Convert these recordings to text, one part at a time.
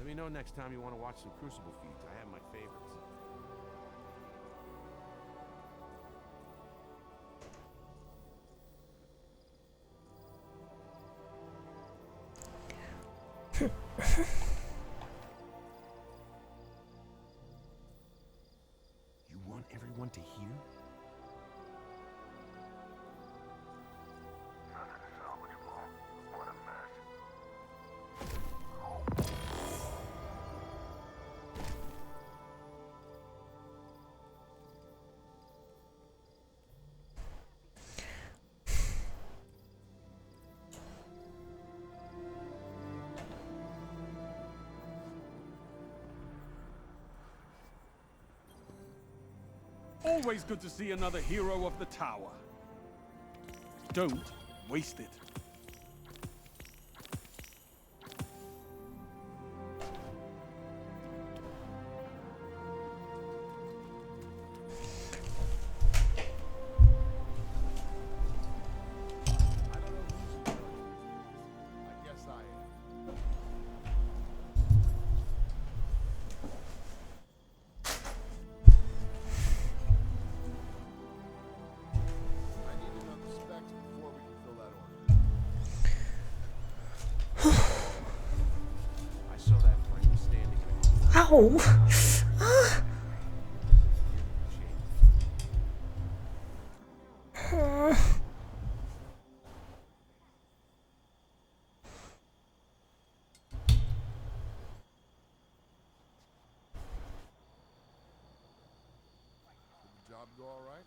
Let me know next time you want to watch some Crucible feeds. I have my favorites. You want everyone to hear? Always good to see another hero of the tower. Don't waste it. Ow! Ah. Job go all right?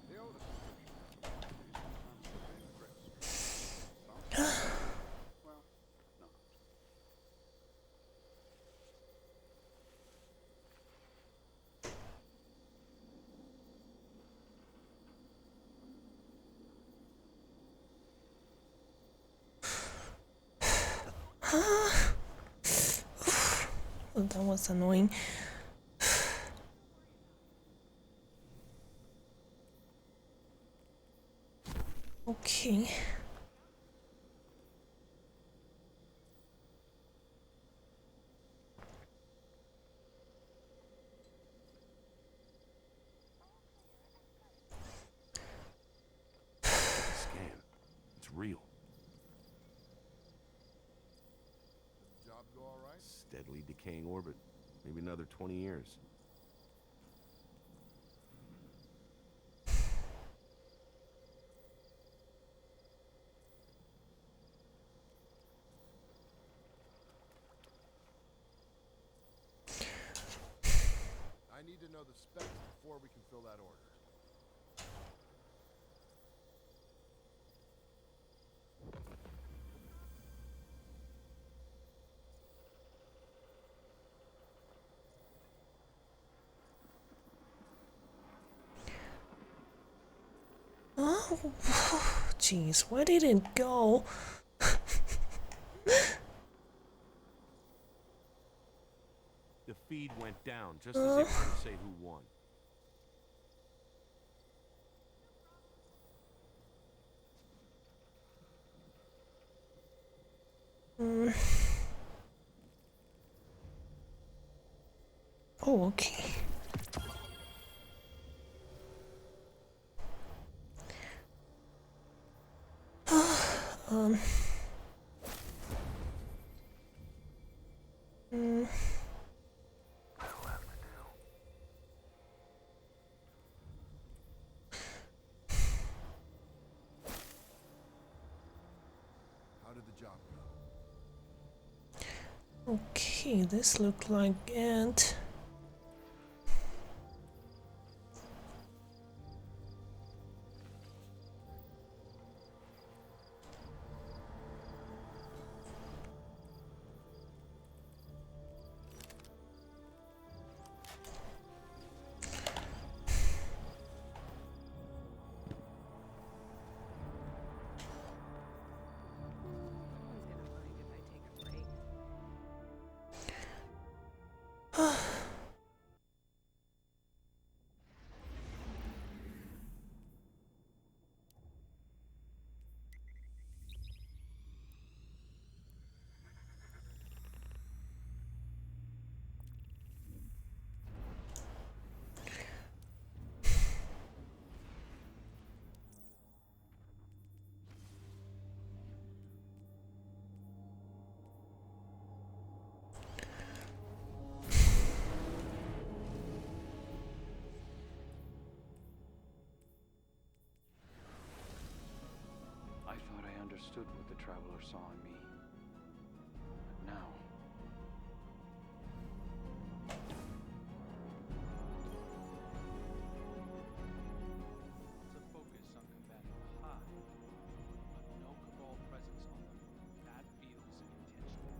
The oldest well, no. Oh, that was annoying. Okay. Scan. It's real. Job go all right? Steadily decaying orbit. Maybe another 20 years. I need to know the specs before we can fill that order. Oh, jeez, why did it go? The feed went down just as they were going to say who won. Oh, okay. um. How did the job go? Okay, this looked like it. I thought I understood what the Traveler saw in me. But now... Lots of focus on combating the Hive, but no Cabal presence on the moon. That feels intentional.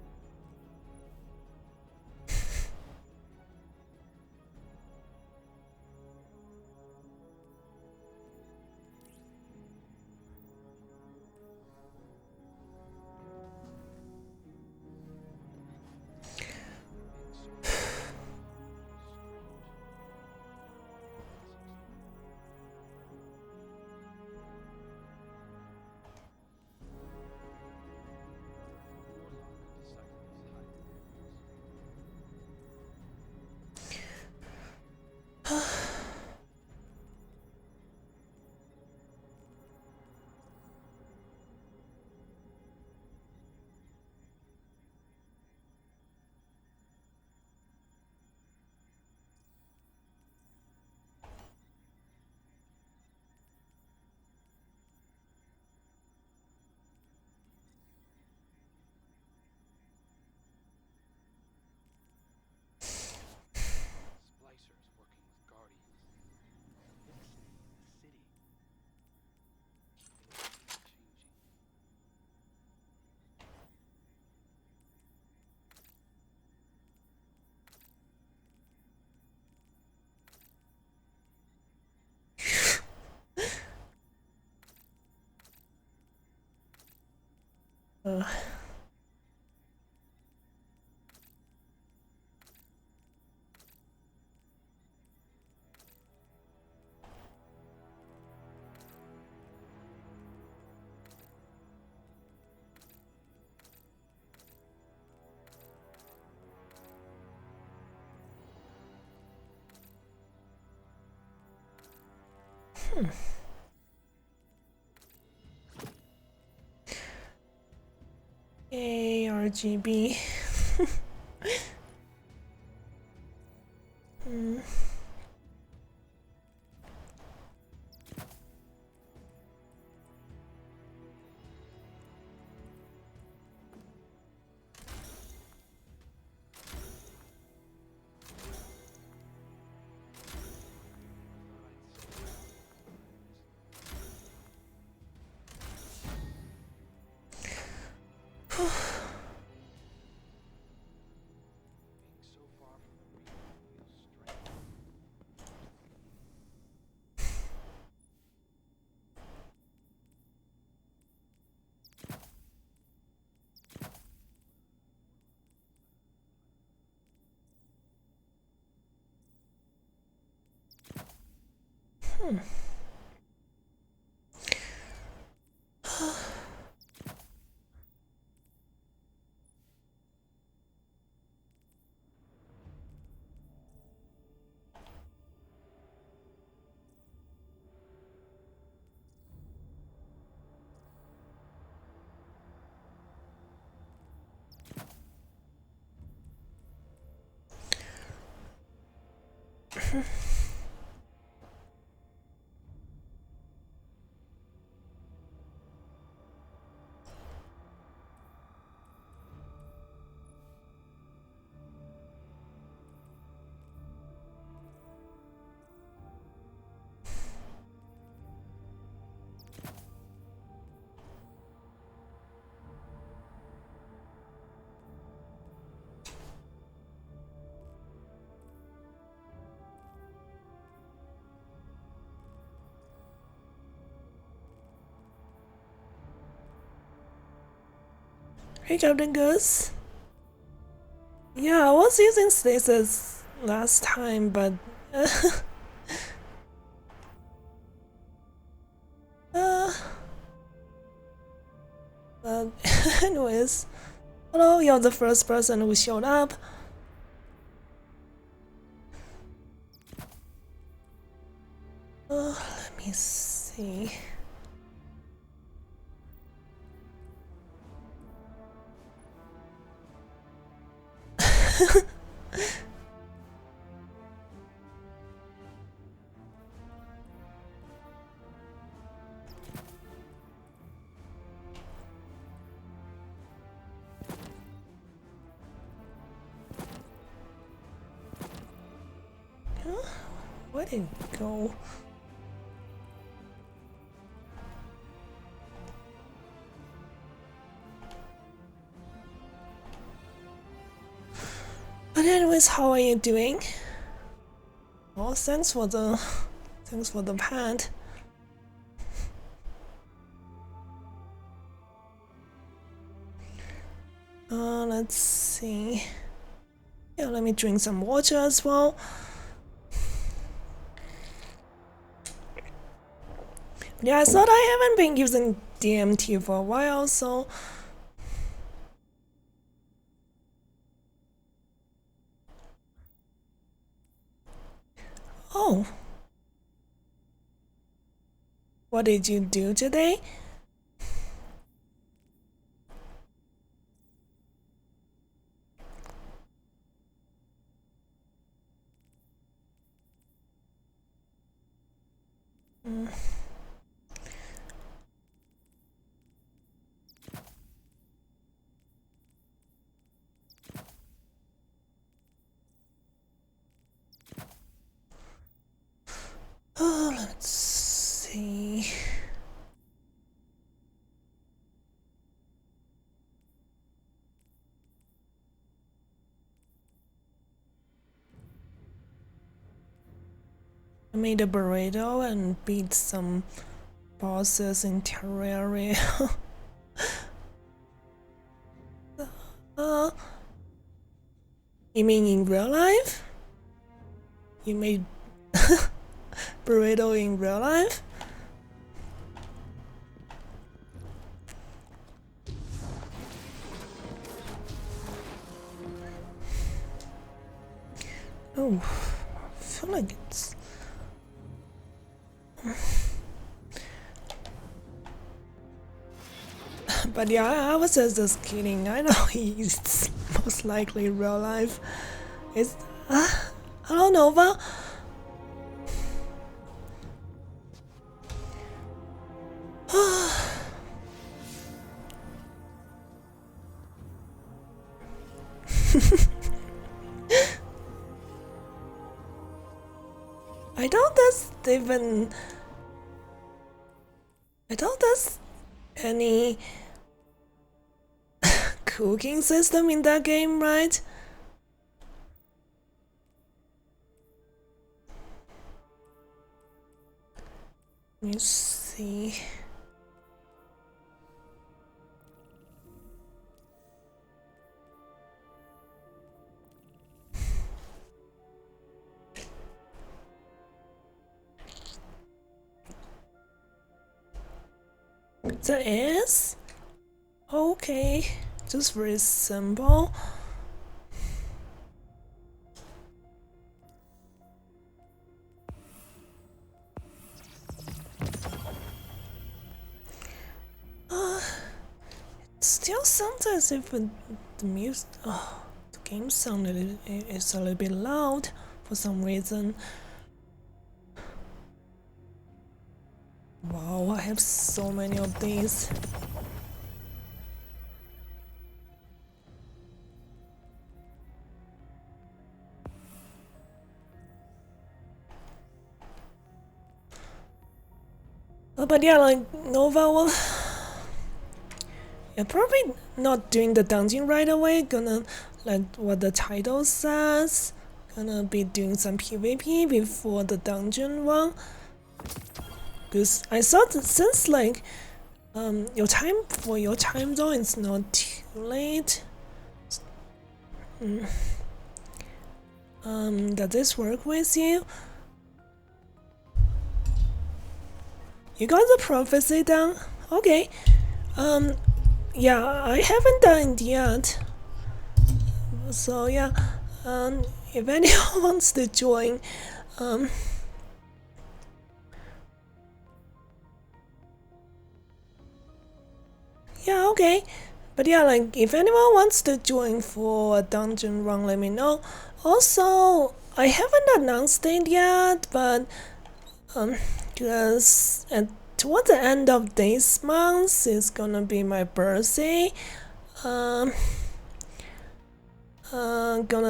Uh, Yay, RGB. Hmm. Being so far from the real feels strange. Hey, Captain Goose. Yeah, I was using stasis last time, but uh, but anyways, hello, you're the first person who showed up. Let me see. Where did it go? But anyways, how are you doing? Oh, thanks for the pad. Let's see. Yeah, let me drink some water as well. Yeah, I thought I haven't been using DMT for a while, so oh. What did you do today? Oh, let's see. I made a burrito and beat some bosses in Terraria. You mean in real life? You made burrito in real life? Oh, I feel like it's. But yeah, I was just kidding. I know he's most likely real life. It's. Hello, Nova. I don't there's even. I don't there's any cooking system in that game, right? Let me see. There is? Okay, just very simple. It still sounds as if the music, the game sound is a little bit loud for some reason. Wow, I have so many of these. But yeah, like Nova will. Yeah, probably not doing the dungeon right away. Gonna, like what the title says, gonna be doing some PvP before the dungeon one. Because I thought since like your time for your time zone it's not too late. Does this work with you? You got the prophecy done? Okay. Yeah, I haven't done it yet. So yeah, if anyone wants to join, yeah, okay. But yeah, like if anyone wants to join for a dungeon run, let me know. Also, I haven't announced it yet, but because toward the end of this month is gonna be my birthday. Gonna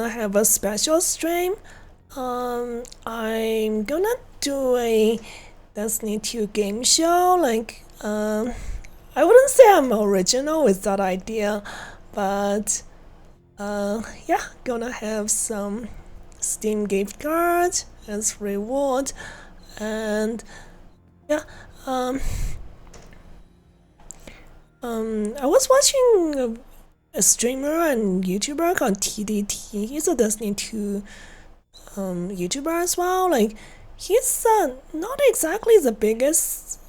have a special stream. I'm gonna do a Destiny 2 game show. Like, I wouldn't say I'm original with that idea, but yeah, gonna have some Steam gift cards as reward, and yeah, I was watching a streamer and YouTuber called TDT. He's a Destiny 2 YouTuber as well. Like, he's not exactly the biggest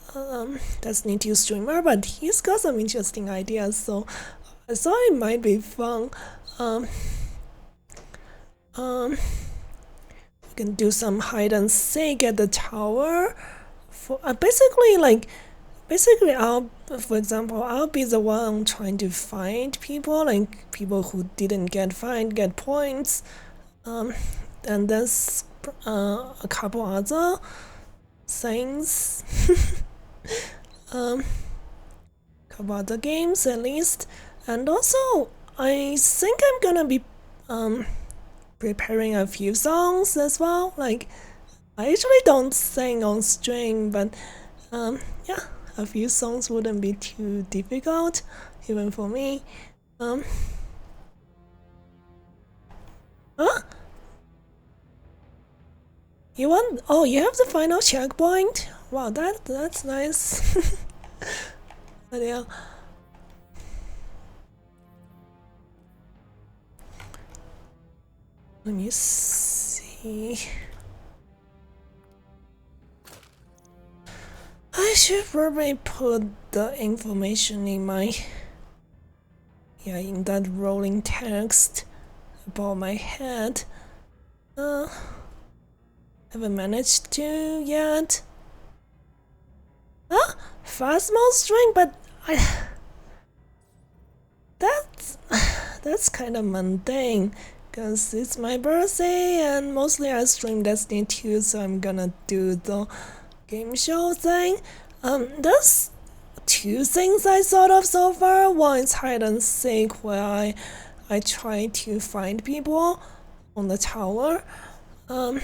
Destiny 2 streamer, but he's got some interesting ideas, so I thought it might be fun. We can do some hide and seek at the tower. For basically, for example, I'll be the one trying to find people, like people who didn't get points. And there's a couple other things. Couple other games at least. And also, I think I'm gonna be preparing a few songs as well. Like, I usually don't sing on stream, but yeah, a few songs wouldn't be too difficult, even for me. Huh? You want? Oh, you have the final checkpoint. Wow, that's nice. But yeah. Let me see. I should probably put the information in my in that rolling text above my head. Haven't managed to yet. Fast mode string, but that's kind of mundane, cause it's my birthday and mostly I stream Destiny 2, so I'm gonna do the game show thing. There's two things I thought of so far. One is hide and seek, where I try to find people on the tower. The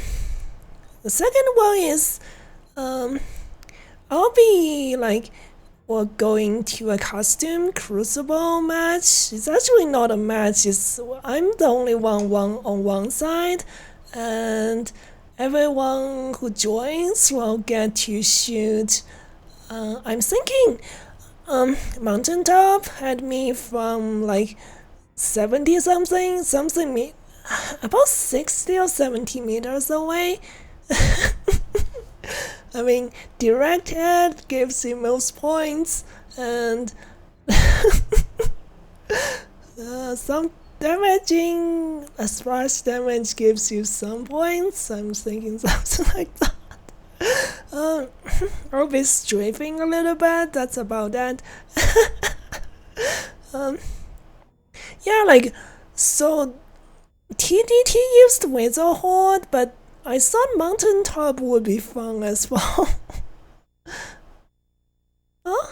second one is I'll be going to a costume Crucible match. It's actually not a match. I'm the only one on one side, and everyone who joins will get to shoot. I'm thinking Mountaintop had me from 70 something about 60 or 70 meters away. I mean, direct hit gives you most points, and some damaging splash damage gives you some points. I'm thinking something like that. I'll be strafing a little bit. That's about that. So TDT used Wizard Horde, but I thought Mountaintop would be fun as well. Huh?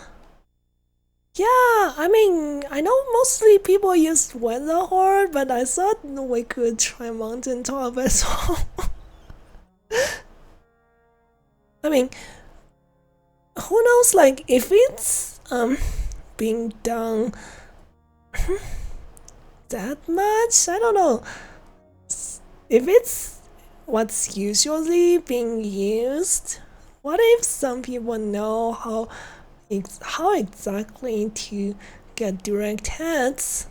Yeah, I mean, I know mostly people used Wizard Horde, but I thought we could try Mountaintop as well. I mean, who knows, if it's being done that much? I don't know. If it's what's usually being used, what if some people know how exactly to get direct hits?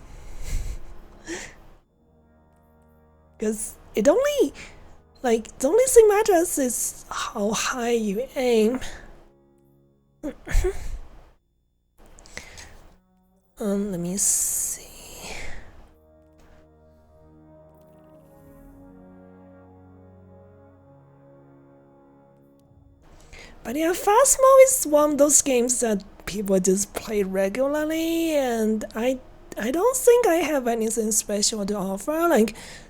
Because the only thing matters is how high you aim. Let me see. But yeah, Fast Mode is one of those games that people just play regularly, and I don't think I have anything special to offer.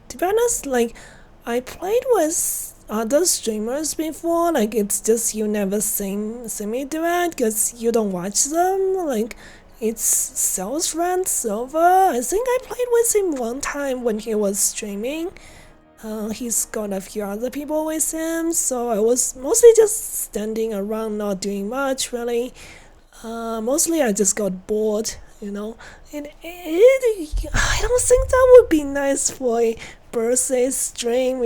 To be honest, I played with other streamers before. It's just you never see me do it because you don't watch them. It's Sales Rant Silver. I think I played with him one time when he was streaming. He's got a few other people with him, so I was mostly just standing around, not doing much really. Mostly I just got bored, And I don't think that would be nice for a birthday stream,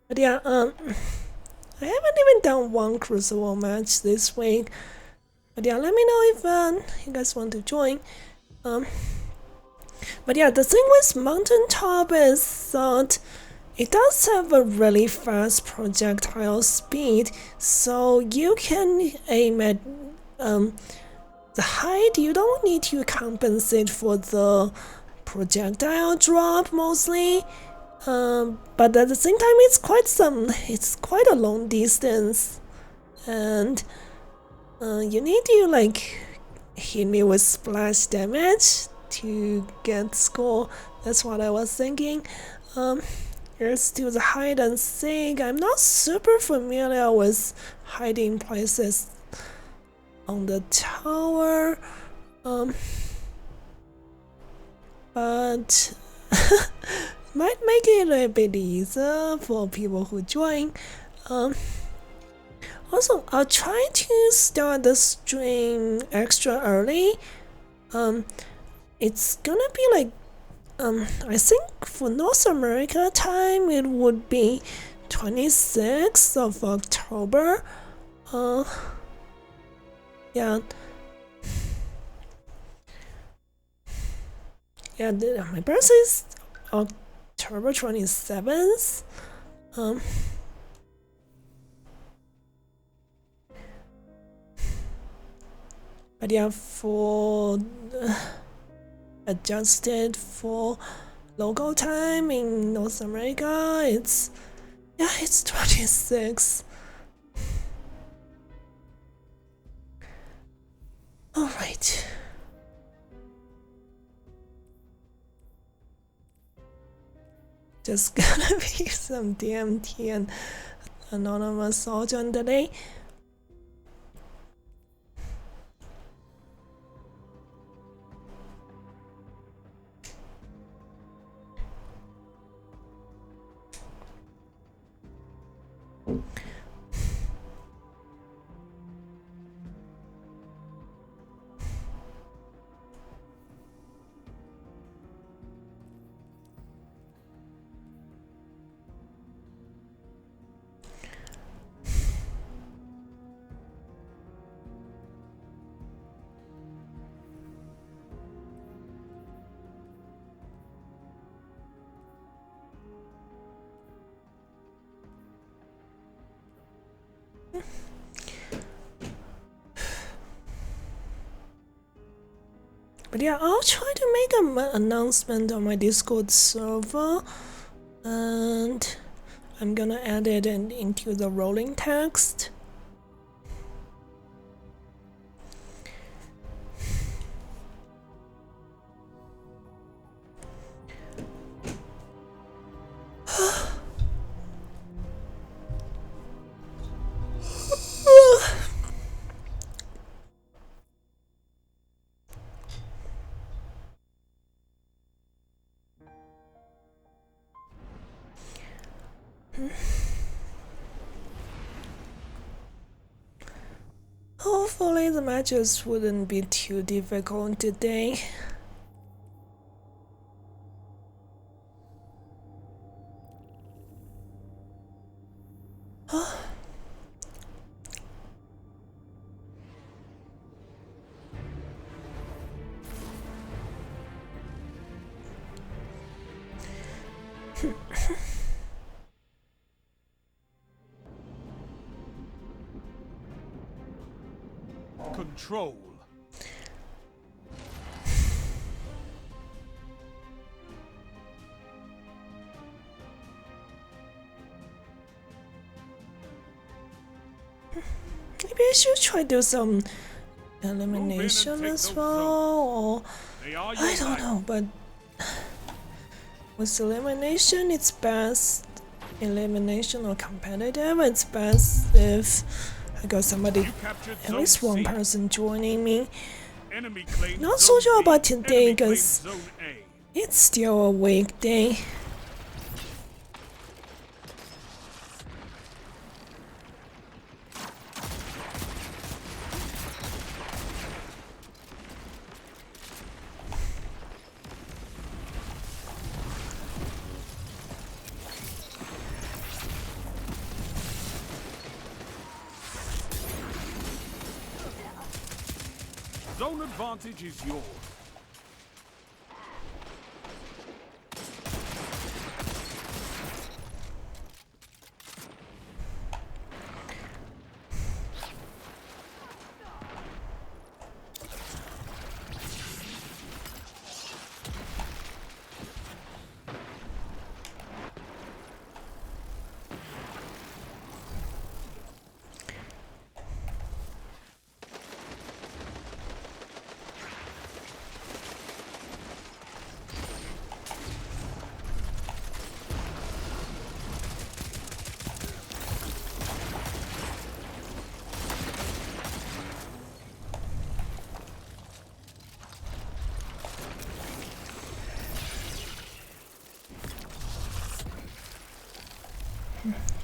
But yeah, I haven't even done one Crucible match this week. But yeah, let me know if you guys want to join. But yeah, the thing with Mountaintop is that it does have a really fast projectile speed, so you can aim at the height. You don't need to compensate for the projectile drop mostly. But at the same time, it's quite a long distance, and you need to hit me with splash damage to get score. That's what I was thinking. Here's to the hide and seek. I'm not super familiar with hiding places on the tower, but might make it a bit easier for people who join. Also, I'll try to start the stream extra early. It's gonna be I think for North America time it would be 26th of October. Yeah. Yeah, my birthday is October 27th. But yeah, for adjusted for local time in North America, it's 26. All right. Just gonna be some DMT and anonymous salt on today. But yeah, I'll try to make an announcement on my Discord server, and I'm gonna add it into the rolling text. Hopefully the matches wouldn't be too difficult today. Control. Maybe I should try to do some elimination as well, or I don't know, but with elimination it's best elimination or competitive, it's best if I got somebody, at least one person joining me. Not so sure about today because it's still a weekday. Zone advantage is yours.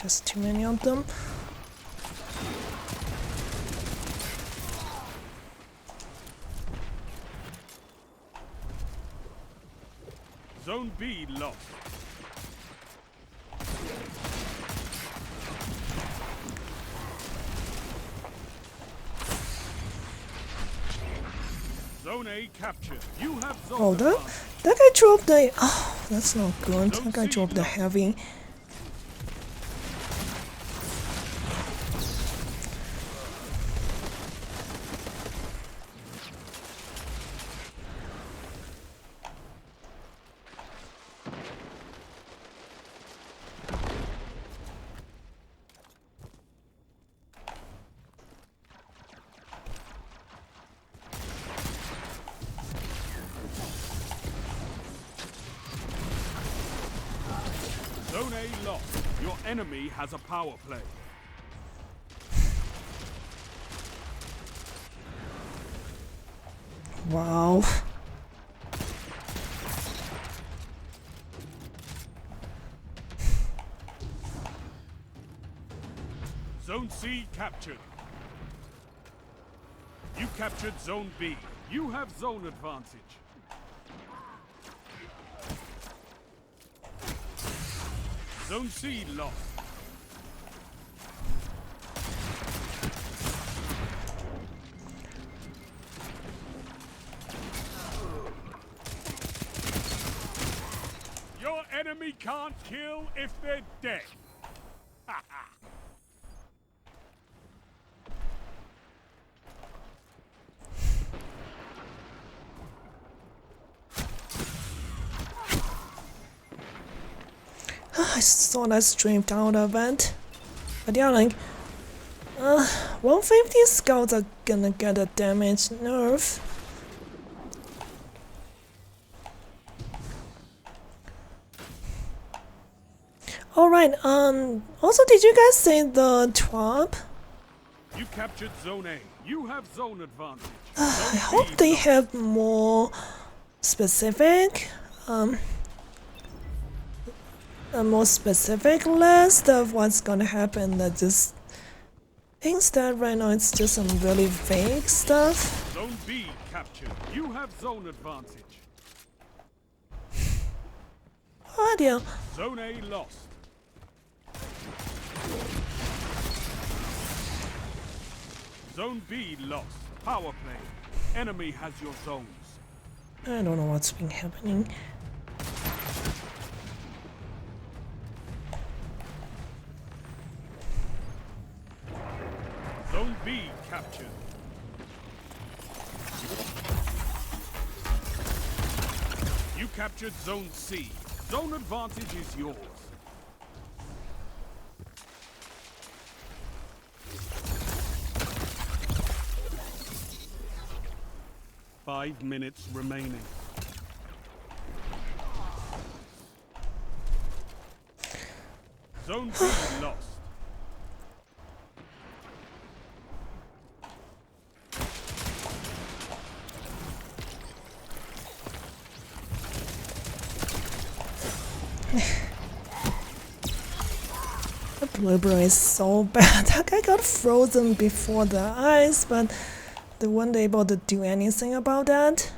Just too many of them. Zone B lost. Zone Zone A captured. You have zone Oh, advantage. that guy dropped the. Oh, that's not good. That guy dropped the heavy. Zone A lost. Your enemy has a power play. Wow. Zone C captured. You captured Zone B. You have zone advantage. Zone C lost. Your enemy can't kill if they're dead. I saw that streamed out event. But yeah, like, 150 scouts are gonna get a damage nerf. Alright, also did you guys see the drop? You captured Zone A. You have zone advantage. I hope they have more specific, a more specific list of what's gonna happen. That just instead right now it's just some really vague stuff. Zone B captured. You have zone advantage. Oh dear. Zone A lost. Zone B lost. Power play. Enemy has your zones. I don't know what's been happening. Zone B captured. You captured Zone C. Zone advantage is yours. Five minutes remaining. Zone B lost. The blueberry is so bad. That guy got frozen before the ice, but they weren't able to do anything about that.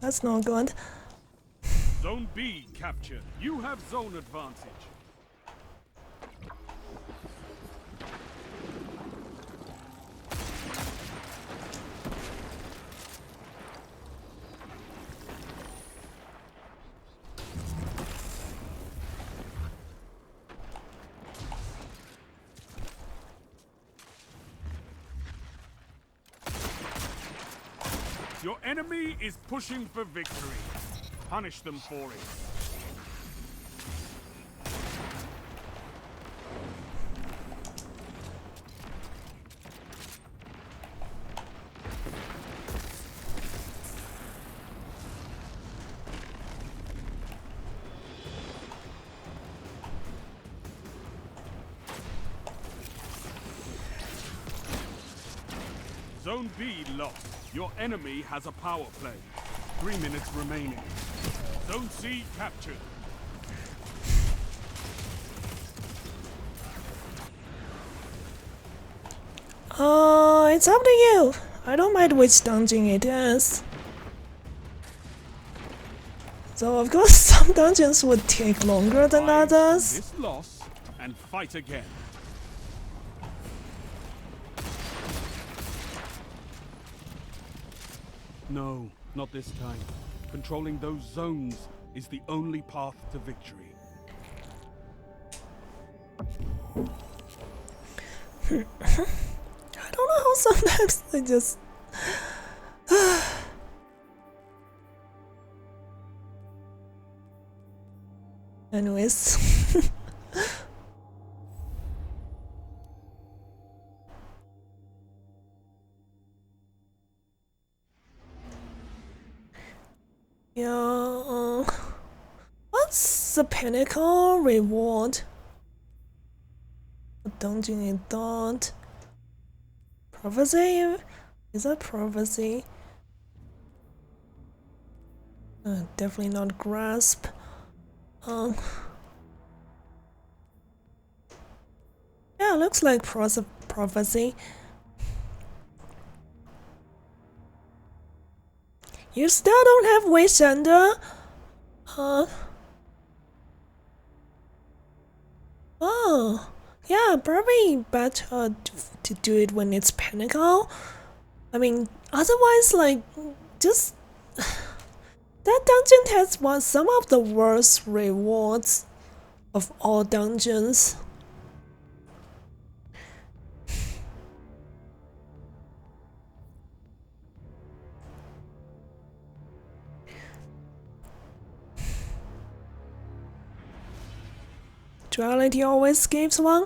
That's not good. Zone B captured. You have zone advantage. Your enemy is pushing for victory. Punish them for it. Zone B lost. Your enemy has a power play. 3 minutes remaining. Zone C captured. It's up to you. I don't mind which dungeon it is. So of course some dungeons would take longer than Rise from others. this loss and fight again. No, not this time. Controlling those zones is the only path to victory. I don't know how sometimes I just anyways. Yeah, what's the pinnacle reward? A dungeon in thought. Prophecy? Is that prophecy? Definitely not grasp. Yeah, looks like prophecy. You still don't have Wish Under? Oh, yeah, probably better to do it when it's pinnacle. I mean, otherwise, like, just that dungeon has some of the worst rewards of all dungeons. Duality always gives one.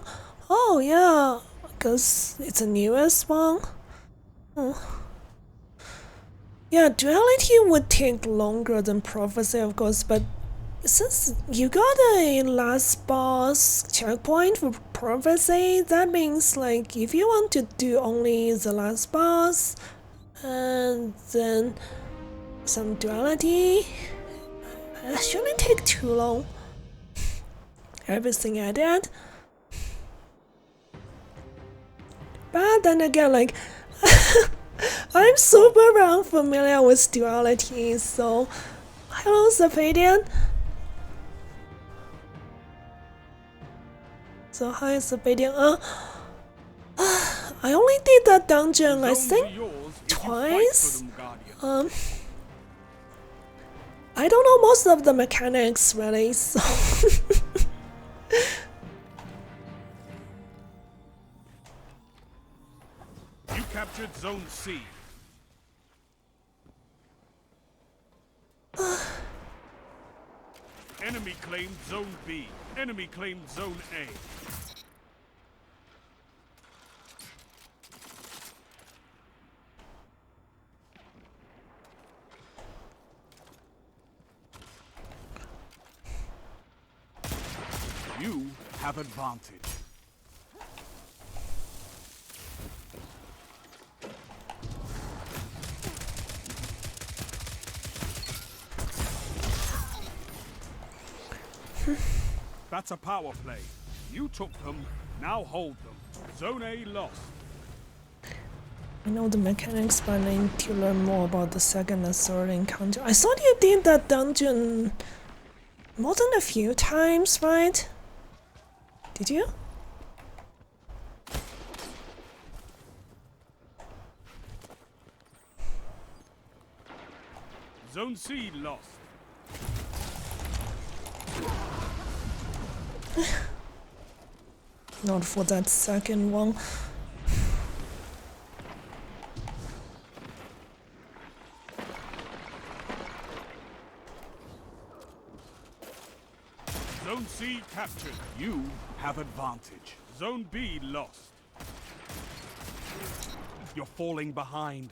Oh yeah, because it's the newest one. Yeah, duality would take longer than prophecy, of course, but since you got a last boss checkpoint for prophecy, that means like if you want to do only the last boss and then some duality, it shouldn't take too long. Everything I did. But then again, like, I'm super unfamiliar with duality, so hello, Sapadian. So hi, Sapadian. I only did that dungeon, I think, twice. I don't know most of the mechanics really, so. You captured Zone C. Enemy claimed Zone B. Enemy claimed Zone A. You have advantage. That's a power play. You took them, now hold them. Zone A lost. I know the mechanics, but I need to learn more about the second and third encounter. I thought you did that dungeon more than a few times, right? Did you? Zone C lost. Not for that second one. Zone C captured. You have advantage. Zone B lost. You're falling behind.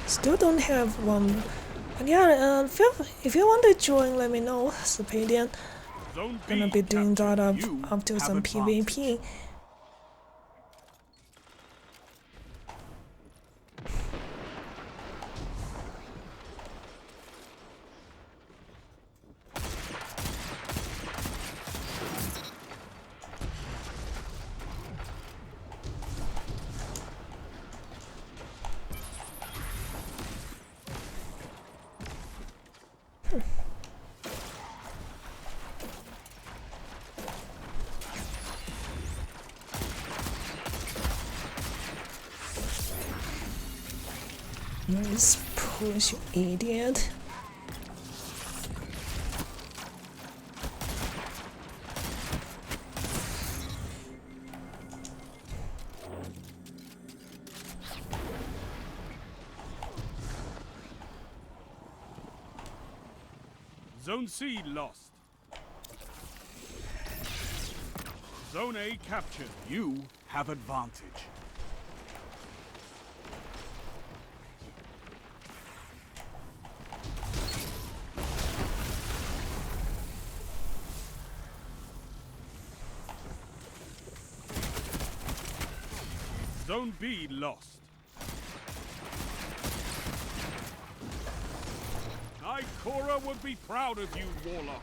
Still don't have one But yeah, if you want to join, let me know. Sapadian. Zone B Gonna be doing that captured. You after have some advantage. PvP. Nice push, you idiot. Zone C lost. Zone A captured. You have advantage. Zone B lost. Ikora would be proud of you, Warlock.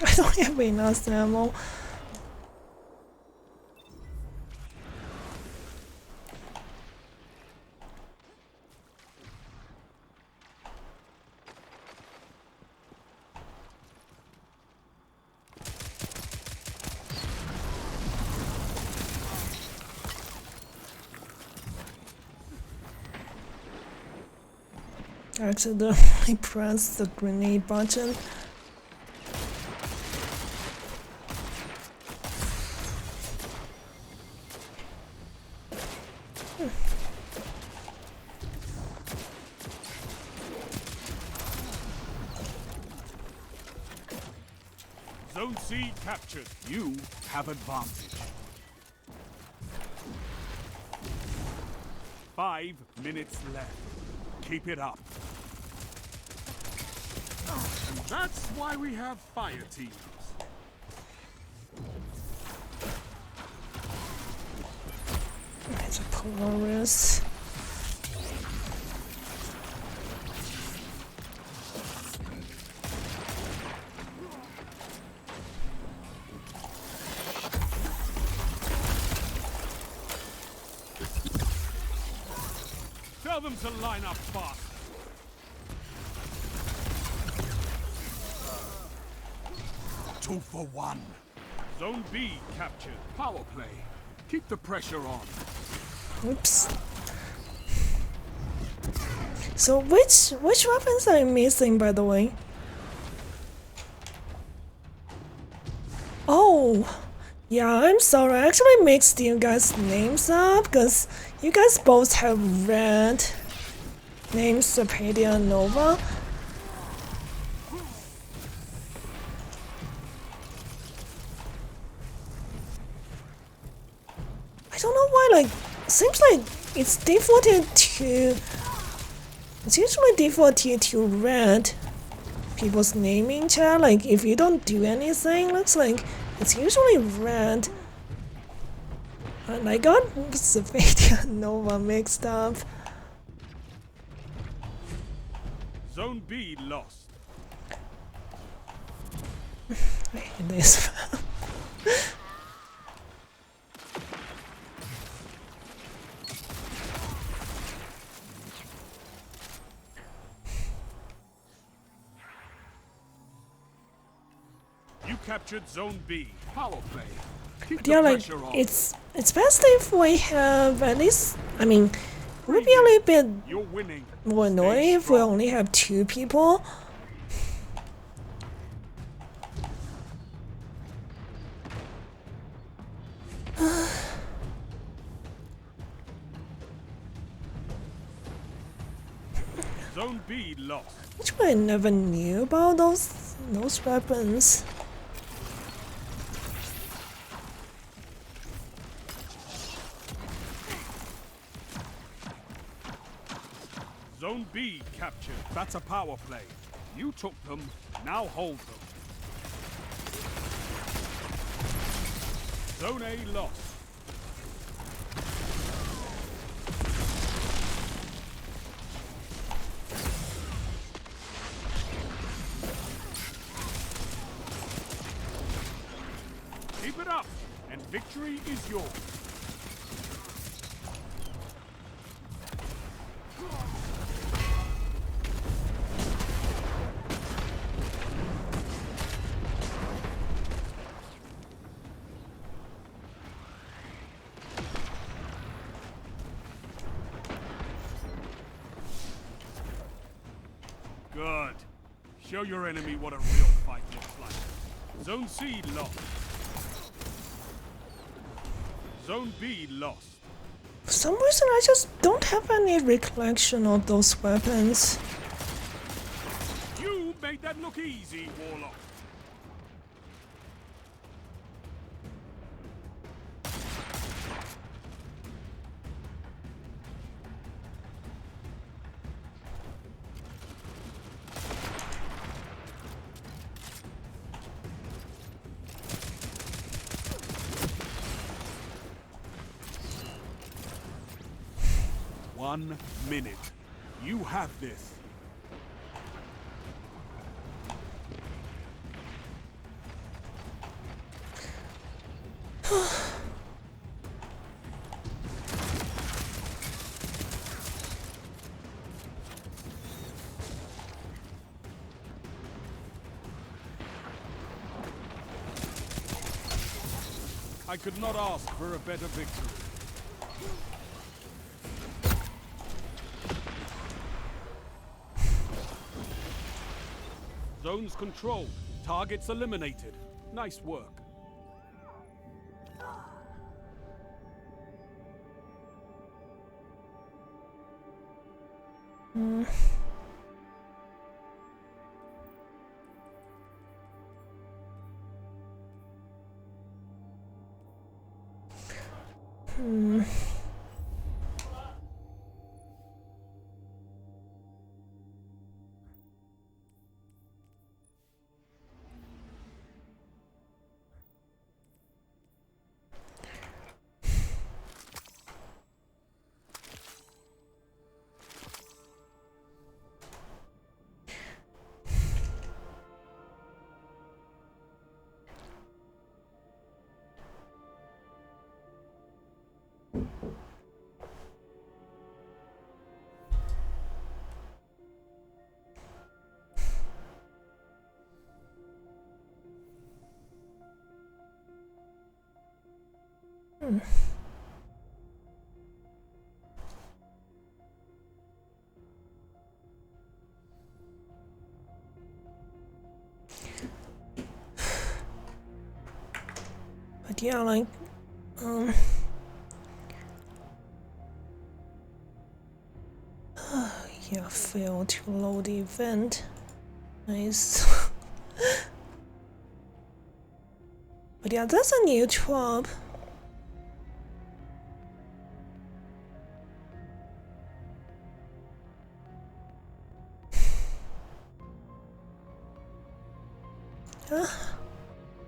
I don't have enough ammo. I accidentally pressed the grenade button. Zone C captured. You have advantage. 5 minutes left. Keep it up. And that's why we have fire teams. It's a Polaris. Tell them to line up fast. Two for one. Zone B captured. Power play. Keep the pressure on. Oops. So which weapons are you missing, by the way? Oh, yeah, I'm sorry. I actually mixed you guys' names up because you guys both have red names, Sapadia and Nova. I don't know why, like, seems like it's defaulted to. It's usually defaulted to red people's naming chat. Like, if you don't do anything, looks like it's usually red. And I got Sapadia and Nova mixed up. Zone B lost. I hate this. You captured Zone B. Power play. Keep But the yeah, like, pressure on. it's best if we have at least, I mean, would be a little bit You're winning. more Stay annoying if we strong. only have 2 people. Zone B lost. Actually, I never knew about those weapons. Zone B captured. That's a power play. You took them, now hold them. Zone A lost. Keep it up, and victory is yours. Good. Show your enemy what a real fight looks like. Zone C lost. Zone B lost. For some reason, I just don't have any recollection of those weapons. You made that look easy, Warlock. One minute. You have this. I could not ask for a better victory. Zones controlled. Targets eliminated. Nice work. But yeah, like, yeah, failed to load the event. Nice. But yeah, that's a new trope.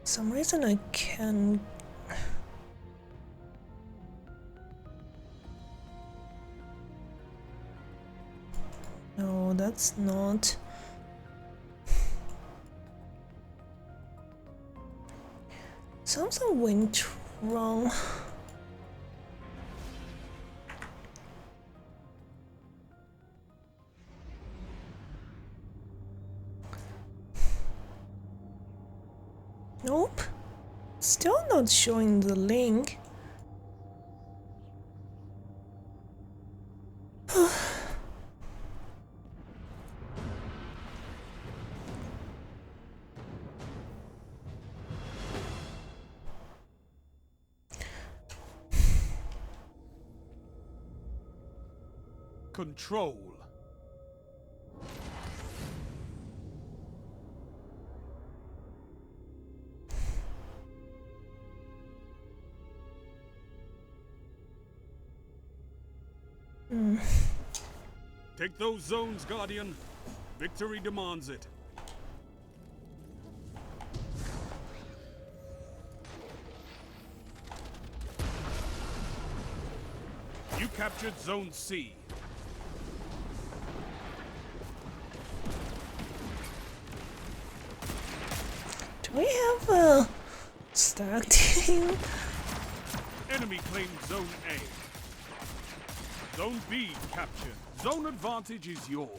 Some reason I can. No, that's not. Something went wrong. Nope. Still not showing the link. Control. Take those zones, Guardian. Victory demands it. You captured Zone C. Do we have a stack team? Enemy claimed Zone A. Zone B captured. Zone advantage is yours.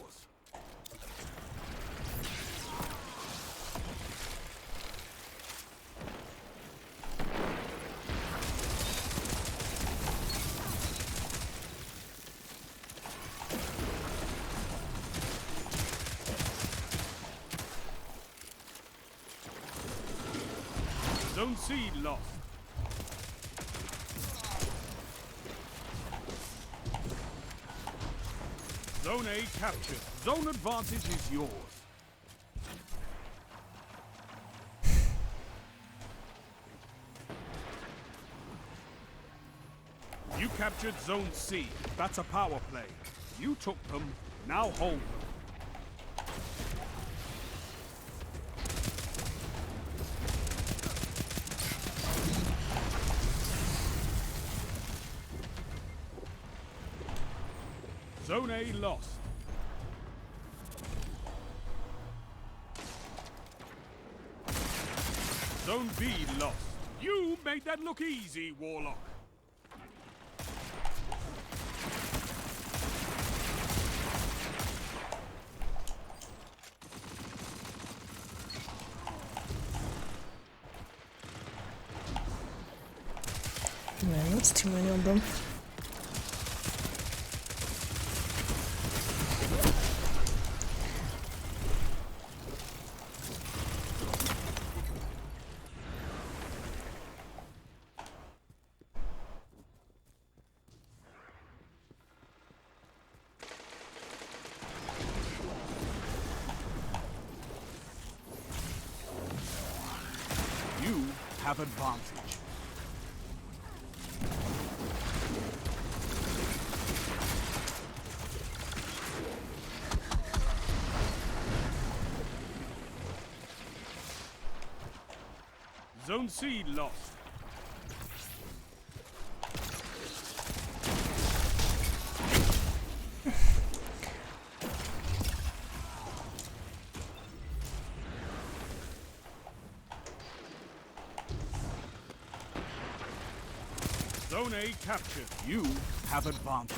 Zone C lost. Zone A captured. Zone advantage is yours. You captured Zone C. That's a power play. You took them. Now hold them. Zone A lost. Zone B lost. You made that look easy, Warlock. Man, that's too many of them. You have advantage. Zone C lost. Zone A captured. You have advantage.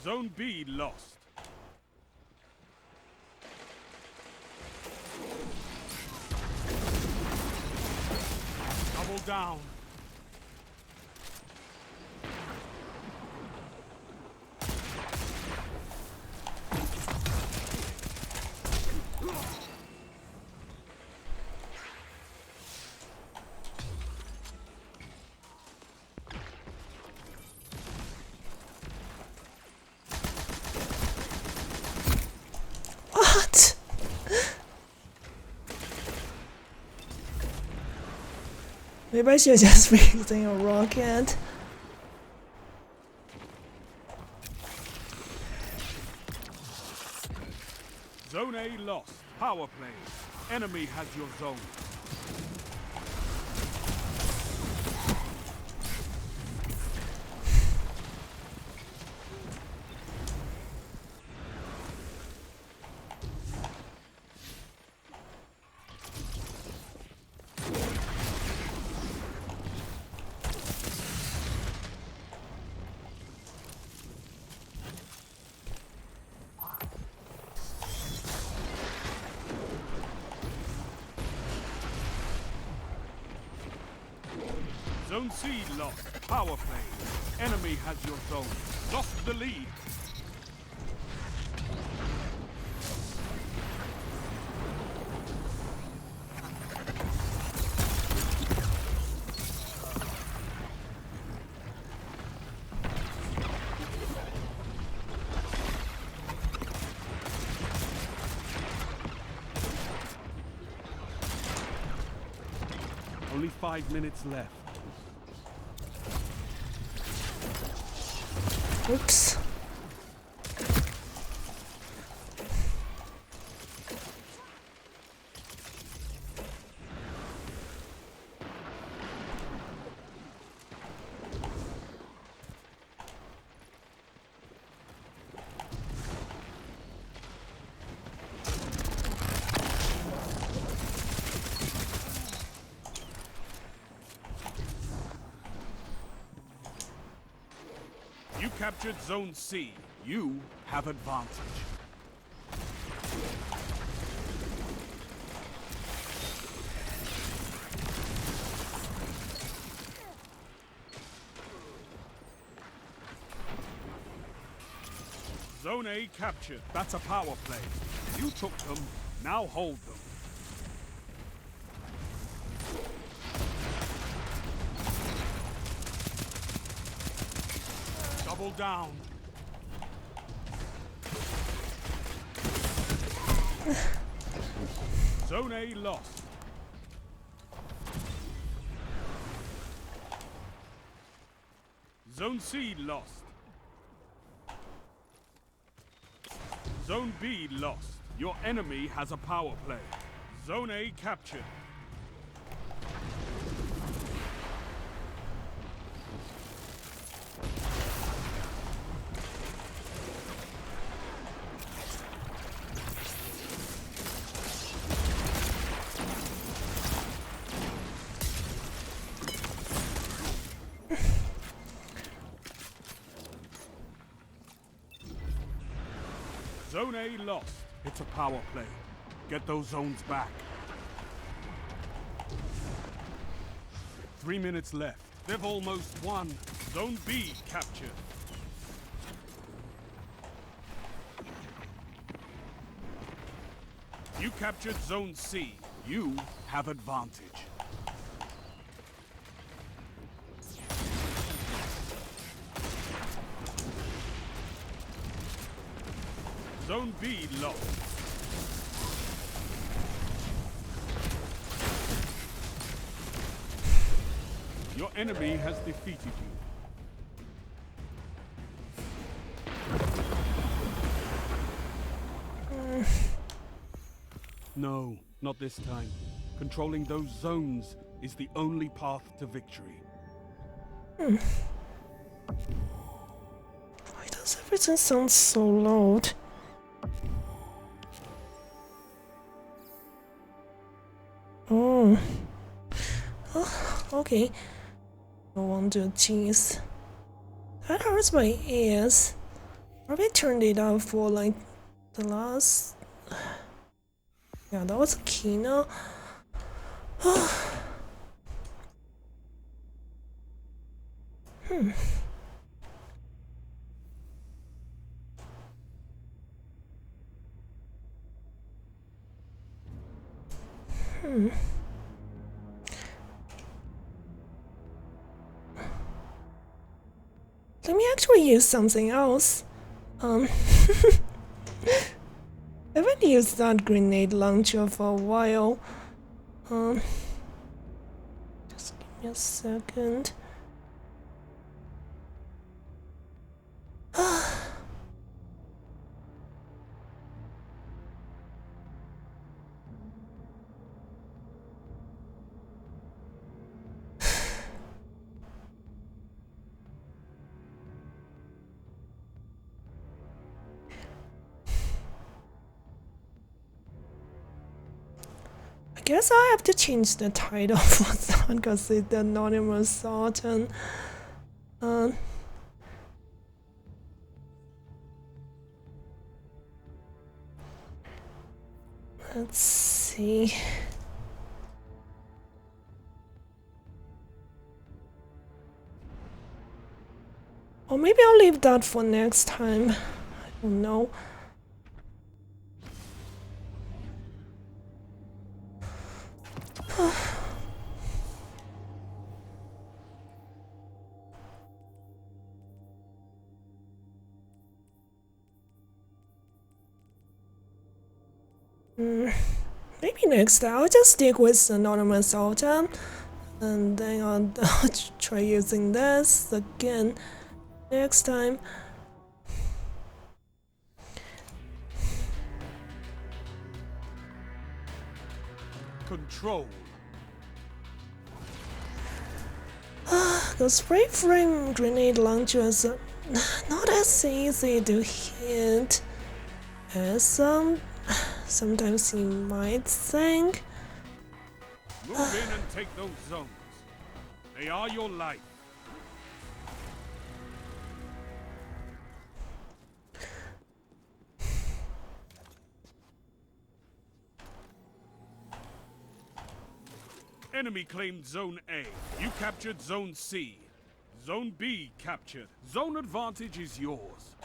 Zone B lost. Double down. What? Maybe I should just be using a rocket. Zone A lost. Power play. Enemy has your zone. Zone C lost. Power play. Enemy has your zone. Lost the lead. Only 5 minutes left. Oops. You captured Zone C. You have advantage. Zone A captured. That's a power play. You took them, now hold them. Double down. Zone A lost. Zone C lost. Zone B lost. Your enemy has a power play. Zone A captured. Zone A lost. It's a power play. Get those zones back. 3 minutes left. They've almost won. Zone B captured. You captured Zone C. You have advantage. Zone B lost. Your enemy has defeated you. No, not this time. Controlling those zones is the only path to victory. Why does everything sound so loud? Oh. Oh, okay. No wonder, jeez. That hurts my ears. Probably turned it up for like the last. Yeah, that was a keynote. Let me actually use something else. I haven't used that grenade launcher for a while. Just give me a second. I guess I have to change the title for that because it's the anonymous Sultan. Let's see. Or maybe I'll leave that for next time. I don't know. Maybe next time I'll just stick with Anonymous Sultan. And then I'll try using this again next time. Control. The spray frame grenade launchers are not as easy to hit as sometimes you might think. Move in and take those zones. They are your life. Enemy claimed Zone A. You captured Zone C. Zone B captured. Zone advantage is yours.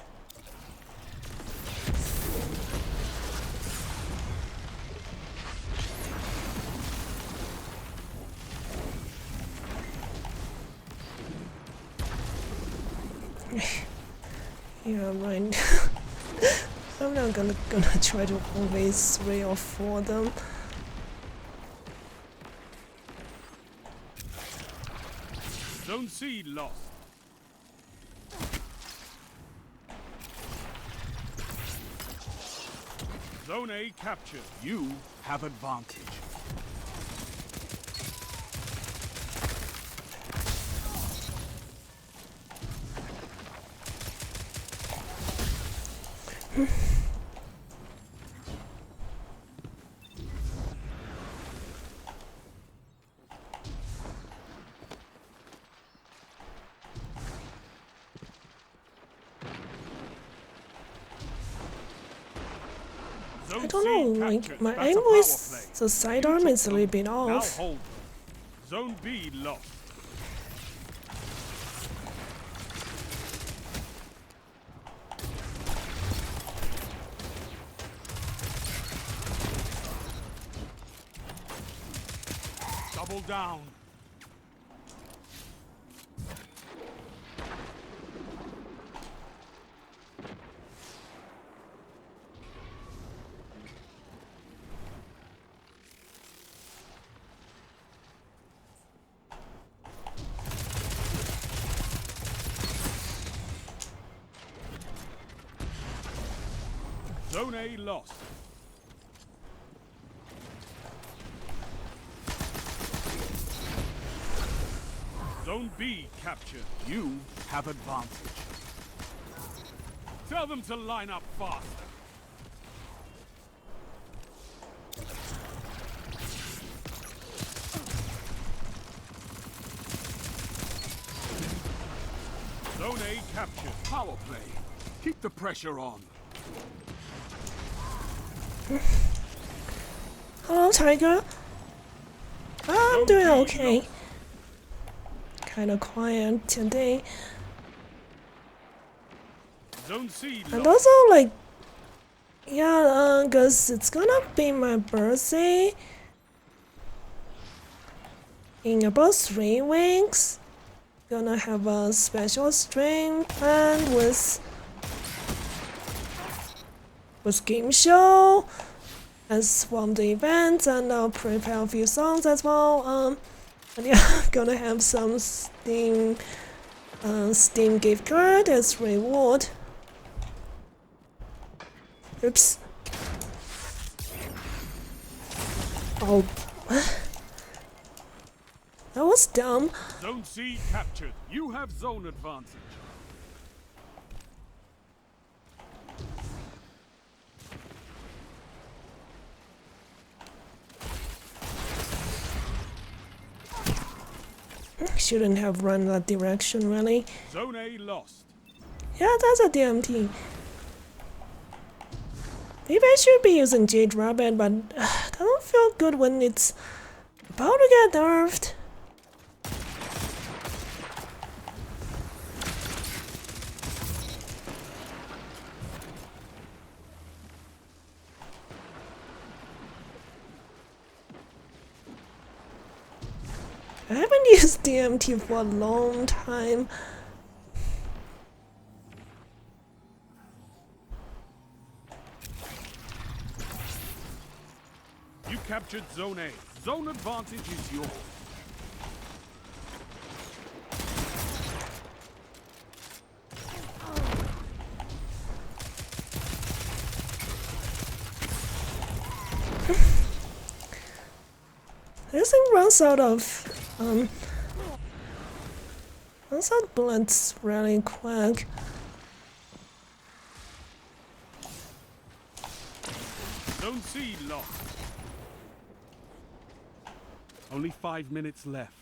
Yeah, right. I'm not gonna try to always 3 or 4 them. Zone C lost. Zone A captured. You have advantage. I don't know, like my aim with the sidearm is a little bit off. Now hold. Zone B lost. Double down. Zone A lost. Zone B captured. You have advantage. Tell them to line up faster. Zone A captured. Power play. Keep the pressure on. Hello, Tiger. I'm doing okay. Kinda quiet today. Zone C And lost. also, like, yeah, cause it's gonna be my birthday in about 3 weeks. Gonna have a special stream planned with game show as one of the events, and I'll prepare a few songs as well. And yeah, I'm gonna have some Steam gift card as reward. Oops. Oh, that was dumb. Zone C captured. You have zone advantage. Shouldn't have run that direction, really. Zone A lost. Yeah, that's a DMT. Maybe I should be using Jade Rabbit, but that don't feel good when it's about to get nerfed. I haven't used DMT for a long time. You captured Zone A. Zone advantage is yours. This thing runs out of bullets really quick. Zone C lost. Only 5 minutes left.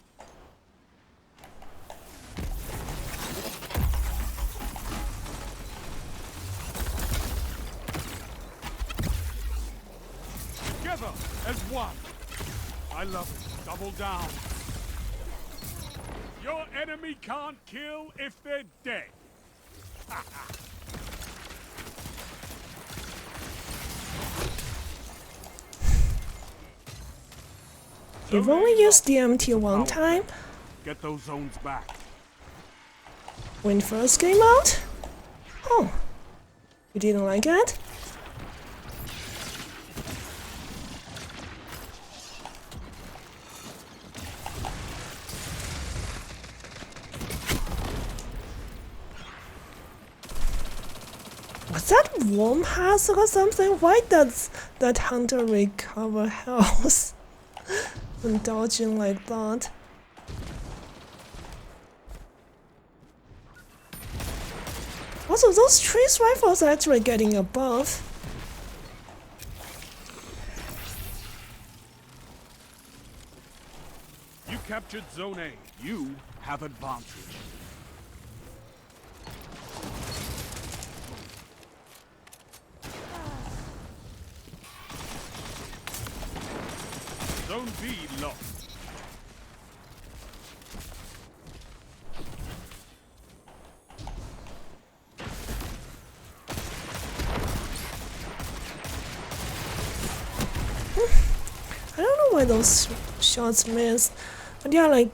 Together as one. I love it. Double down. Your enemy can't kill if they're dead. You've only used DMT one time Get those zones back. when it first came out? Oh, you didn't like it? Was that worm hazard or something? Why does that hunter recover health when dodging like that? Also, those trace rifles are actually getting a buff. You captured Zone A. You have advantage. Zone B lost. I don't know why those shots missed. But yeah, like,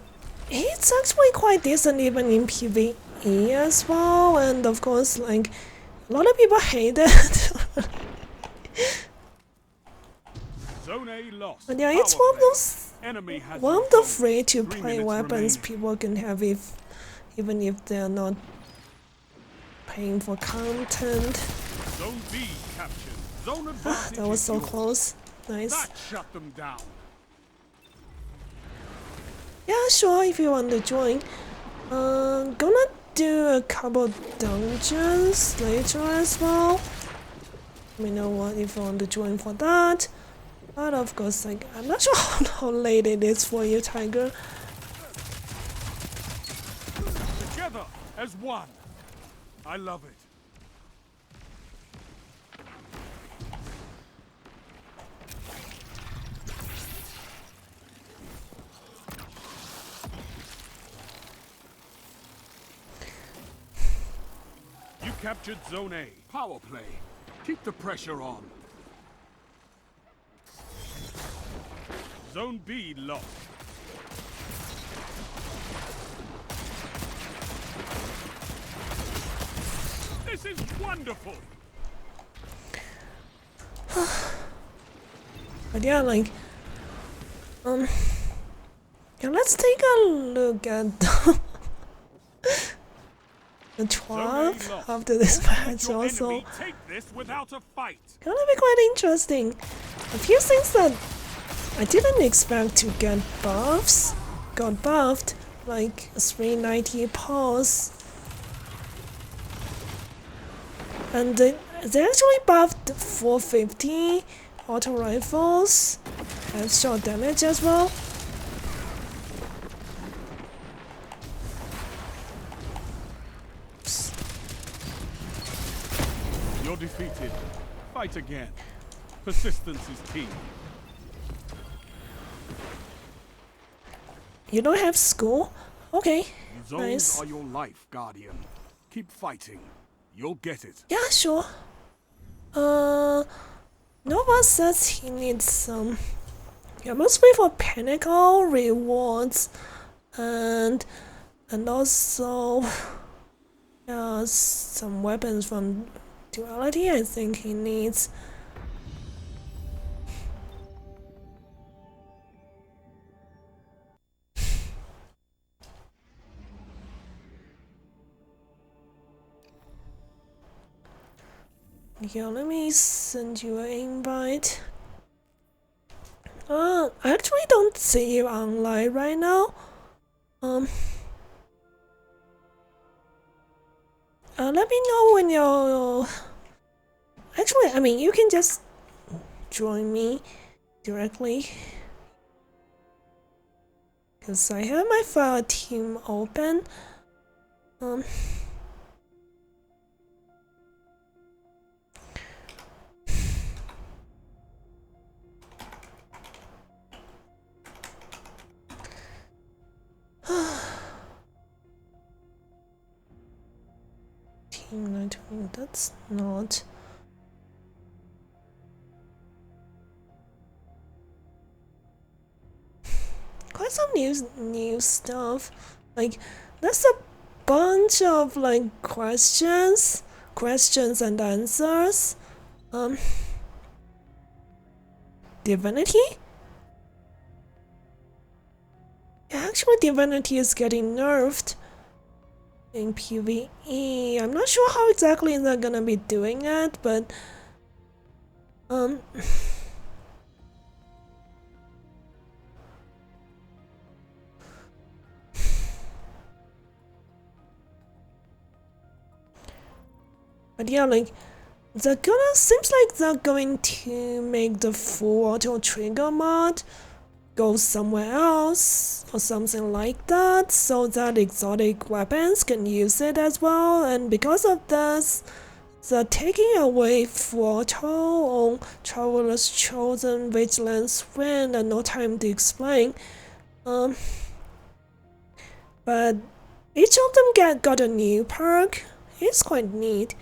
it's actually quite decent even in PvE as well. And of course, like, a lot of people hate it. Zone A lost. But yeah, it's Power one of play. those Enemy has one your of the zone. free-to-play 3 minutes weapons remaining. people can have even if they're not paying for content. Zone B captured. Zone advantage. That was is so yours. close. Nice. That shut them down. Yeah, sure, if you want to join. Gonna do a couple dungeons later as well. Let me know what if you want to join for that. But of course, like, I'm not sure how late it is for you, Tiger. Together as one. I love it. You captured Zone A. Power play. Keep the pressure on. Zone B lost. This is wonderful. But yeah, like, yeah, let's take a look at the 12 lost. after this Don't let match your also. enemy take this without a fight. Gonna be quite interesting. A few things that I didn't expect to get buffs got buffed, like 390 pulse. And they actually buffed 450 auto rifles and shot damage as well. You're defeated. Fight again. Persistence is key. You don't have school? Okay, Zones nice. are your life, Guardian. Keep fighting. You'll get it. Yeah, sure. Nova says he needs some. Yeah, mostly for pinnacle rewards, and also yeah, some weapons from duality. I think he needs. Yeah, let me send you an invite. I actually don't see you online right now. Let me know when you're. Actually, I mean, you can just join me directly. Because I have my file team open. Team 920, that's not. Quite some new stuff. Like, there's a bunch of like questions and answers. Divinity? Yeah, actually, Divinity is getting nerfed in PvE. I'm not sure how exactly they're gonna be doing it, but but yeah, like seems like they're going to make the full auto trigger mod go somewhere else or something like that, so that exotic weapons can use it as well. And because of this, they're taking away full auto on Traveler's Chosen, Vigilance, Wind, and No Time to Explain. But each of them got a new perk. It's quite neat.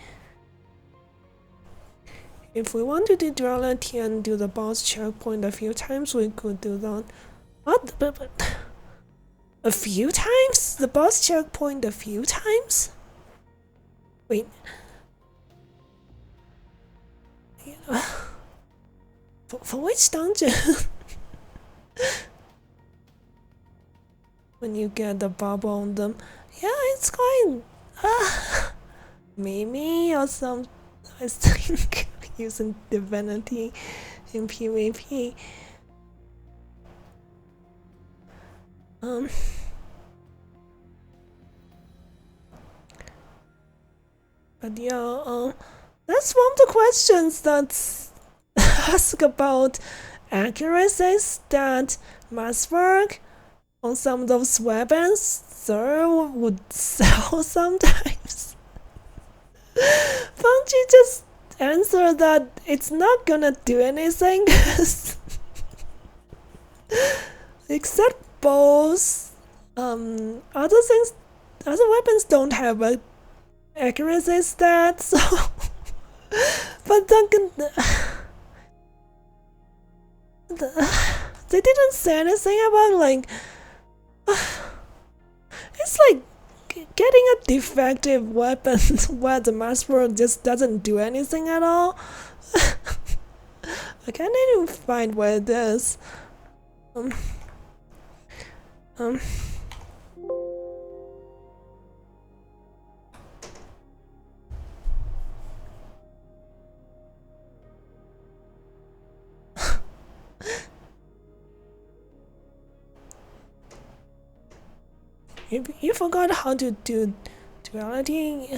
If we want to do duality and do the boss checkpoint a few times, we could do that. What? But a few times? The boss checkpoint a few times? Wait. For which dungeon? When you get the bubble on them. Yeah, it's quite... Mimi or some... I think... using Divinity in PvP. But yeah, that's one of the questions that's asked about accuracy stat masswork on some of those weapons. Sir would sell sometimes. Bungie just answer that it's not gonna do anything except bows. Other weapons don't have a accuracy stat, so but they didn't say anything about like it's like getting a defective weapon where the masswork just doesn't do anything at all. I can't even find where it is. You forgot how to do duality.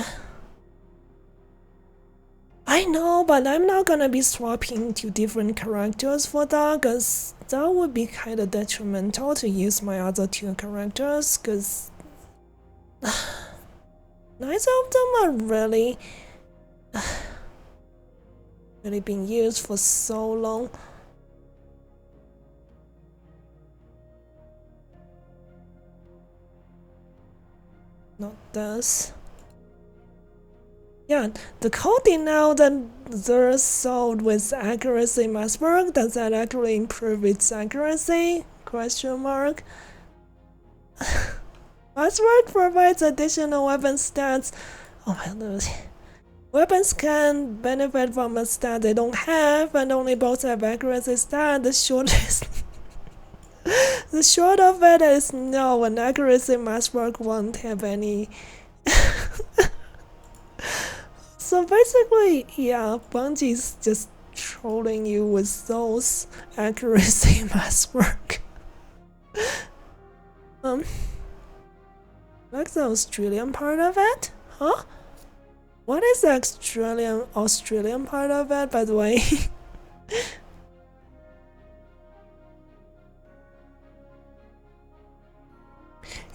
I know, but I'm not gonna be swapping to different characters for that, cause that would be kinda detrimental to use my other two characters, cause neither of them are really being used for so long. Not this. Yeah, the coding now that they're sold with accuracy masswork, does that actually improve its accuracy? Question mark. Masswork provides additional weapon stats. Oh my lord. Weapons can benefit from a stat they don't have, and only both have accuracy stat. The short of it is no, an accuracy masswork won't have any. So basically, yeah, Bungie's just controlling you with those accuracy must work. Like the Australian part of it? Huh? What is the Australian part of it, by the way?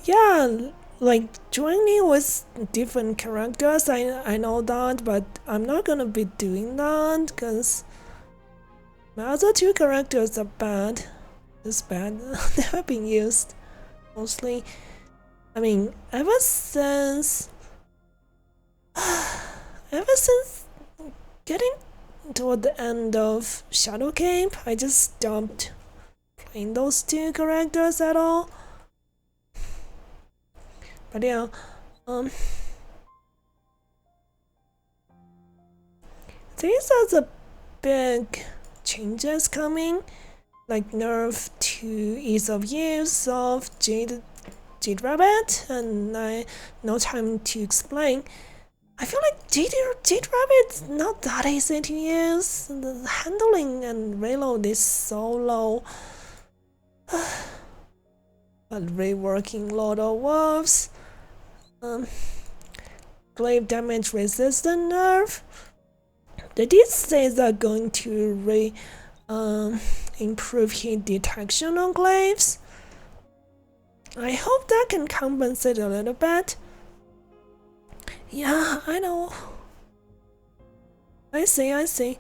Yeah, like joining with different characters, I know that, but I'm not gonna be doing that because my other two characters are bad. It's bad. They have been used mostly. I mean, ever since getting toward the end of Shadow Cape, I just stopped playing those two characters at all. But yeah, these are the big changes coming, like nerf to ease of use of Jade Rabbit, and no time to explain. I feel like Jade Rabbit's not that easy to use. The handling and reload is so low. But reworking Lord of Wolves, glaive damage resistant nerf. They did say they're going to improve heat detection on glaives. I hope that can compensate a little bit. Yeah, I know. I see.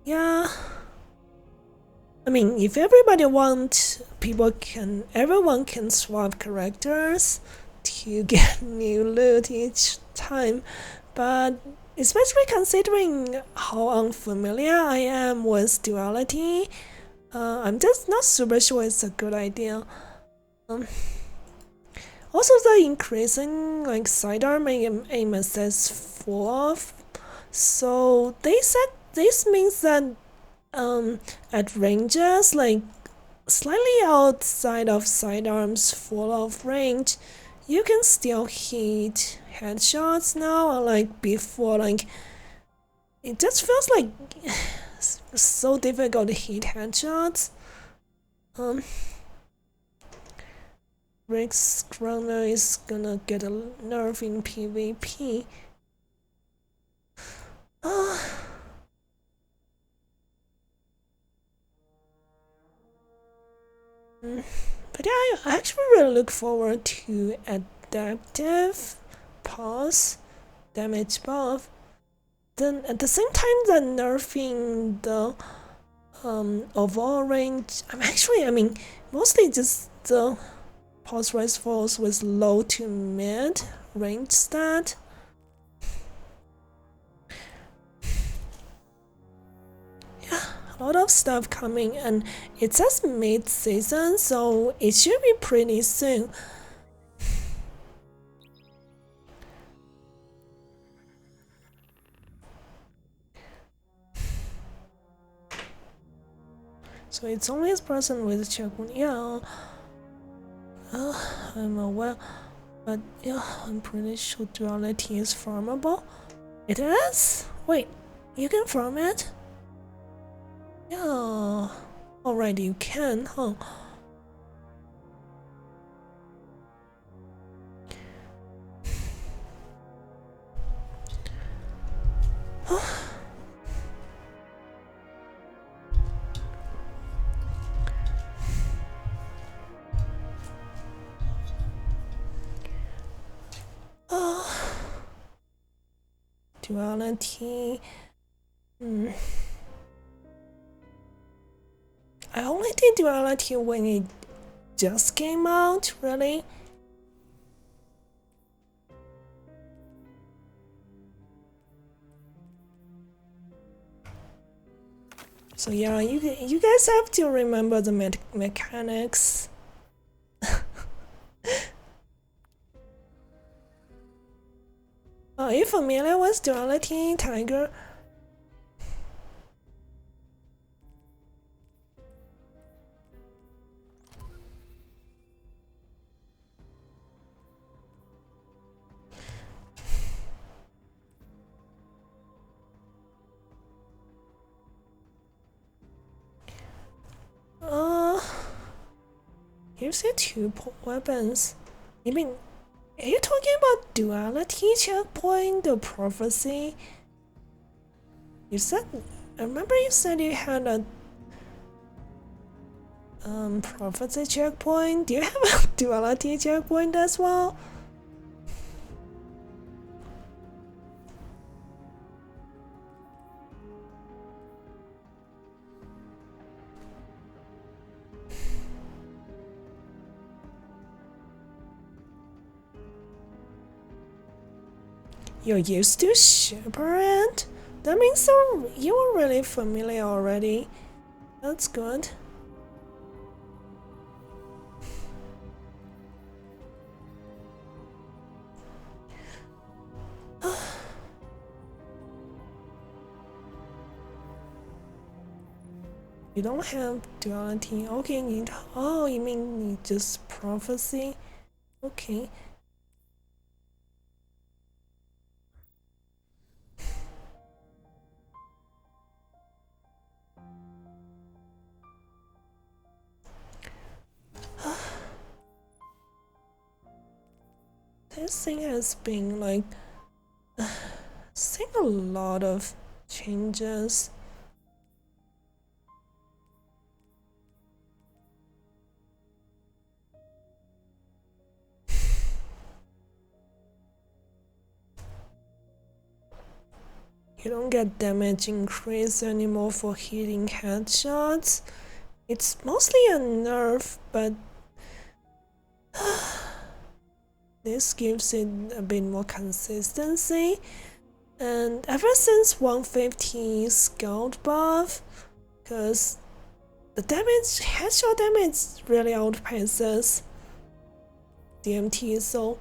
Yeah. I mean, if everybody wants, everyone can swap characters to get new loot each time, but especially considering how unfamiliar I am with duality, I'm just not super sure it's a good idea. Also, the increasing like sidearm aim assist full off, so they said this means that at ranges like slightly outside of sidearms full of range, you can still hit headshots now, unlike before. Like it just feels like so difficult to hit headshots. Rick's Runner is gonna get a nerf in PvP. But yeah, I actually really look forward to adaptive pause damage buff. Then at the same time that nerfing the overall range, I mean mostly just the pulse rise falls with low to mid range stat. Yeah, a lot of stuff coming, and it says mid-season, so it should be pretty soon. So it's only a person with Chakun. Yeah, I'm aware, but yeah, I'm pretty sure duality is farmable. It is? Wait, you can farm it? Yeah, alright, you can, huh? Duality. I only did duality when it just came out, really. So yeah, you guys have to remember the mechanics. Are you familiar with duality, Tiger? Gives you 2 weapons. You mean, are you talking about duality checkpoint, the prophecy? You said, I remember you said you had a prophecy checkpoint. Do you have a duality checkpoint as well? You're used to Shepherd? That means you were really familiar already. That's good. You don't have duality. Okay, oh, you mean you just prophecy? Okay. This thing has been like seeing a lot of changes. You don't get damage increase anymore for hitting headshots. It's mostly a nerf, but this gives it a bit more consistency. And ever since 150 Scout buff, because the headshot damage really outpaces DMT, so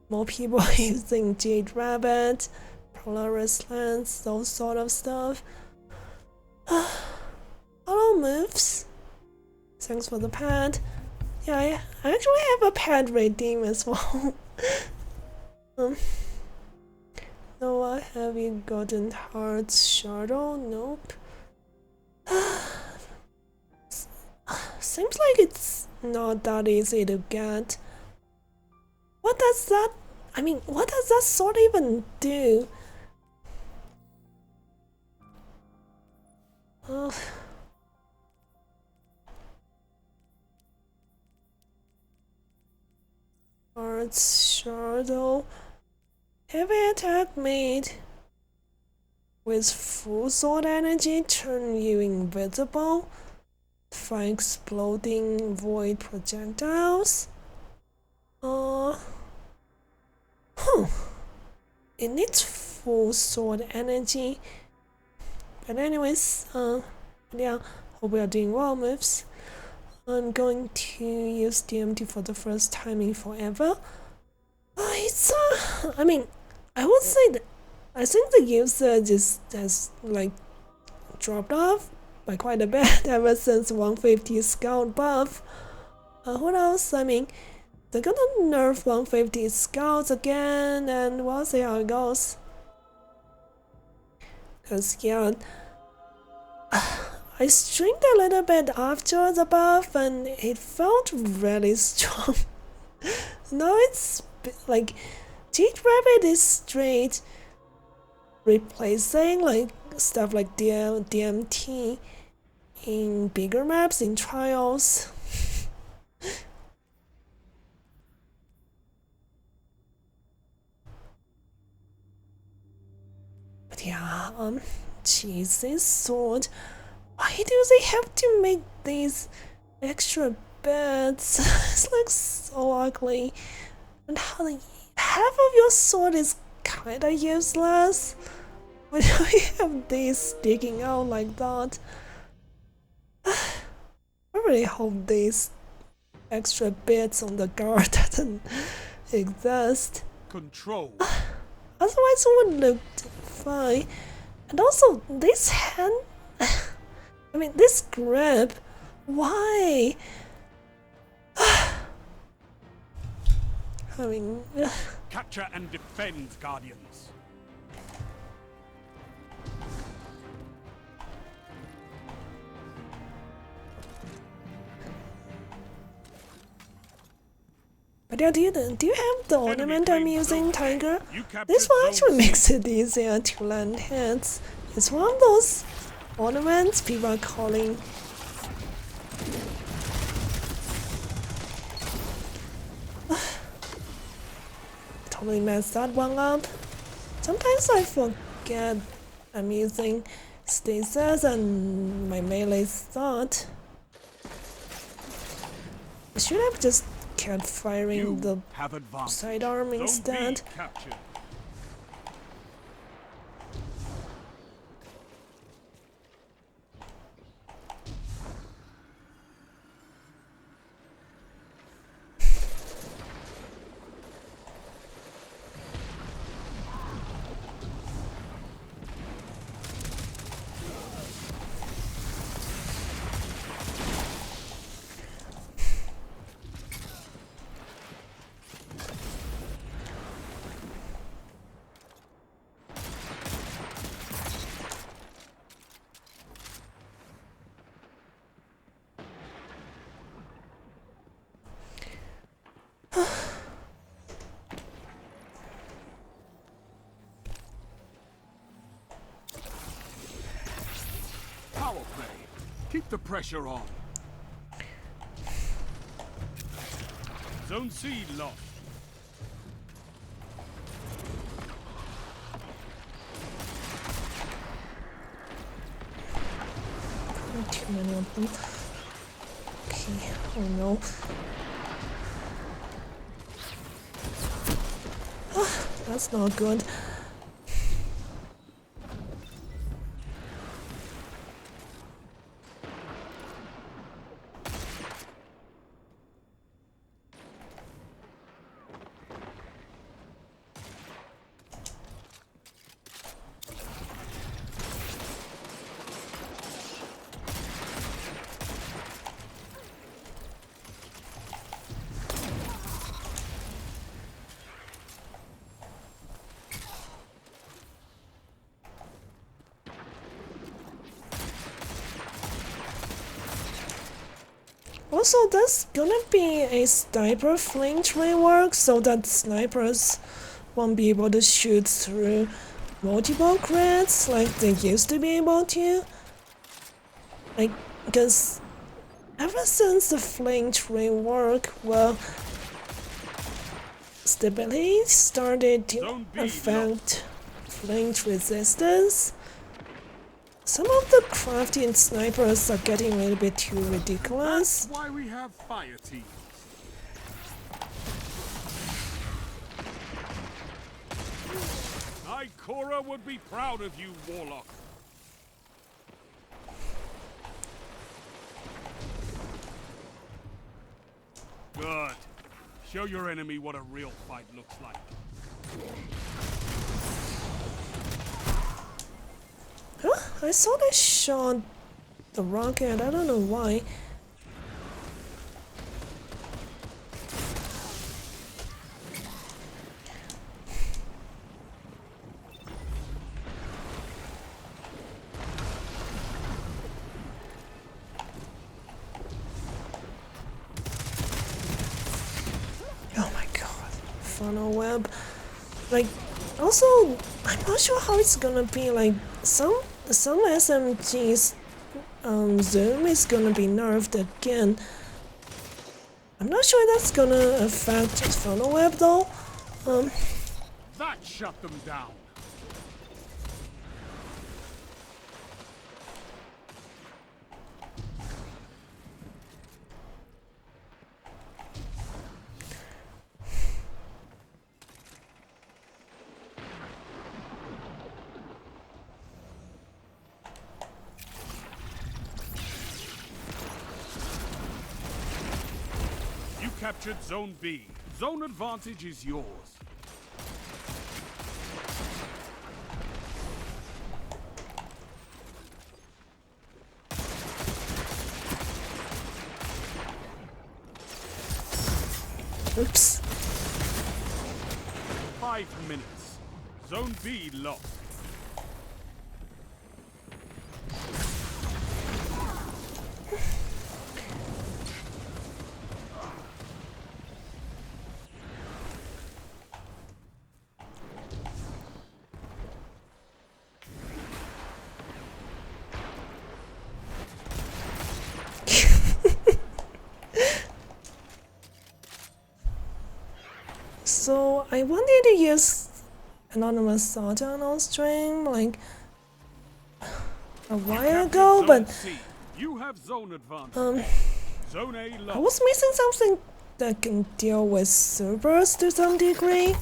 more people using Jade Rabbit, Polaris Lens, those sort of stuff. Hello, moves. Thanks for the pad. Yeah, I actually have a pad redeem as well. No, have you gotten Heart's Shadow? Nope. Seems like it's not that easy to get. What does that sword even do? Heart's Shadow. Heavy attack made with full sword energy turn you invisible. Fire exploding void projectiles. It needs full sword energy. But anyways, yeah, hope we are doing well, moves. I'm going to use DMT for the first time in forever. It's I mean, I would say that I think the usage has like dropped off by quite a bit ever since 150 Scout buff. What else? I mean, they're gonna nerf 150 Scouts again, and we'll see how it goes. Cause yeah, I streamed a little bit after the buff, and it felt really strong. Now it's like Jade Rabbit is straight replacing like stuff like DMT in bigger maps in trials. But yeah, jeez, this sword. Why do they have to make these extra bits? It's like so ugly. And how half of your sword is kinda useless. Why do we have these sticking out like that? I really hope these extra bits on the guard doesn't exist. Control. Otherwise it would look fine. And also this hand I mean this grip, why? I mean Capture and defend, Guardians. idea. Do you have the ornament I'm claims using, zone A. Tiger? You captured This one actually zone C. makes it easier to land hits. It's one of those ornaments people are calling. Totally messed that one up. Sometimes I forget I'm using stasis and my melee thought. I should have just kept firing You the have advanced. sidearm Zone B instead. captured. Power play. Keep the pressure on. Zone C lost. Not too many of them. Okay, oh no. Ah, that's not good. Also, there's gonna be a sniper flinch rework so that snipers won't be able to shoot through multiple crits like they used to be able to. Like, because ever since the flinch rework, well, stability started to Zone B affect flinch resistance. Some of the crafty snipers are getting a little bit too ridiculous. That's why we have fire teams. Ikora would be proud of you, Warlock. Good. Show your enemy what a real fight looks like. Huh? I thought I shot the rocket, I don't know why. Oh my god, funnel web. Like, also, I'm not sure how it's gonna be. Like, some SMGs zoom is gonna be nerfed again. I'm not sure that's gonna affect funnel web though. That shut them down. You captured Zone B. Zone advantage is yours. Oops. 5 minutes. Zone B lost. I wanted to use Anonymous Sultan on stream like a while ago, Zone but C. You have zone advantage. Zone A I lost. was missing something that can deal with servers to some degree.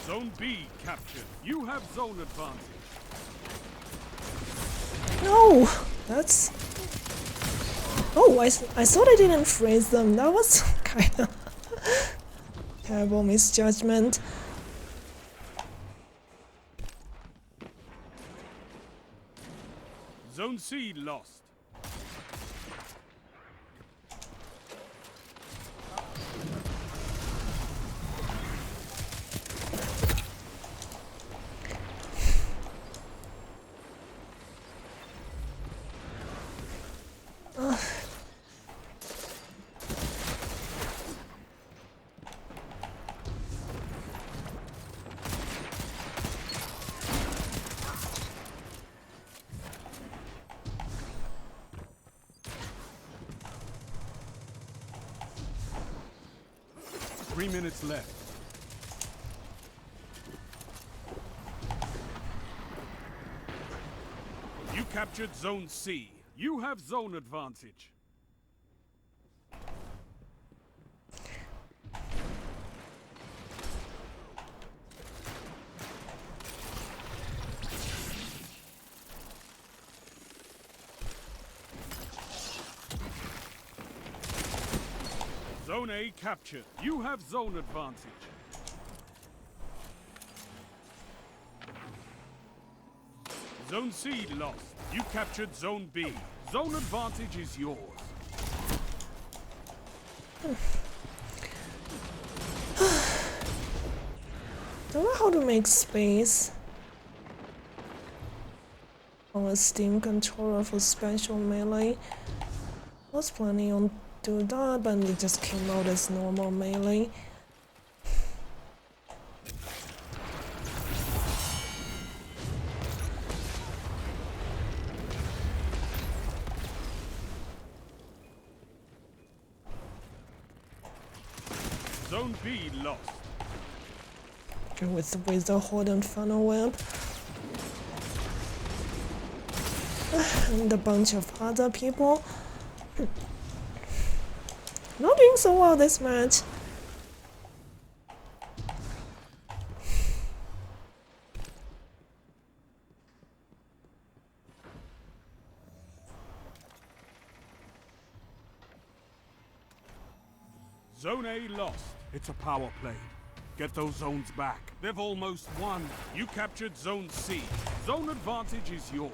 Zone B captured. You have zone advantage. No, that's. Oh, I thought I didn't freeze them. That was kind of terrible misjudgment. Zone C lost. Three minutes left. You captured Zone C. You have zone advantage. Zone A captured. You have zone advantage. Zone C lost. You captured Zone B. Zone advantage is yours. Don't know how to make space on a Steam controller for special melee. I was planning on doing that, but it just came out as normal melee. Zone B lost. With the Horde and Funnel Web. And a bunch of other people. Not doing so well this match. Zone A lost. It's a power play. Get those zones back. They've almost won. You captured Zone C. Zone advantage is yours.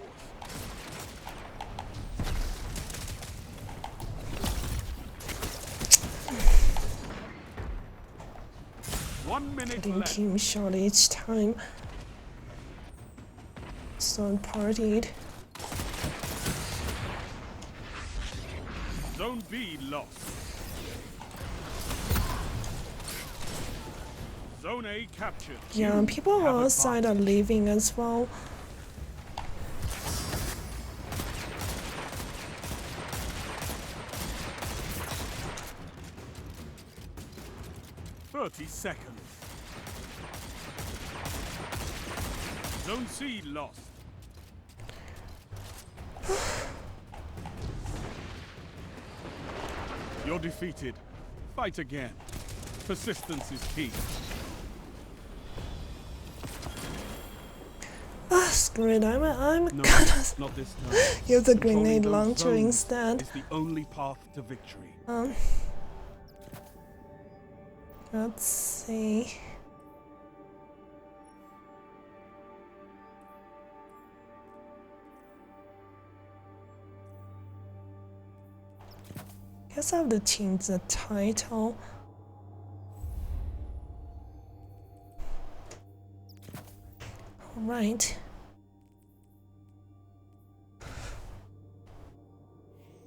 One minute Getting left. team shot each time. Third partied. Zone B lost. Zone A captured. Yeah, You people have outside are advantage. leaving as well. Seconds. Zone C lost. You're defeated. Fight again. Persistence is key. Ah, screw it, I'm No, gonna not this time. use the Controlling grenade those launcher zones instead. is the only path to victory. Let's see. Guess I have to change the title. Alright.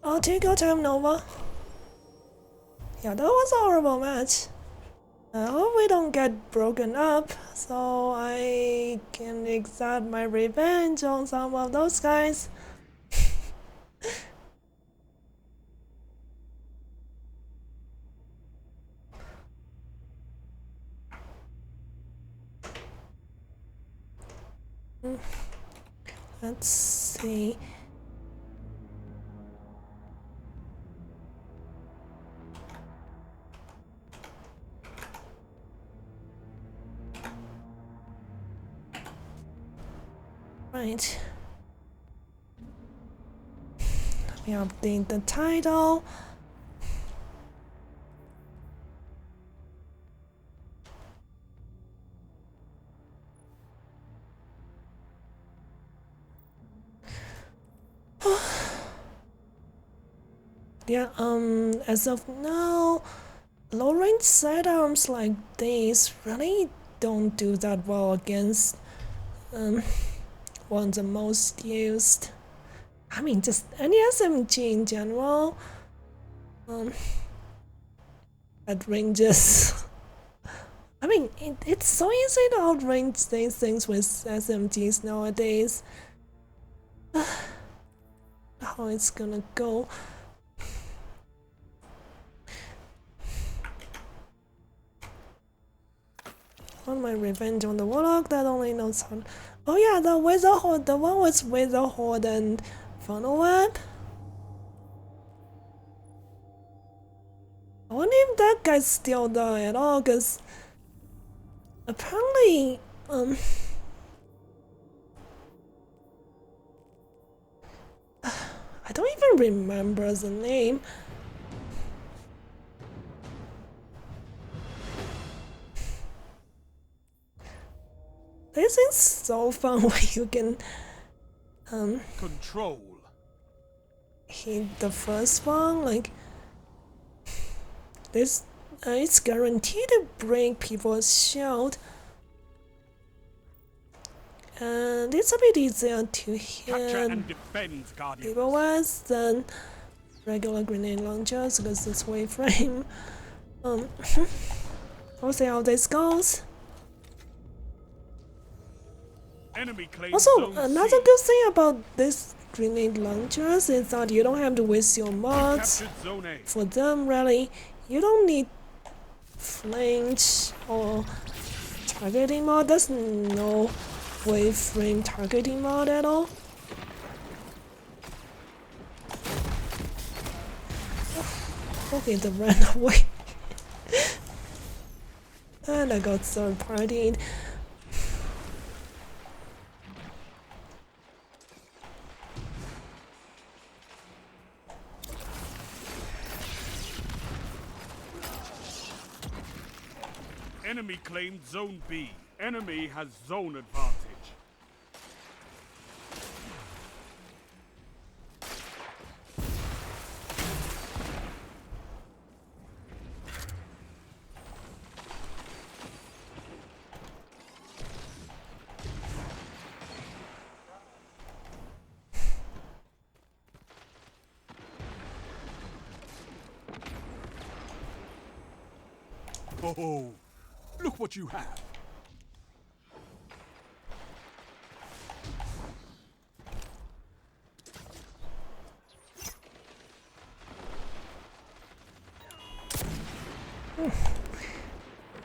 I'll take your time, Nova. Yeah, that was a horrible match. I hope we don't get broken up, so I can exact my revenge on some of those guys. Let's see. Right. Let me update the title. Yeah, as of now, low range sidearms like these really don't do that well against one of the most used. I mean, just any SMG in general. At ranges. I mean, it's so easy to outrange these things with SMGs nowadays. How it's gonna go. Want my revenge on the warlock that only knows how. Oh yeah, the wizard horde, the one with wizard horde and funnel web. I wonder if that guy's still there at all, cause apparently I don't even remember the name. This is so fun when you can Control. hit the first one, like this. It's guaranteed to break people's shield, and it's a bit easier to Capture hit and defend, Guardian. people with than regular grenade launchers because it's waveframe. We'll see how this goes. Enemy claims Also, zone another C. good thing about this grenade launchers is that you don't have to waste your mods Captured zone A. for them, really. You don't need flinch or targeting mod. There's no waveframe targeting mod at all. Okay, the ran away. And I got third partied. Enemy claimed zone B. Enemy has zone advantage. Oh, look what you have.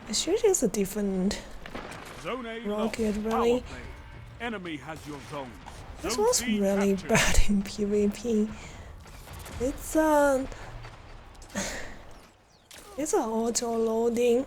I should use a different Zone A rocket, lost. really. Power play. Enemy has your zones. This Zone was C really captured. bad in PvP. It's it's an auto loading.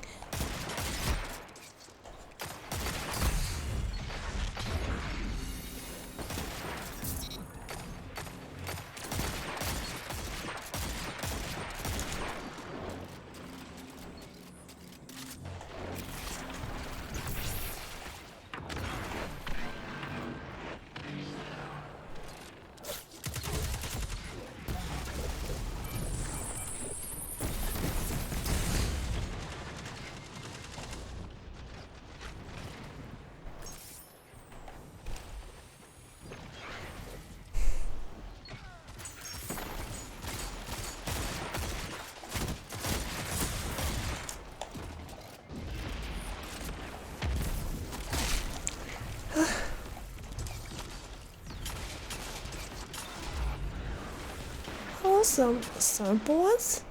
some surfboards?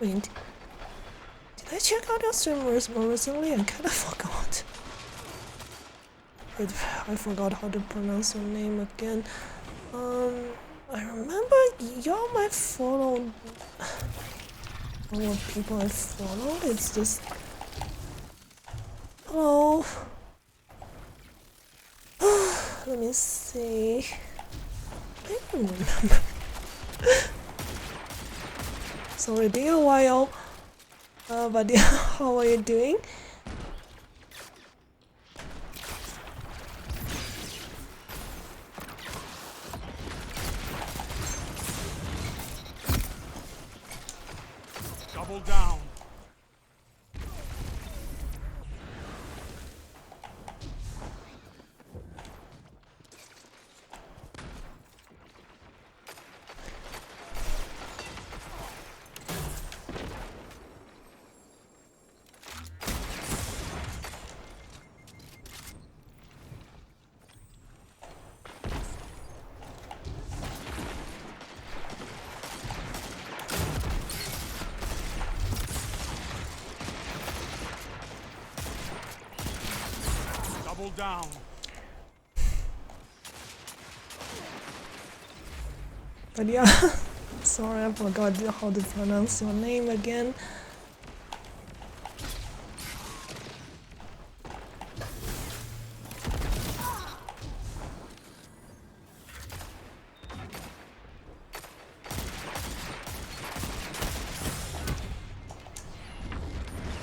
Wait, did I check out your streamers more recently? I kinda forgot. I forgot how to pronounce your name again. I remember y'all might follow all the people I follow. It's just hello. Let me see. I don't remember. Sorry, been a while. But yeah, how are you doing? Double down. Double down. But yeah, sorry, I forgot how to pronounce your name again.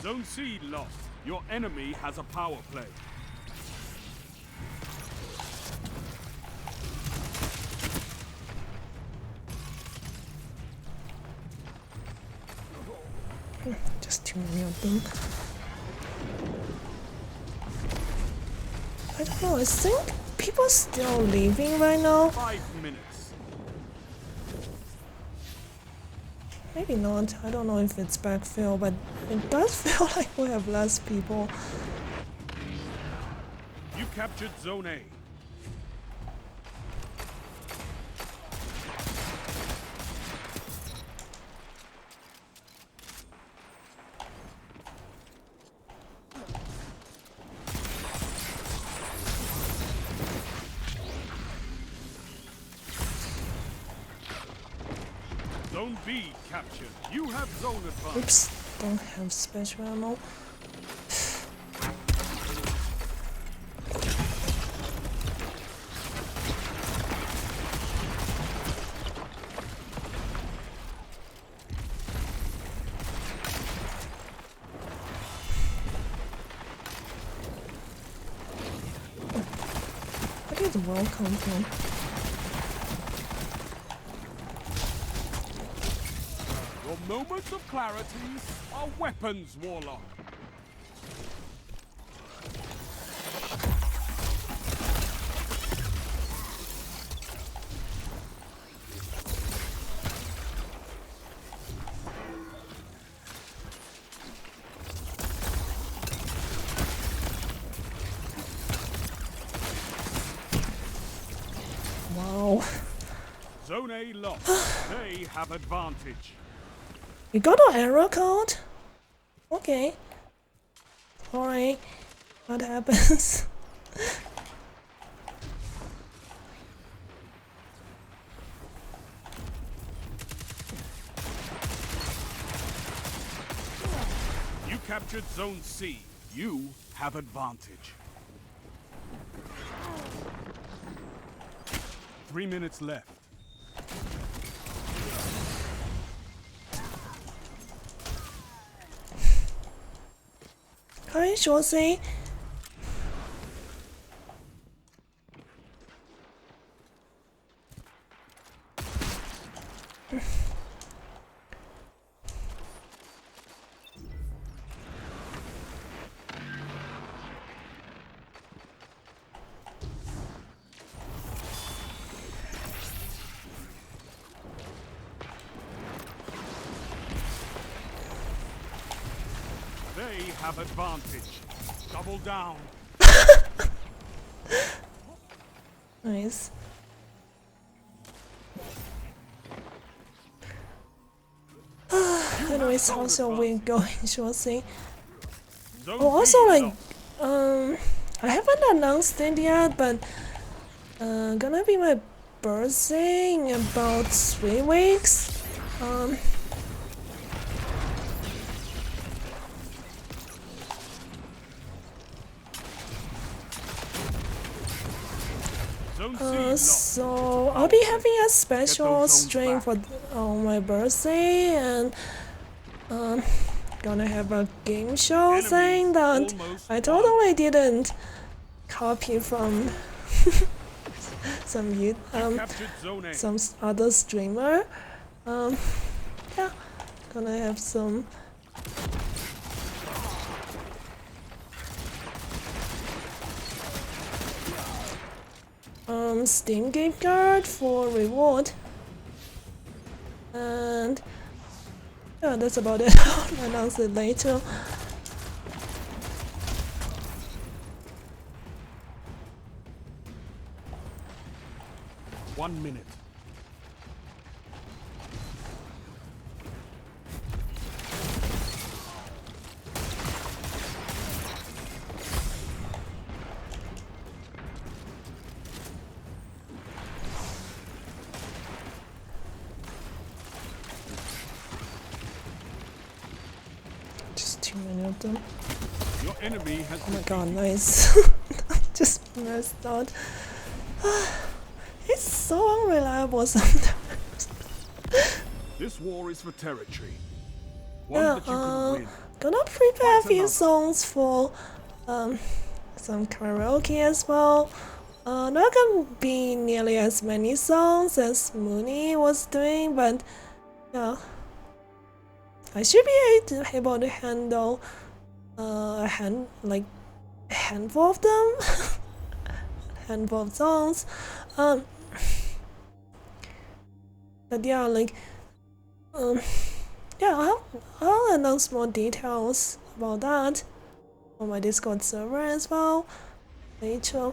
Zone C lost. Your enemy has a power play. Just too many of them. I don't know, I think people are still leaving right now. 5 minutes. Maybe not. I don't know if it's backfill, but it does feel like we have less people. You captured Zone A. Zone B captured. You have zone advantage. Oops, don't have special ammo. Where did the world come from? Your moments of clarity are weapons, Warlock. Wow. Zone A lost. They have advantage. You got an error code? Okay. Alright. What happens? You captured Zone C. You have advantage. 3 minutes left. Hi, Josie. They have advantage. Double down. Nice. Anyways, how's your week going, Shorty? Zone Oh, also B like, lost. I haven't announced it yet, but gonna be my birthday in about 3 weeks. Zone C lost. So I'll be having a special zones stream back. for on my birthday, and gonna have a game show Enemy saying that almost I won. totally didn't copy from some Captured Zone A. some other streamer. Yeah, gonna have some. Steam gift card for reward, and yeah, that's about it. I'll announce it later. One minute. Just too many of them. Your enemy has Oh my god, nice. Just messed out. It's so unreliable sometimes. This war is for territory. One Yeah, that you can win. gonna prepare a Fight few another. songs for some karaoke as well. Not gonna be nearly as many songs as Mooney was doing, but yeah, I should be able to handle a handful of them, handful of songs. But yeah, like yeah, I'll announce more details about that on my Discord server as well later.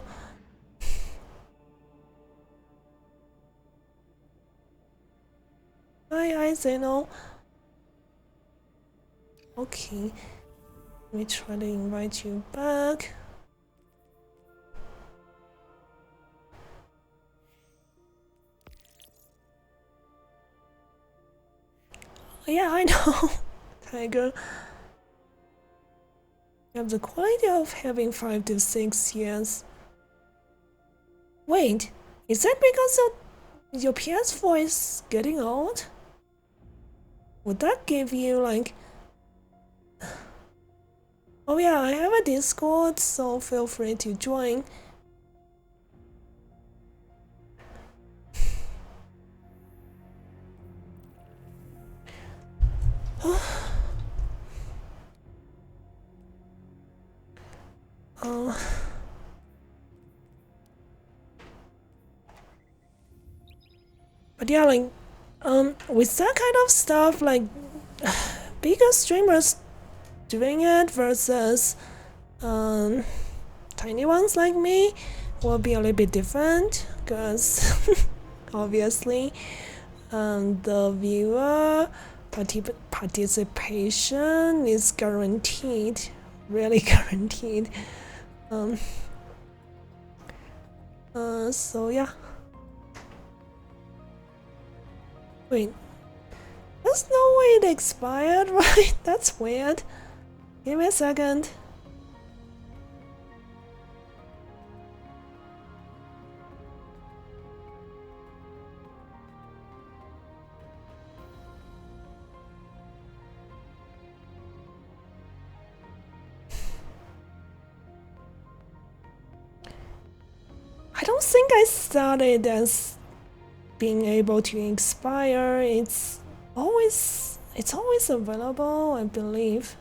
Hi, Zeno. Okay, let me try to invite you back. Yeah, I know, Tiger. You have the quality of having 5 to 6 years. Wait, is that because your PS4 is getting old? Would that give you like... Oh yeah, I have a Discord, so feel free to join. But yeah, like, with that kind of stuff, like, bigger streamers doing it versus, tiny ones like me will be a little bit different, because obviously, the viewer participation is guaranteed, really guaranteed. So yeah. Wait, there's no way it expired, right? That's weird. Give me a second. I don't think I started as being able to expire. It's always available, I believe.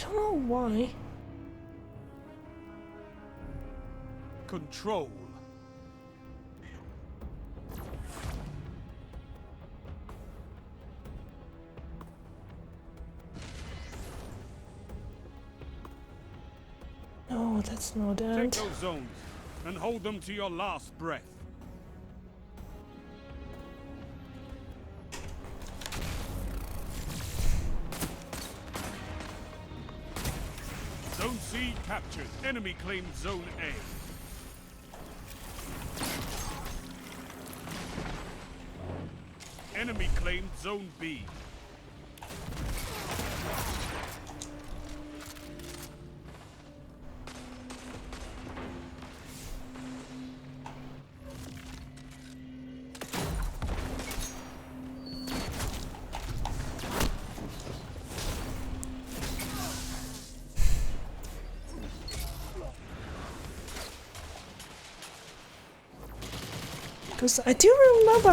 don't know why. Control. No, that's not Take it. those zones and hold them to your last breath. Zone C captured. Enemy claimed Zone A. Enemy claimed Zone B. Because I do remember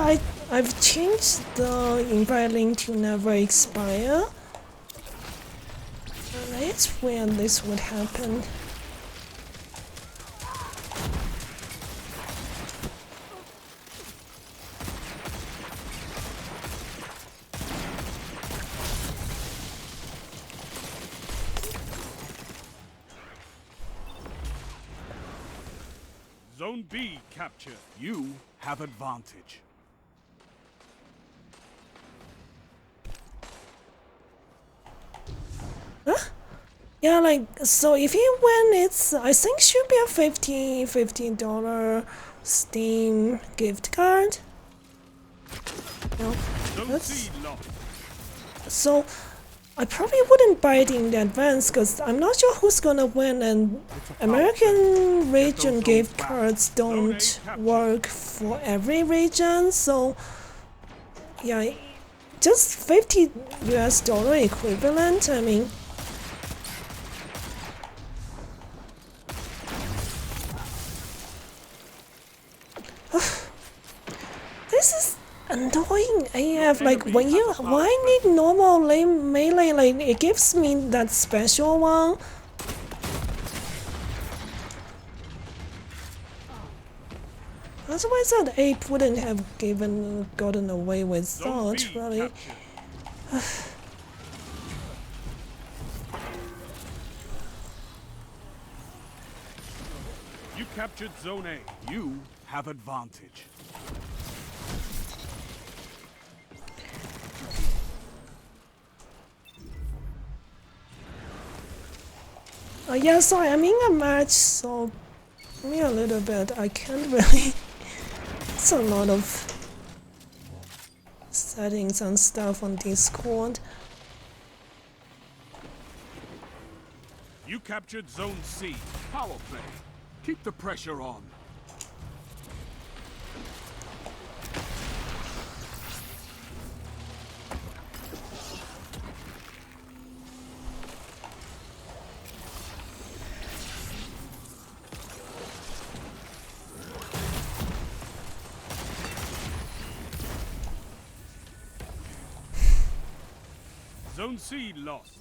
I've changed the invite link to never expire. And it's when this would happen. Zone B captured. You have advantage. Yeah, like, so if you win, it's, I think should be a $15 Steam gift card. No, Zone that's, C lost. so I probably wouldn't buy it in advance because I'm not sure who's gonna win, and American region gift cards don't work for every region, so yeah, just $50 equivalent, I mean. This is annoying AF, like when you, why need normal melee, like it gives me that special one. Otherwise that ape wouldn't have gotten away with that, really. You captured Zone A. You have advantage. Yeah, sorry, I'm in a match, so give me a little bit. I can't really. It's a lot of settings and stuff on Discord. You captured Zone C. Power play. Keep the pressure on. Zone C lost.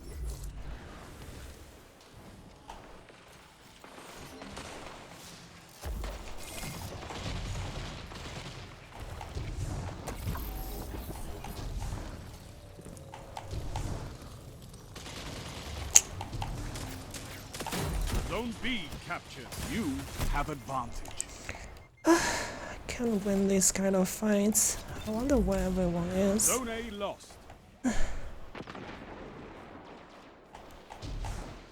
Zone B captured. You have advantage. I can't win these kind of fights. I wonder where everyone is. Zone A lost.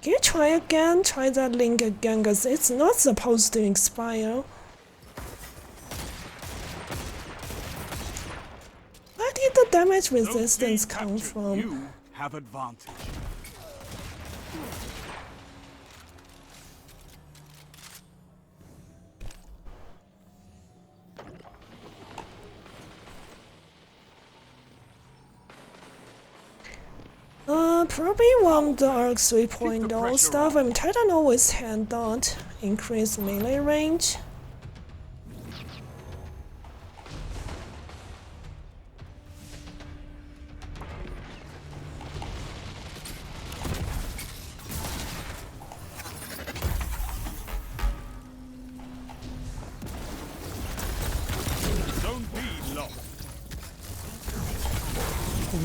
Can you try again? Try that link again, because it's not supposed to expire. Where did the damage resistance come from? You have advantage. Probably want the Arc 3.0 stuff. I mean, Titan always had that increased melee range.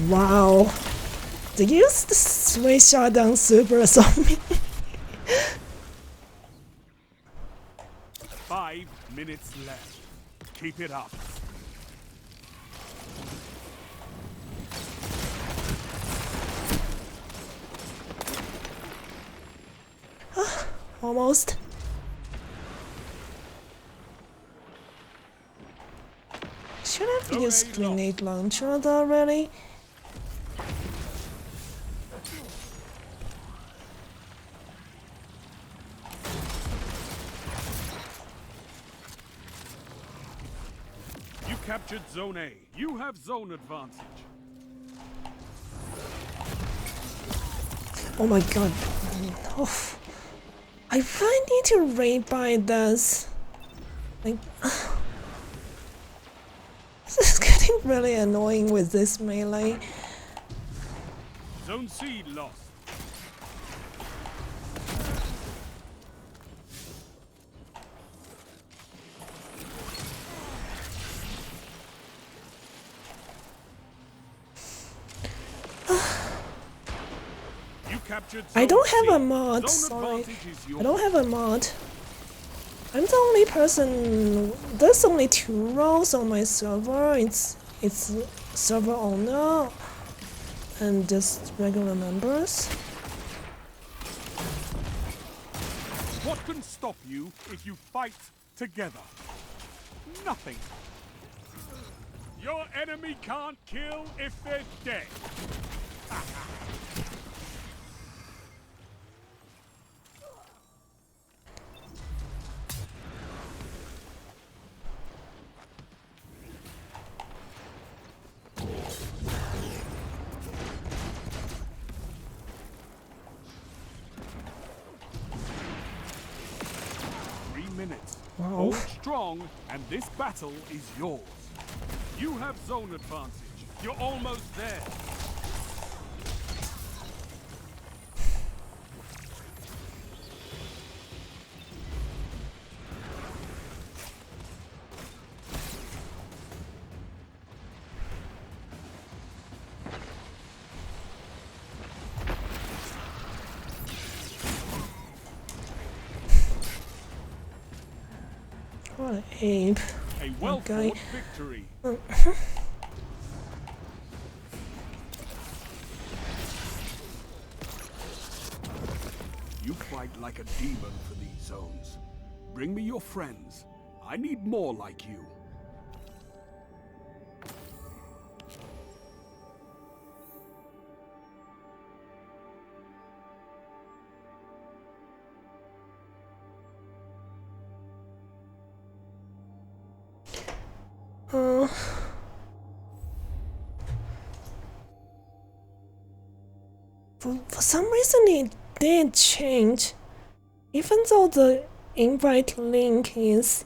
Wow. They used the Sway Shotdown Supers on me. 5 minutes left. Keep it up. Almost. Should have used grenade launcher though, really? You captured Zone A. You have zone advantage. Oh my god. Oh. I really need to raid by this. Like, this is getting really annoying with this melee. Zone C lost. You captured I don't Zone have a C. mod, Zone sorry. advantage is yours. I don't have a mod. I'm the only person. There's only 2 roles on my server. It's server owner and just regular members. What can stop you if you fight together? Nothing. Your enemy can't kill if they're dead. Minutes. Wow. Hold strong, and this battle is yours. You have zone advantage. You're almost there. What an ape. A well-fought Okay. victory. You fight like a demon for these zones. Bring me your friends. I need more like you. For some reason it did change. Even though the invite link is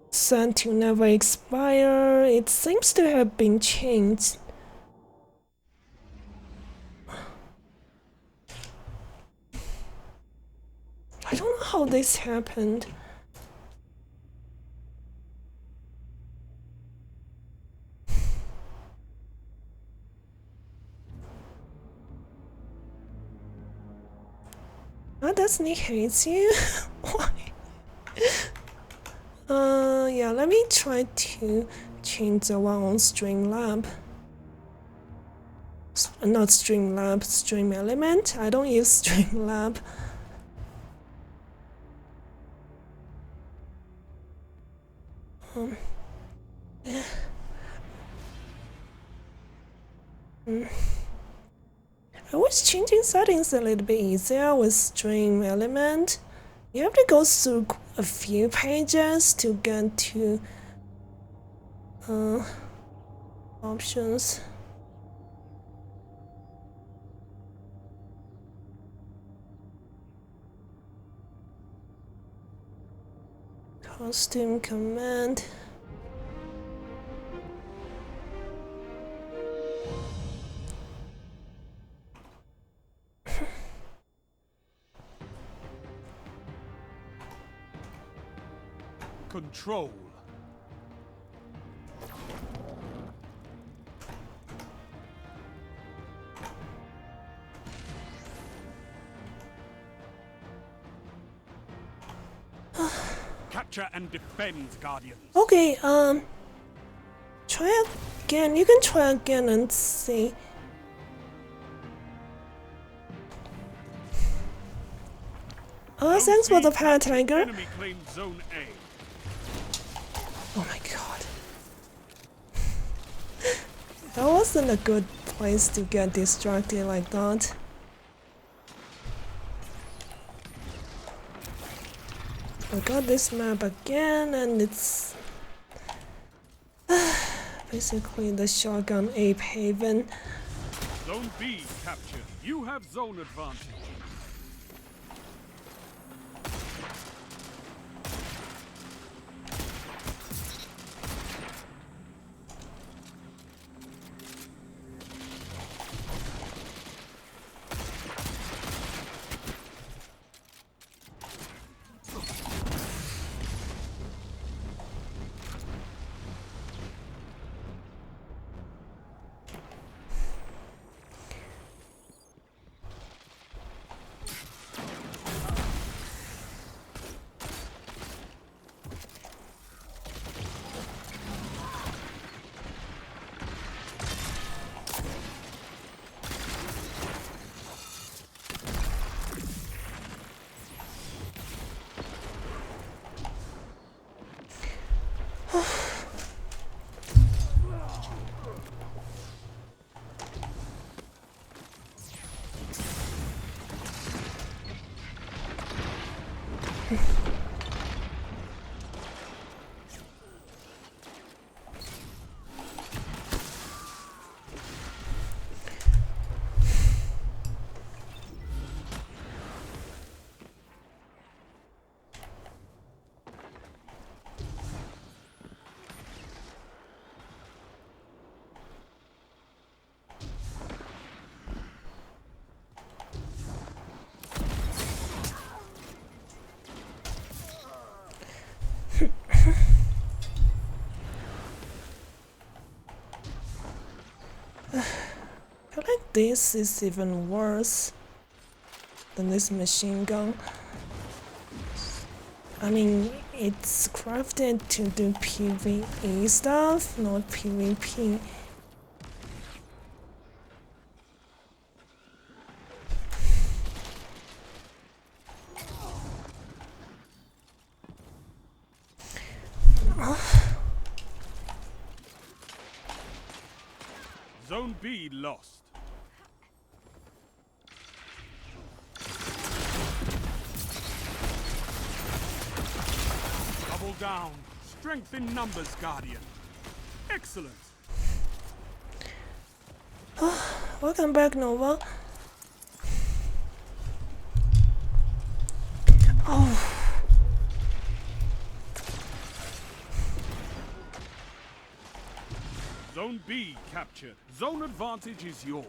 set to never expire, it seems to have been changed. I don't know how this happened. Oh, Destiny hates you? Why? Yeah, let me try to change the one on Streamlab. Not Streamlab, Stream Element. I don't use Streamlab. I was changing settings a little bit easier with Stream Element. You have to go through a few pages to get to options. Costume command. Control. Capture and defend, Guardians. Okay, try again. You can try again and see. Oh, Zone thanks for C the parrot captured. tiger. Enemy claimed Zone A. Oh my god. That wasn't a good place to get distracted like that. I got this map again, and it's basically the shotgun ape haven. Zone B captured. You have zone advantage. I feel like this is even worse than this machine gun. I mean, it's crafted to do PvE stuff, not PvP. Zone B lost. Double down. Strength in numbers, Guardian. Excellent. Welcome back, Nova. Oh. Zone B captured. Zone advantage is yours.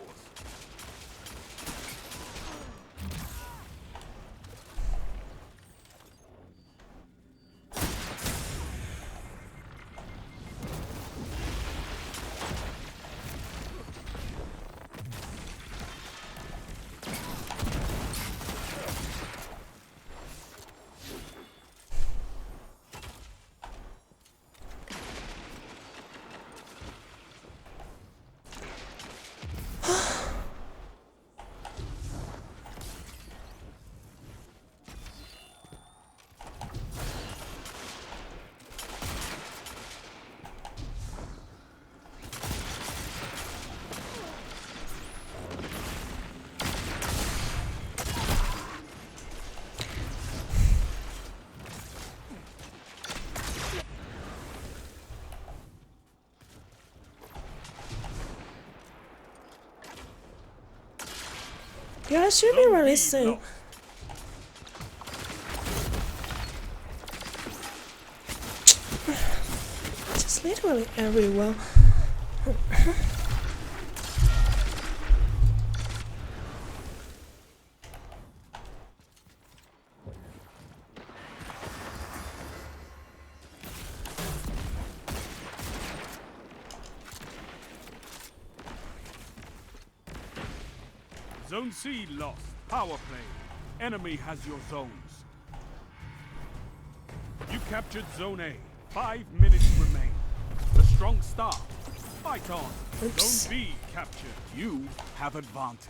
Yeah, it should be Zone really B soon. lost. Just literally everywhere. Zone C lost. Power play. Enemy has your zones. You captured Zone A. 5 minutes remain. A strong start. Fight on. Oops. Zone B captured. You have advantage.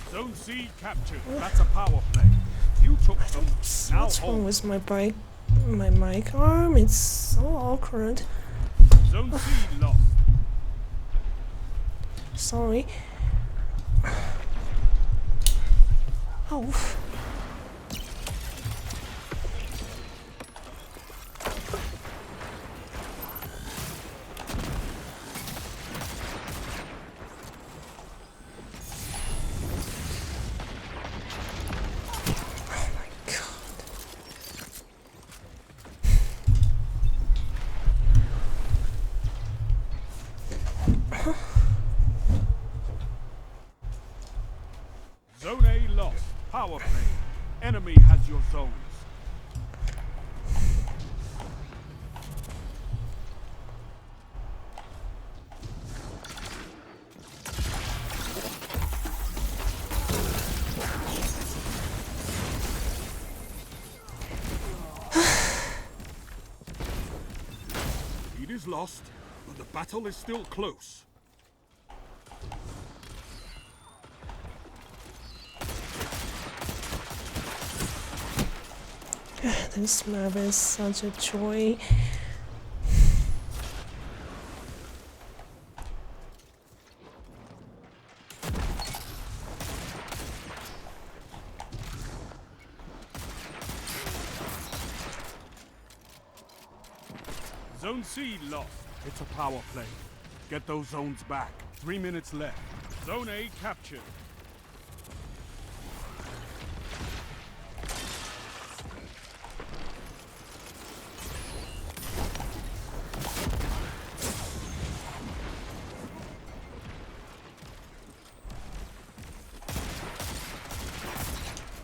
Zone C captured. That's a power play. You took them. Now What's wrong hold. with my bike? My mic arm? It's so awkward. Zone C lost. Sorry. Oh. Zone A lost. Power play. Enemy has your zones. It is lost, but the battle is still close. This map is such a joy. Zone C lost. It's a power play. Get those zones back. 3 minutes left. Zone A captured.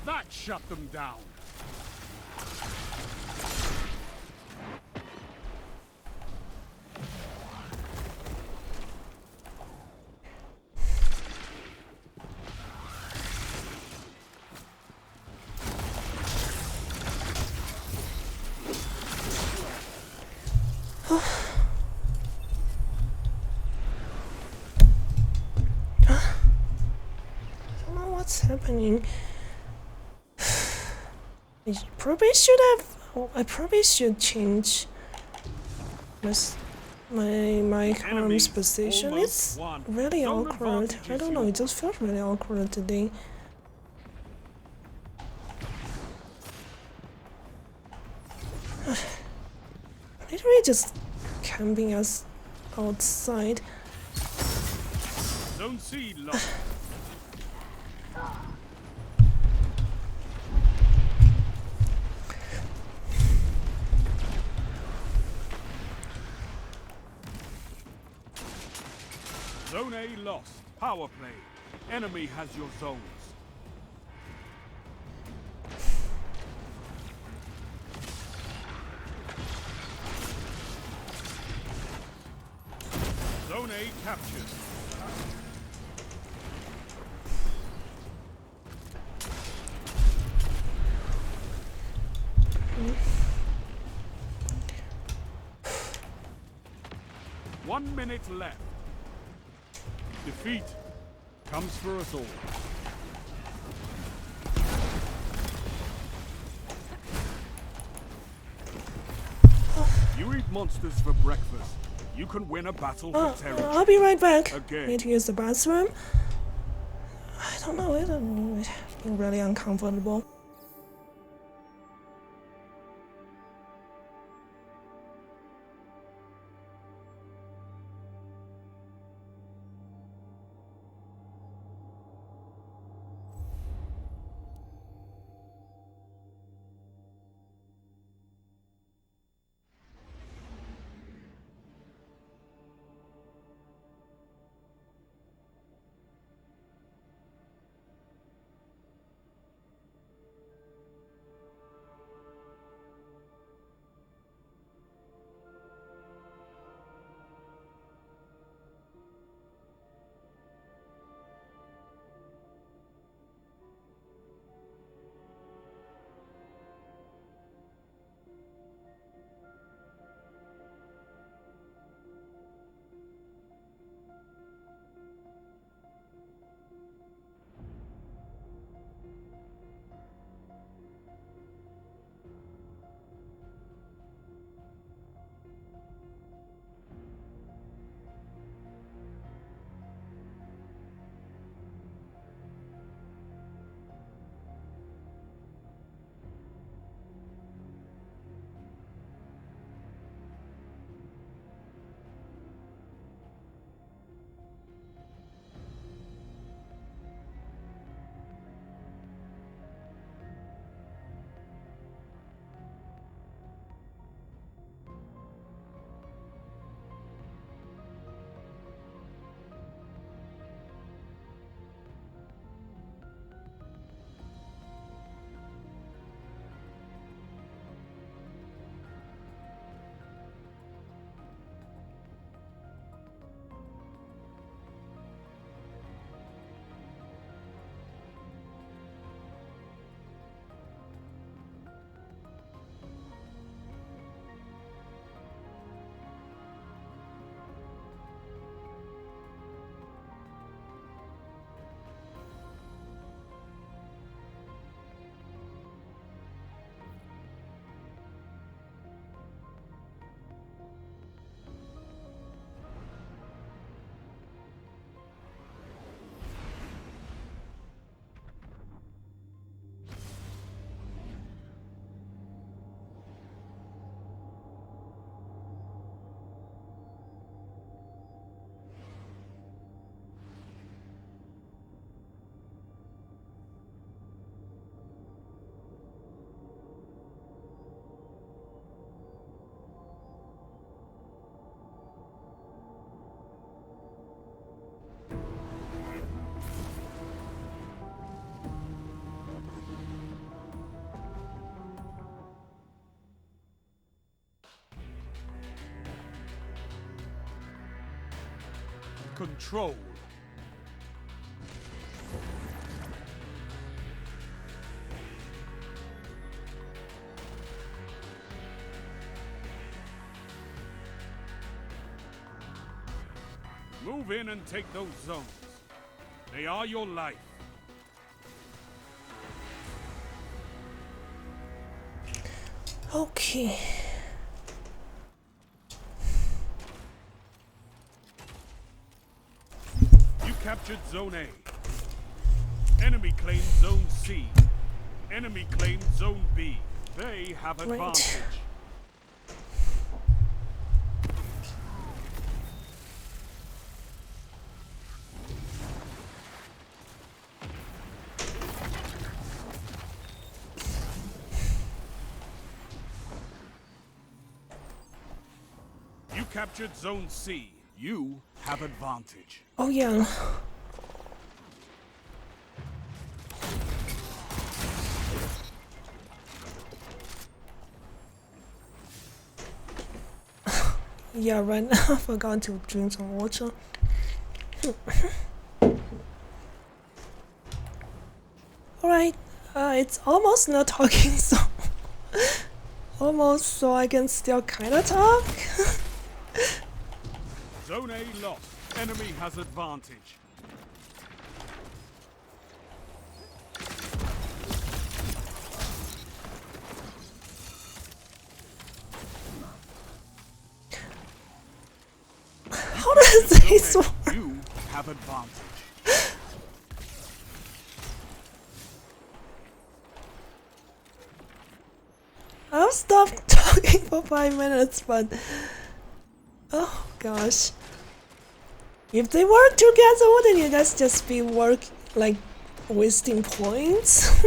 That shut them down. I don't know what's happening. I probably should have. I probably should change my mic arm's Enemies position. almost It's won. really Zone awkward. advantage I is don't know. It yours. just felt really awkward today. Literally just camping us outside. Zone C lost. Zone A lost. Power play. Enemy has your zones. Zone A captured. One minute left. Defeat comes for us all. You eat monsters for breakfast. You can win a battle for territory. I'll be right back. Again. Need to use the bathroom. I don't know. It's been really uncomfortable. control. Move in and take those zones. They are your life. Okay. You captured Zone A. Enemy claimed Zone C. Enemy claimed Zone B. They have Great. advantage. You captured Zone C. You have advantage. Oh yeah. Yeah, right now I forgot to drink some water. Alright, it's almost not talking, so almost, so I can still kinda talk. Zone A lost. Enemy has advantage. How does this Zone work? A, you have advantage. I've stopped talking for 5 minutes, but oh gosh. If they work together, wouldn't you guys just be wasting points?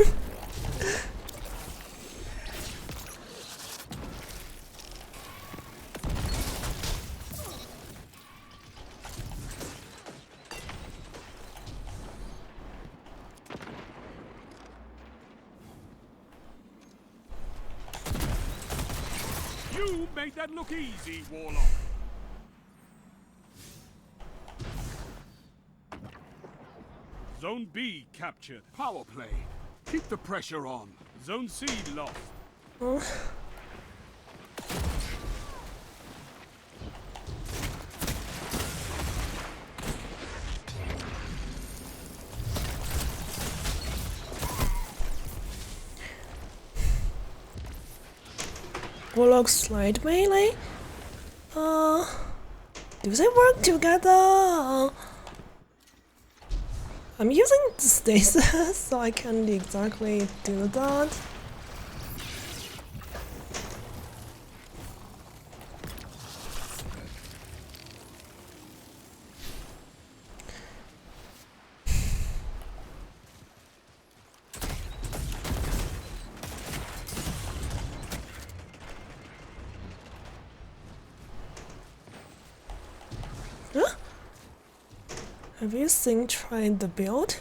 You made that look easy, Warlock. Zone B captured. Power play. Keep the pressure on. Zone C lost. Warlock slide melee? Do they work together? I'm using stasis, so I can't exactly do that. Huh? Have you seen trying the build?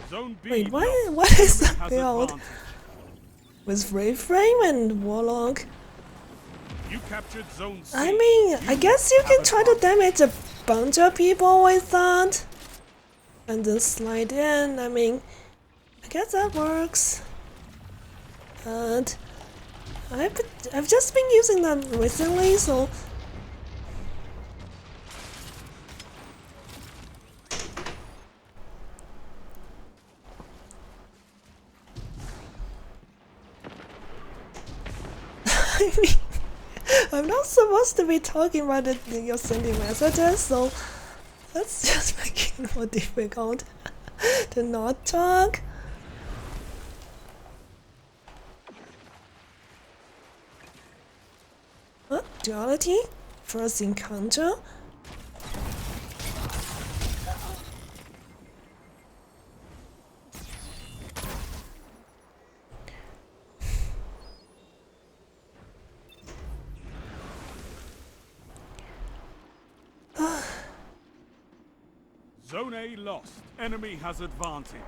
Zone B Wait, lost. what is the Enemy has build? advantage. With Frame and Warlock? You captured Zone C. I mean, I guess you can try to damage a bunch of people with that. And then slide in, I mean, I guess that works. And I've just been using that recently, so I mean, I'm not supposed to be talking about it when you're sending messages, so let's just make it more difficult to not talk. Huh? Duality? First encounter? Zone A lost. Enemy has advantage.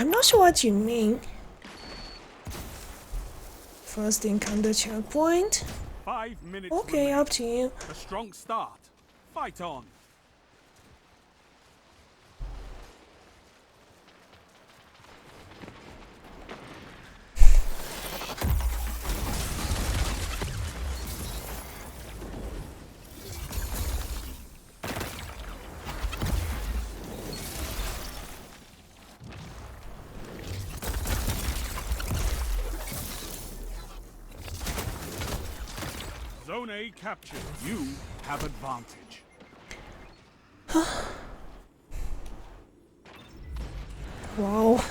I'm not sure what you mean. First encounter checkpoint. 5 minutes. Okay, remain. up to you. A strong start. Fight on. Zone A captured. You have advantage. Wow.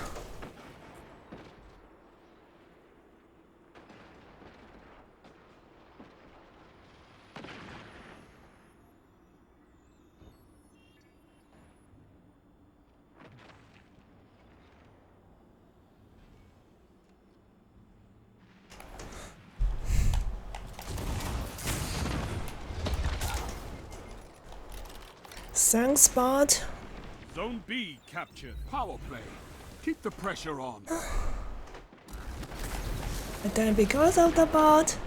Sang spot. Zone B captured. Power play. Keep the pressure on. But then because of the bot.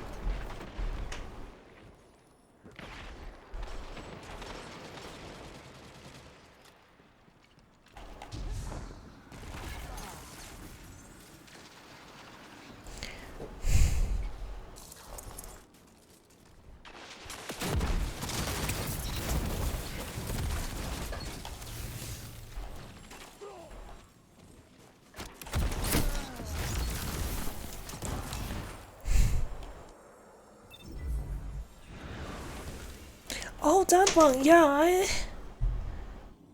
Oh, that one. Yeah,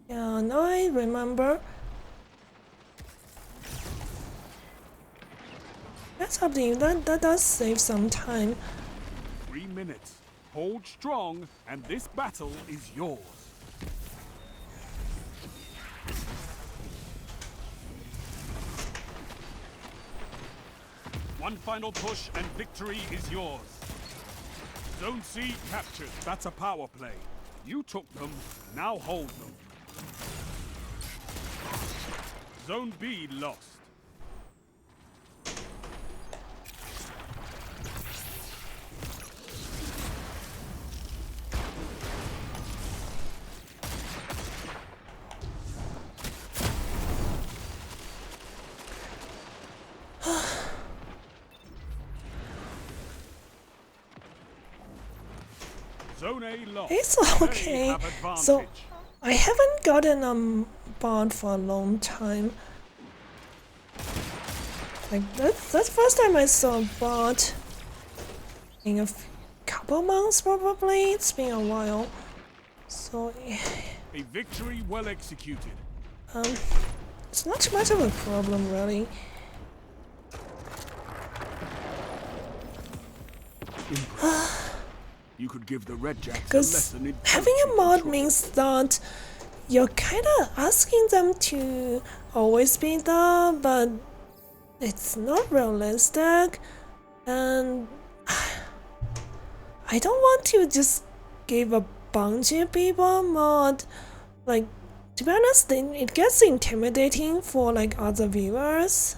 now I remember. That's something that does save some time. 3 minutes. Hold strong, and this battle is yours. One final push, and victory is yours. Zone C captured. That's a power play. You took them, now hold them. Zone B lost. Zone A lost. It's They okay. have advantage. So I haven't gotten a bot for a long time. Like that's the first time I saw a bot in a couple months probably. It's been a while. So A victory well executed. it's not too much of a problem really. You could give the Red Jacks a Because lesson in having a territory mod control. means that you're kind of asking them to always be there, but it's not realistic. And I don't want to just give a bunch of people a mod. Like, to be honest, then it gets intimidating for like other viewers.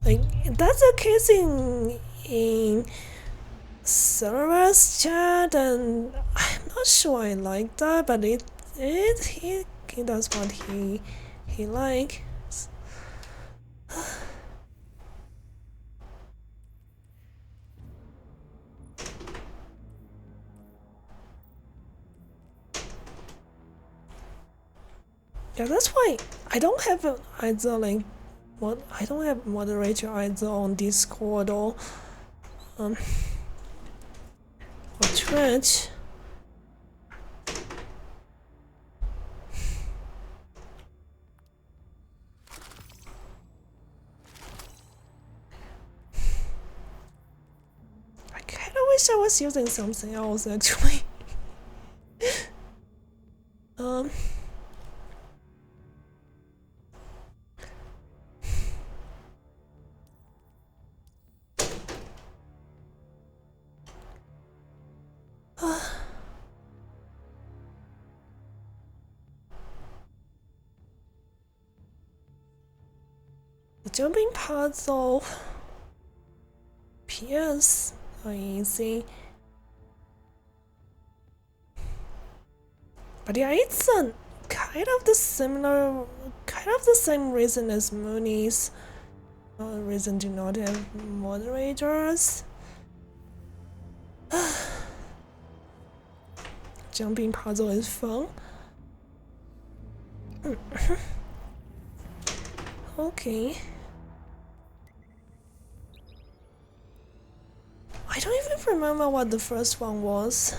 Like that's the case in servers chat, and I'm not sure I like that, but he does what he likes. Yeah, that's why I don't have either like I don't have moderator either on Discord or Twitch. I kinda wish I was using something else actually. Jumping puzzle. PS are easy. But yeah, it's a kind of the same reason as Mooney's. Reason to not have moderators. Jumping puzzle is fun. Okay. I don't even remember what the first one was.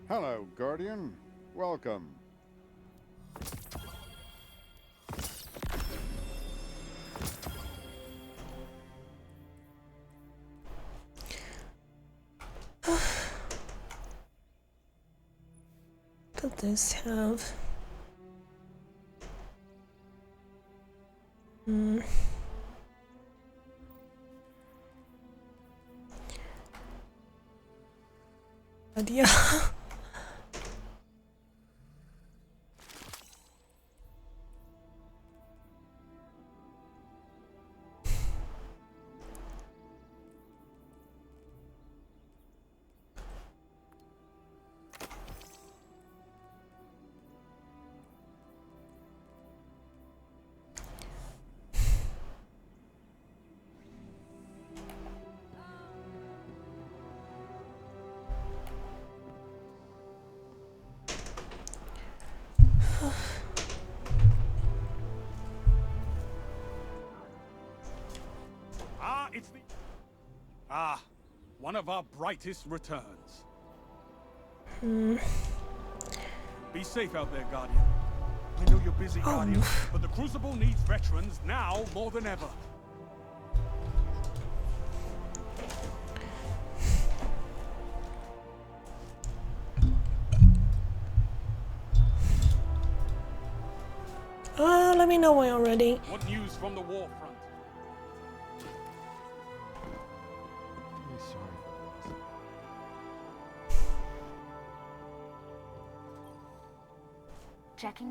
Hello, Guardian. Welcome. Does this have? But yeah. It's the... one of our brightest returns. Be safe out there, Guardian. I know you're busy, Guardian, but the Crucible needs veterans now more than ever. Let me know when you're ready. What news from the war front? Really sorry for this. Checking.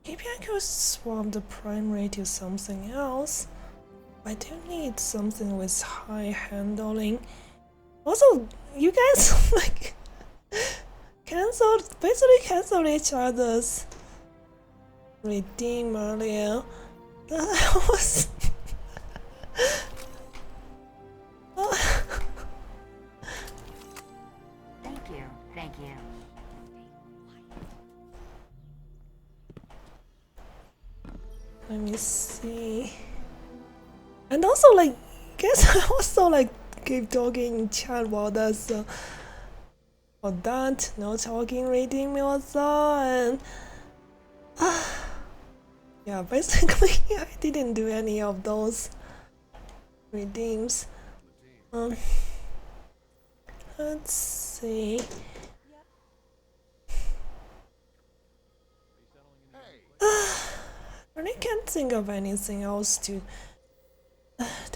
Maybe I could swap the prime rate to something else. I do need something with high handling. Also, you guys like basically canceled each other's redeem earlier. That was Thank you. Let me see. And also, like, guess I also like keep talking in chat while that's for that, no talking, reading me also, and yeah, basically I didn't do any of those. redeems. Let's see. Really can't think of anything else to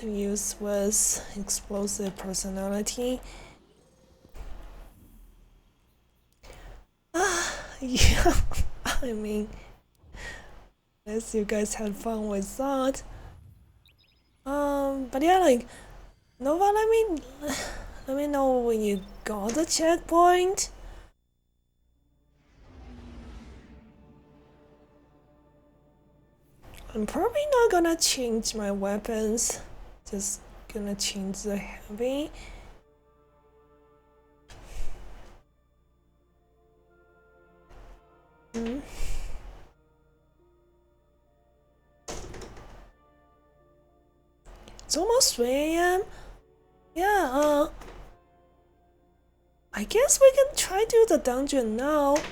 use with explosive personality. Yeah, I mean, guess you guys had fun with that. But yeah, like, Nova, let me know when you got the checkpoint. I'm probably not gonna change my weapons. Just gonna change the heavy. It's almost 3 a.m. Yeah, I guess we can try to do the dungeon now. If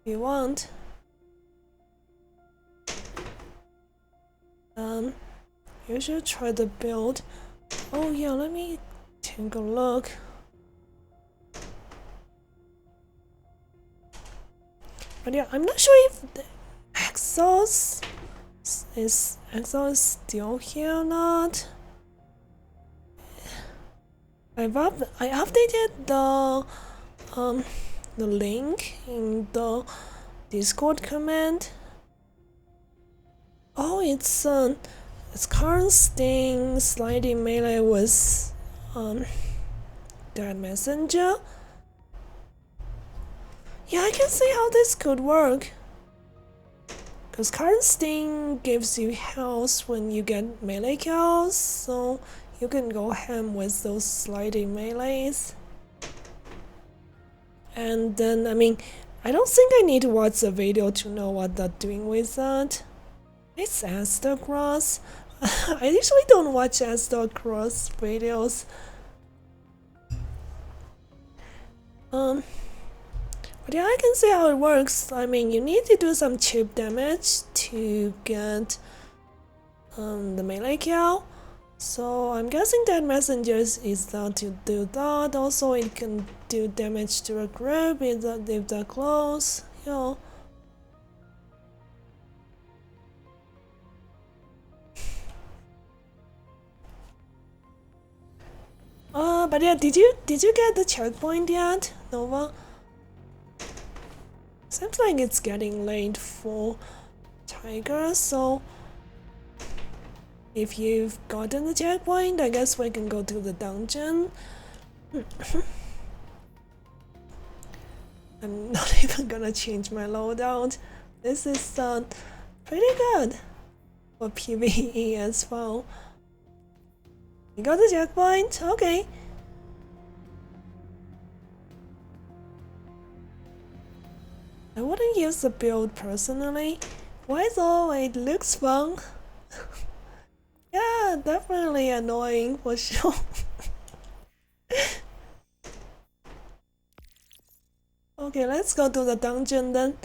you want. You should try the build. Oh yeah, let me take a look. But yeah, I'm not sure if the Exos is still here or not. I updated the link in the Discord command. Oh, it's current sting sliding melee with that messenger. Yeah, I can see how this could work. Because current sting gives you health when you get melee kills, so you can go ham with those sliding melees. And then, I mean, I don't think I need to watch the video to know what they're doing with that. It's Esther Cross. I usually don't watch Esther Cross videos. But yeah, I can see how it works. I mean, you need to do some chip damage to get the melee kill. So I'm guessing that messengers is there to do that. Also, it can do damage to a group if they're close. You know. But yeah, did you get the checkpoint yet, Nova? Seems like it's getting late for Tiger, so if you've gotten the checkpoint, I guess we can go to the dungeon. I'm not even gonna change my loadout. This is pretty good for PvE as well. You got the checkpoint? Okay. I wouldn't use the build personally. Why though? It looks fun. Yeah, definitely annoying for sure. Okay, let's go to the dungeon then.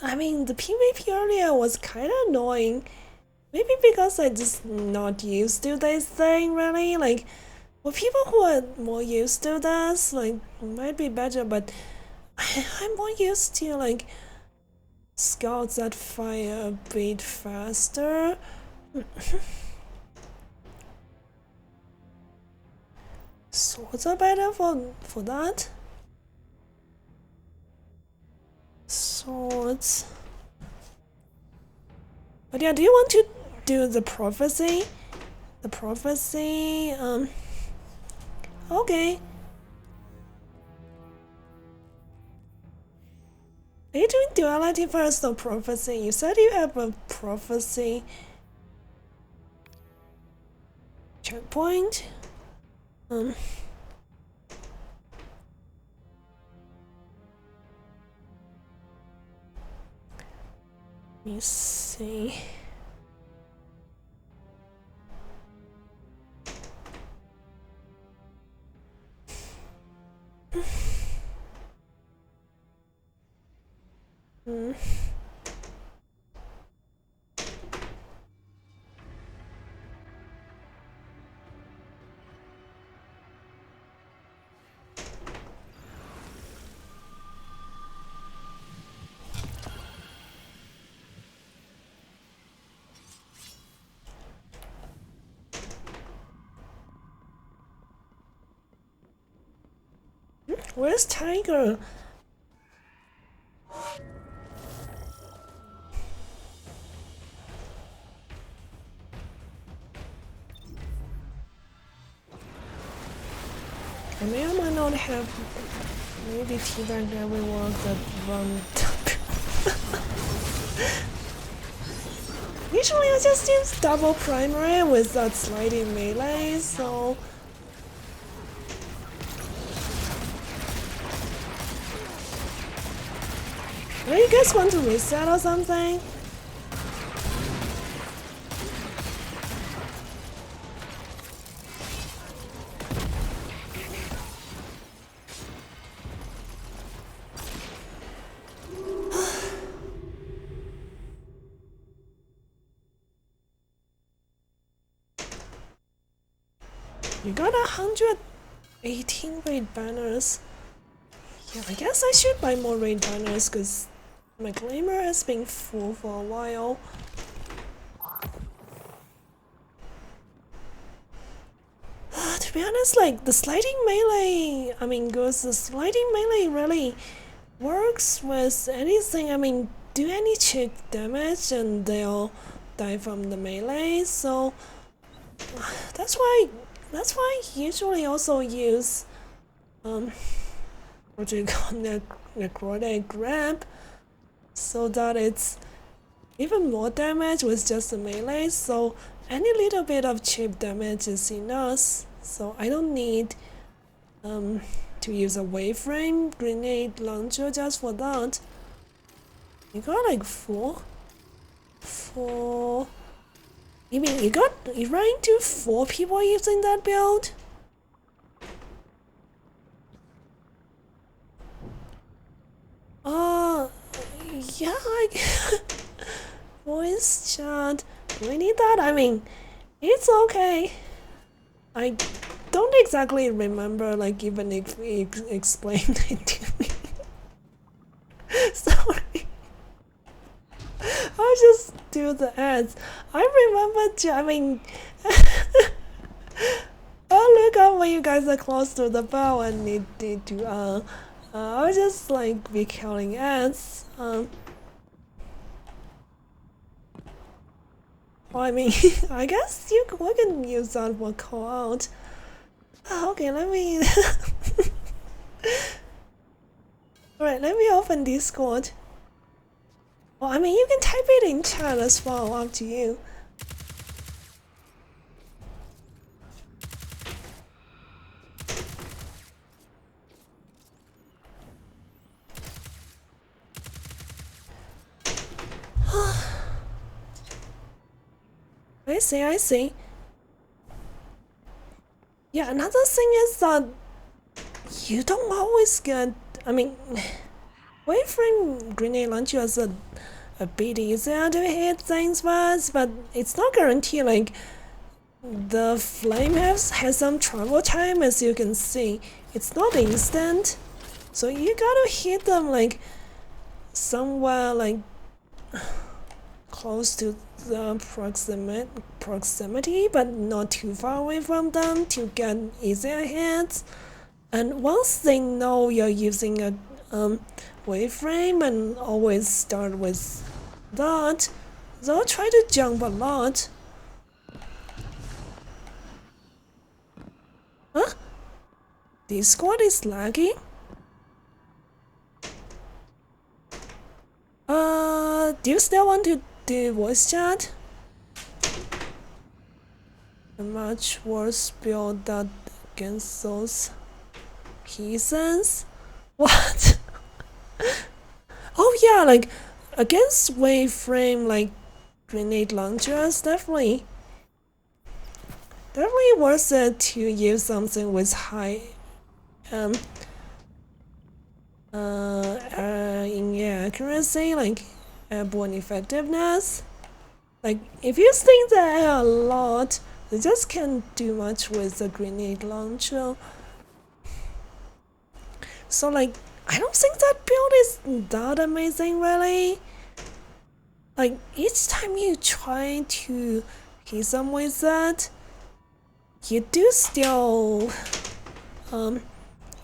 I mean, the PvP earlier was kinda annoying. Maybe because I just not used to this thing really. Like, for people who are more used to this, like, it might be better, but I'm more used to like scouts that fire a bit faster. Swords are better for that. Swords. But yeah, do you want to do the prophecy? The prophecy, okay. Are you doing duality first or prophecy? You said you have a prophecy checkpoint. Let me see. Where's Tiger? I may or may not have maybe teabagged everyone that run. Usually I just use double primary with that sliding melee, so... Do you guys want to reset or something? You got 118 raid banners. Yeah, I guess I should buy more raid banners because my claimer has been full for a while. To be honest, like the sliding melee, the sliding melee really works with anything. Do any chip damage and they'll die from the melee. So that's why I usually also use what do you call necrotic grab, so that it's even more damage with just the melee. So any little bit of chip damage is enough. So I don't need to use a waveframe grenade launcher just for that. You got like four. You mean you ran into 4 people using that build? Yeah, voice chat. Do we need that? It's okay. I don't exactly remember, like, even if he explained it to me. Sorry. I'll just do the ads. I remember jamming. Oh, look up when you guys are close to the bell and need to, I'll just, like, be counting ads. I guess we can use that for call out. Okay, let me... Alright, let me open Discord. Well, you can type it in chat as well, up to you. I see. Yeah, another thing is that you don't always get... waveframe grenade launcher is a bit easier to hit things with, but it's not guaranteed. Like, the flame has some travel time, as you can see. It's not instant, so you gotta hit them like somewhere like close to the proximity, but not too far away from them to get easier hits. And once they know you're using a waveframe and always start with that, they'll try to jump a lot. Huh? Discord is lagging? Do you still want to do voice chat? A much worse build that against those peasants? What? Oh yeah, like against waveframe, like grenade launchers, definitely worth it to use something with high in accuracy, like airborne effectiveness. Like if you sting the air a lot, you just can't do much with the grenade launcher. So like I don't think that build is that amazing really. Like each time you try to hit them with that, you do still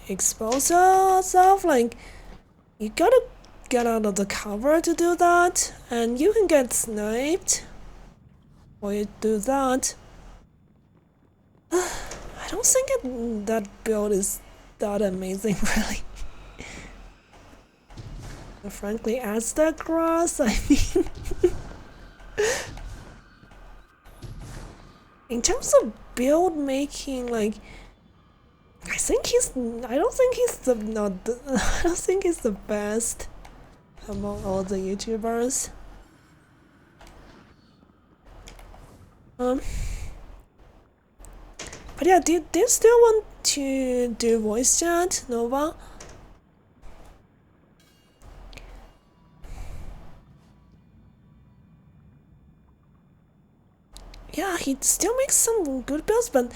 exposure stuff, like you gotta get out of the cover to do that, and you can get sniped while you do that. I don't think that build is that amazing, really. But frankly, as the grass, I mean, in terms of build making, like, I don't think he's the best among all the YouTubers. But yeah, do you still want to do voice chat, Nova? Yeah, he still makes some good builds, but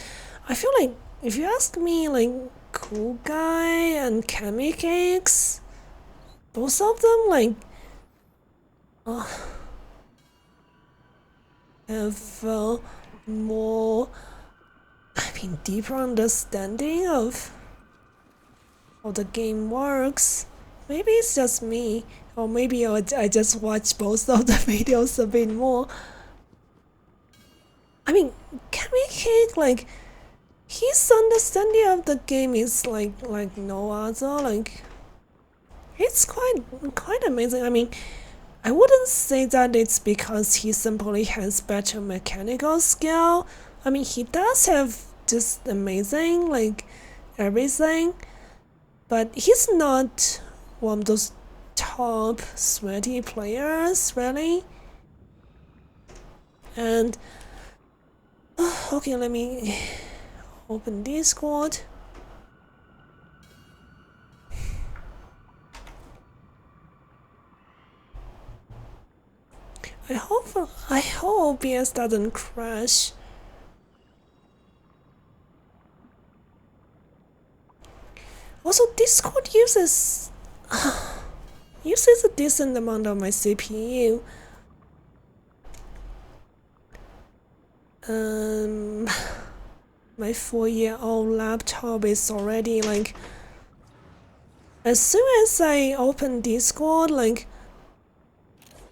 I feel like if you ask me, like Cool Guy and Kami Cakes, both of them like have more, deeper understanding of how the game works. Maybe it's just me, or maybe I just watch both of the videos a bit more. I mean, Kami Cake, like, his understanding of the game is like no other. Like, it's quite amazing. I mean, I wouldn't say that it's because he simply has better mechanical skill. I mean, he does have just amazing, like, everything, but he's not one of those top sweaty players, really. And okay, let me open Discord. I hope OBS doesn't crash. Also, Discord uses a decent amount of my CPU. My 4-year-old laptop is already like, as soon as I open Discord, like,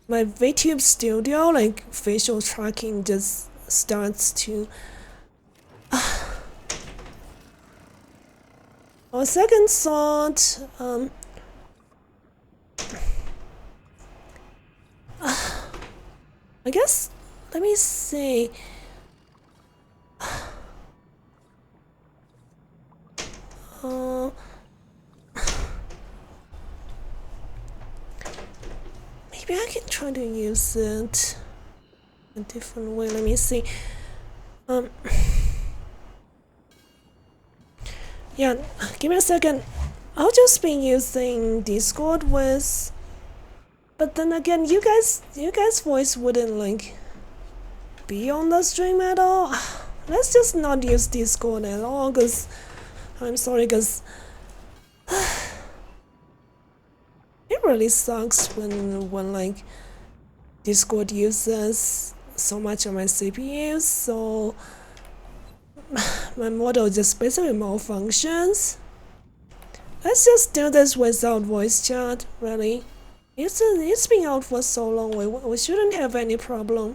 my VTube Studio, like, facial tracking just starts to on second thought, I guess, let me see. Maybe I can try to use it a different way. Let me see. Yeah, give me a second. I'll just be using Discord with, but then again, you guys' voice wouldn't like be on the stream at all. Let's just not use Discord at all, cause I'm sorry, cause it really sucks when like Discord uses so much of my CPU, so my model just basically malfunctions. Let's just do this without voice chat, really. It's been out for so long, we shouldn't have any problem.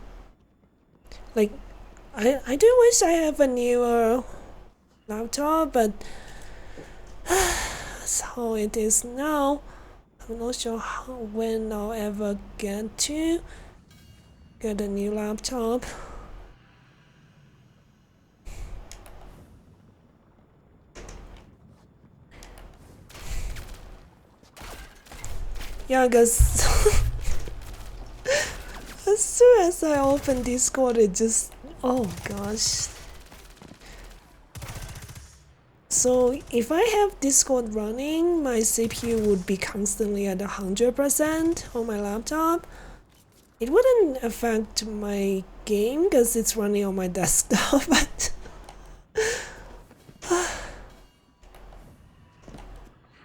Like, I do wish I have a newer laptop, but that's how it is now. I'm not sure when I'll ever get a new laptop. Yeah, cause as soon as I open Discord, it just, oh gosh. So if I have Discord running, my CPU would be constantly at 100% on my laptop. It wouldn't affect my game because it's running on my desktop, but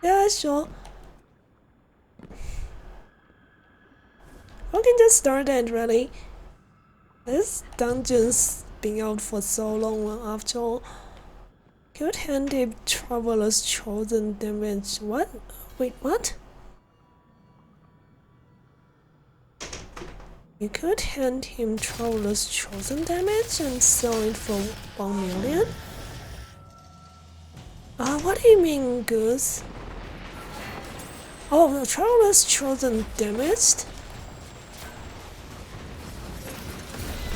yeah, sure. We can just start it, really. This dungeon's been out for so long after all. Could hand him Traveler's Chosen damage. What? Wait, what? You could hand him Traveler's Chosen damage and sell it for 1 million? What do you mean, Goose? Oh, the Traveler's Chosen damaged?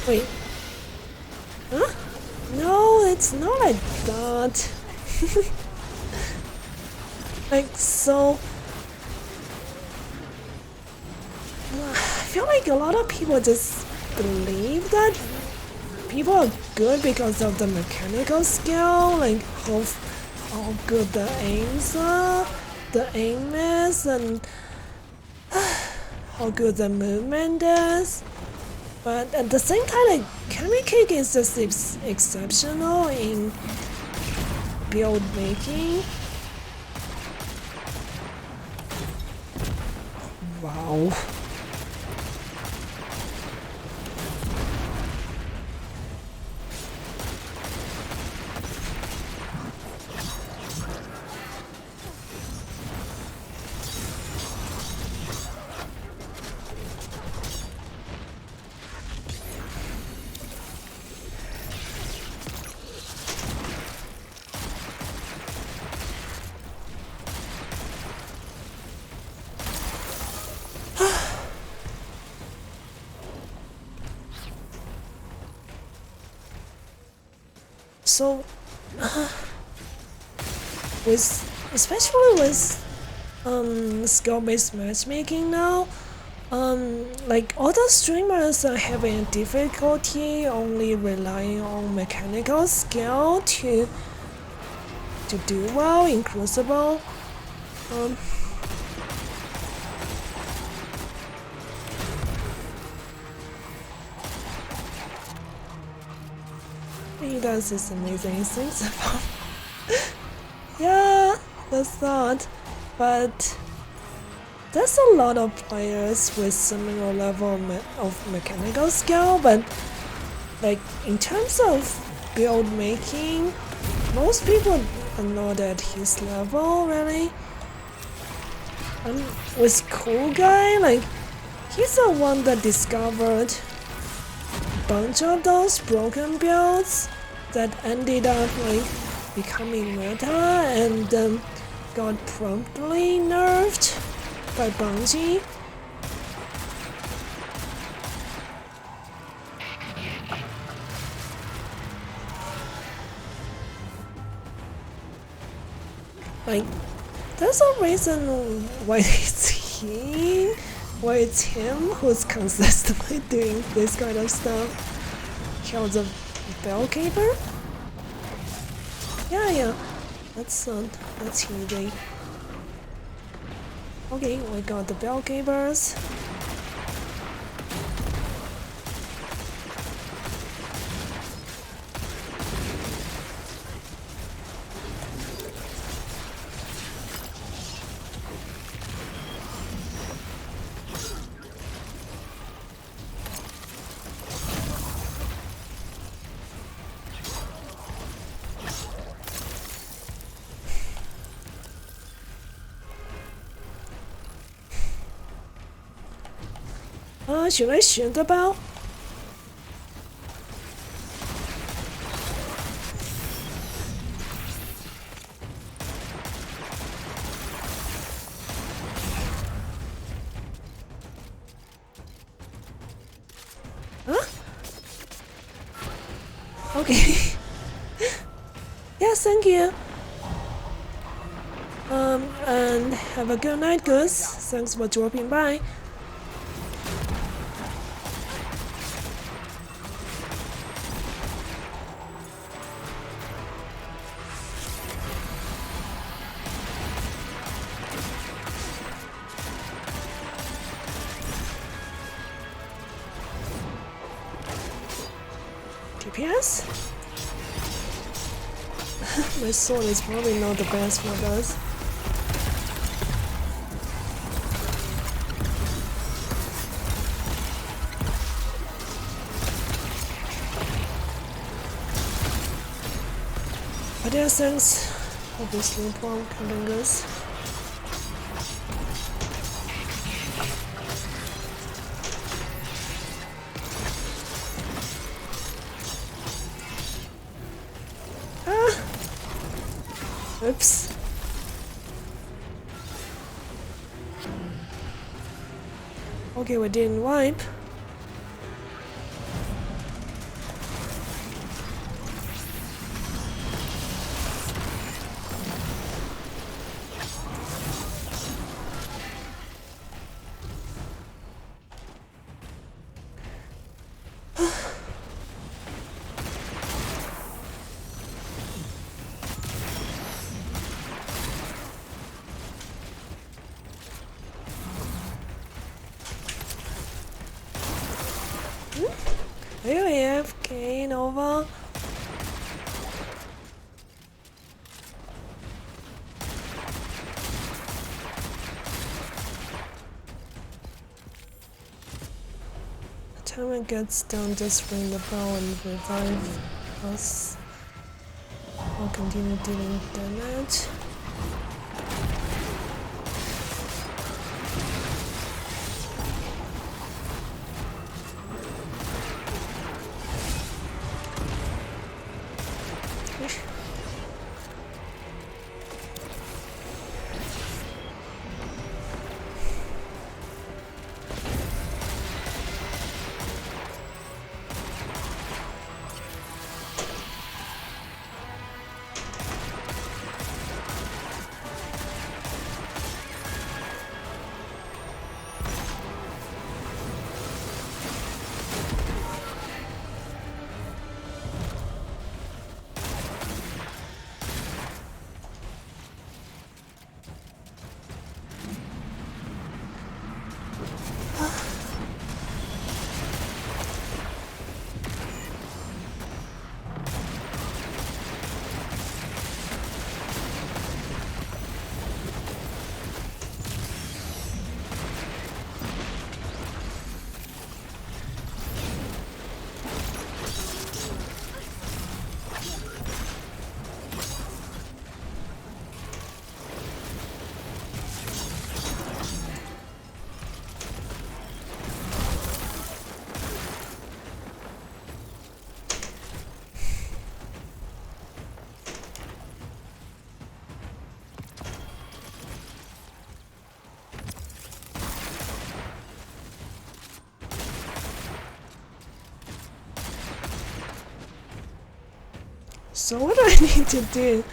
Wait. Huh? No, it's not like that. Like, so... I feel like a lot of people just believe that people are good because of the mechanical skill, like how good the aims are, the aim is, and how good the movement is. But at the same time, like, Cammy Cake is just exceptional in build making. Wow. So, especially with skill-based matchmaking now, like other streamers are having difficulty only relying on mechanical skill to do well in Crucible. He does these amazing things about. Yeah, that's that. But there's a lot of players with similar level of mechanical skill, but like in terms of build making, most people are not at his level really. And with Cool Guy, like he's the one that discovered bunch of those broken builds that ended up like becoming meta and got promptly nerfed by Bungie. Like, there's a reason why it's him who's consistently doing this kind of stuff. Kills a Bellkeeper? Yeah, that's easy. Okay, we got the Bellkeepers. Should I shoot the bell? Huh? Okay. Yes, thank you. And have a good night, Goose. Thanks for dropping by. DPS? My sword is probably not the best for this. But there are things, obviously, from Kalingas. Oops. Okay, we didn't wipe. Here we have gain over. The time it gets done, just ring the bell and revive us. I'll continue dealing damage. So what do I need to do?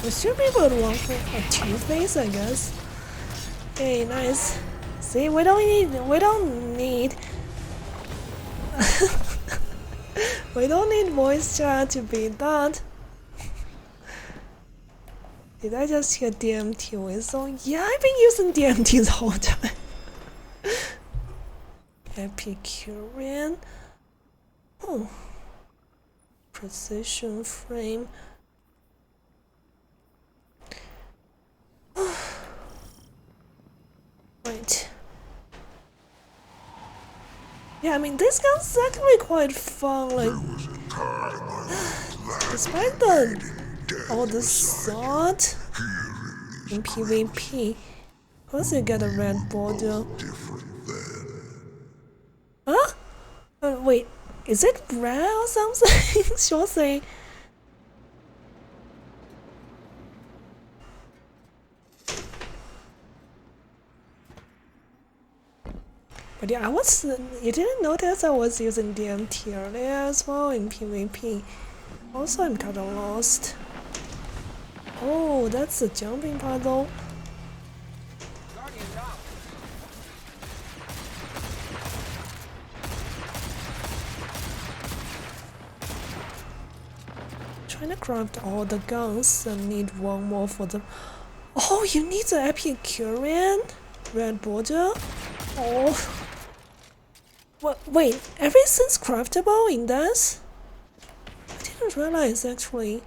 We should be able to walk for a two-face, I guess. Okay, nice. See, we don't need we don't need voice chat to beat that. Did I just hear DMT whistle? Yeah, I've been using DMT the whole time. Epicurean. Oh. Precision frame. Right. Yeah, I mean, this gun's actually quite fun, like, despite all the sword in PvP. Of course you get a red border. Huh? Wait, is it red or something? Sure say. But yeah, you didn't notice I was using DMT earlier as well in PvP. Also, I'm kinda lost. Oh, that's a jumping puzzle. Trying to craft all the guns and need one more for the. Oh, you need the Epicurean red border. Oh. Wait, everything's craftable in this? I didn't realize actually.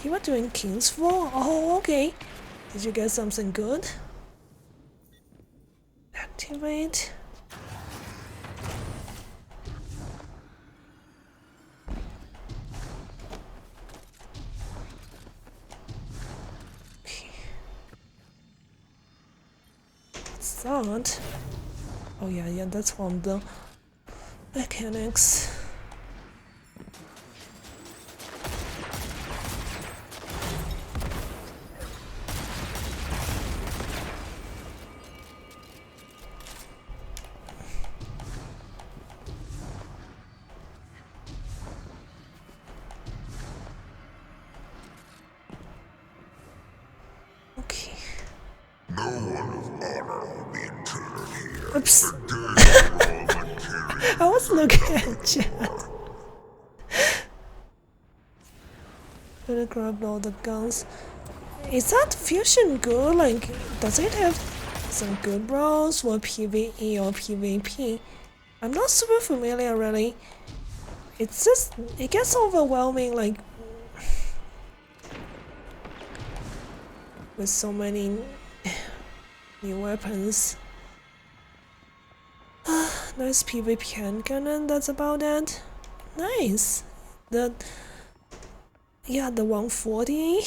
You were doing King's Fall? Oh, okay. Did you get something good? Activate. Okay. What's that? Oh yeah, that's from the mechanics. Okay. No one of honor will be intruder here. Oops. The day for all material. I was looking at chat. Gonna grab all the guns. Is that fusion good? Like, does it have some good roles for PvE or PvP? I'm not super familiar really. It's just, it gets overwhelming like with so many new weapons. Nice PvP hand cannon, that's about it. Nice. The 140.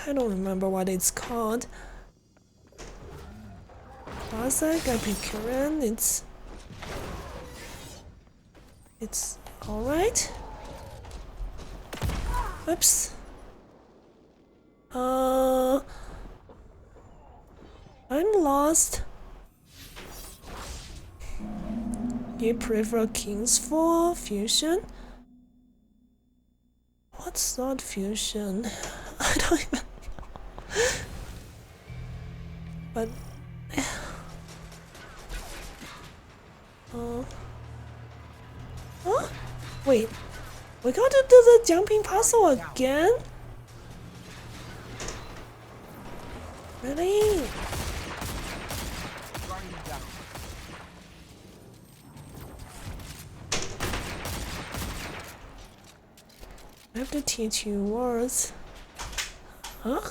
I don't remember what it's called. Classic Epicurean, it's alright. Oops. I'm lost. You prefer King's Fall fusion? What's not fusion? I don't even know. But huh? Wait, we gotta do the jumping puzzle again? Really? I have to teach you words. Huh?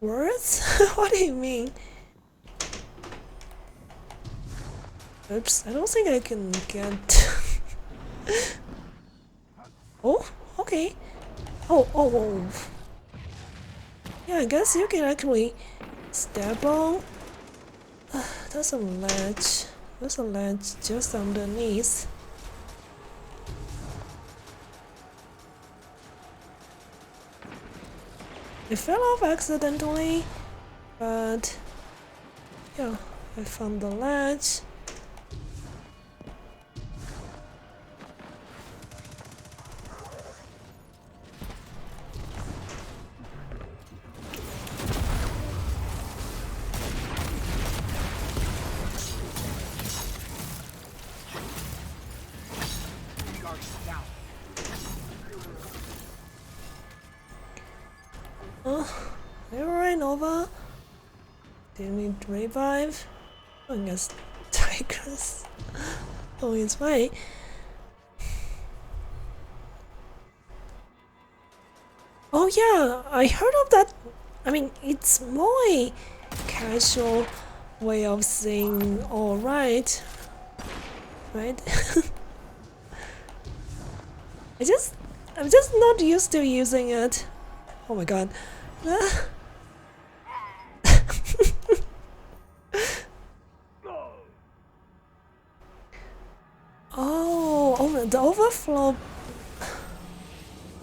Words? What do you mean? Oops, I don't think I can get... Oh, okay. Oh. Yeah, I guess you can actually step on. There's a ledge. There's a ledge just underneath. It fell off accidentally, but yeah, I found the ledge. Alright, Nova. Do you need revive? I guess Tigers. Oh, it's fine. Oh yeah, I heard of that. I mean, it's more a casual way of saying alright, right? I'm just not used to using it. Oh my god. Oh, the overflow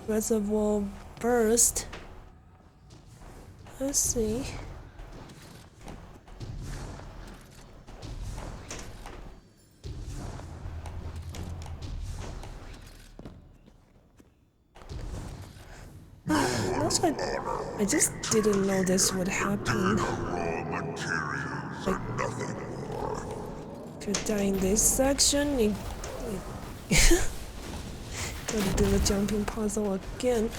reservoir burst. Let's see. Also, I just didn't know this would happen. Raw materials and nothing more. If you die in this section, you gotta do the jumping puzzle again.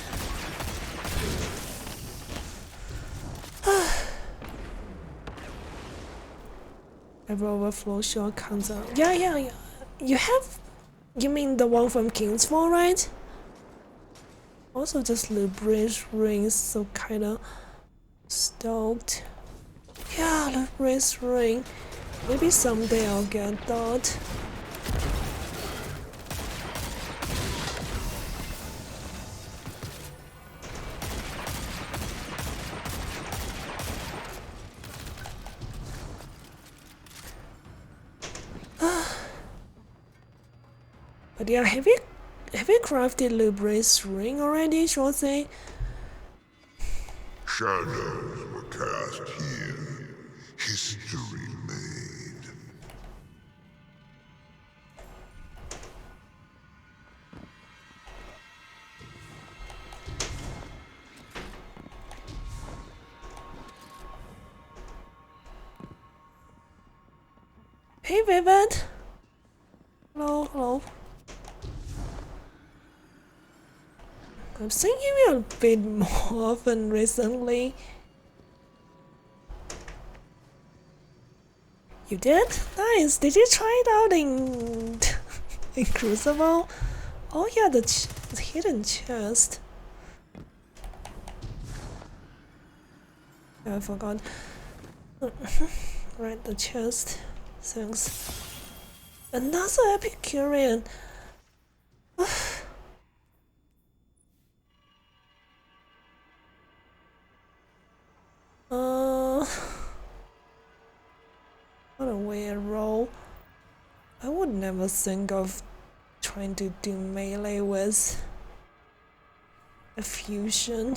Ever overflow shot comes out. Yeah. You mean the one from Kingsfall, right? Also just Libris rings, so kinda stoked. Yeah, Libris ring. Maybe someday I'll get that. But yeah, have you crafted Libris ring already, Shorty? Shadows were cast here. History made. Hey, Vivid. Hello. I've seen you a bit more often recently. You did? Nice. Did you try it out in in Crucible? Oh yeah, the hidden chest. I forgot. Right, the chest. Thanks. Another Epicurean. What a weird role. I would never think of trying to do melee with a fusion.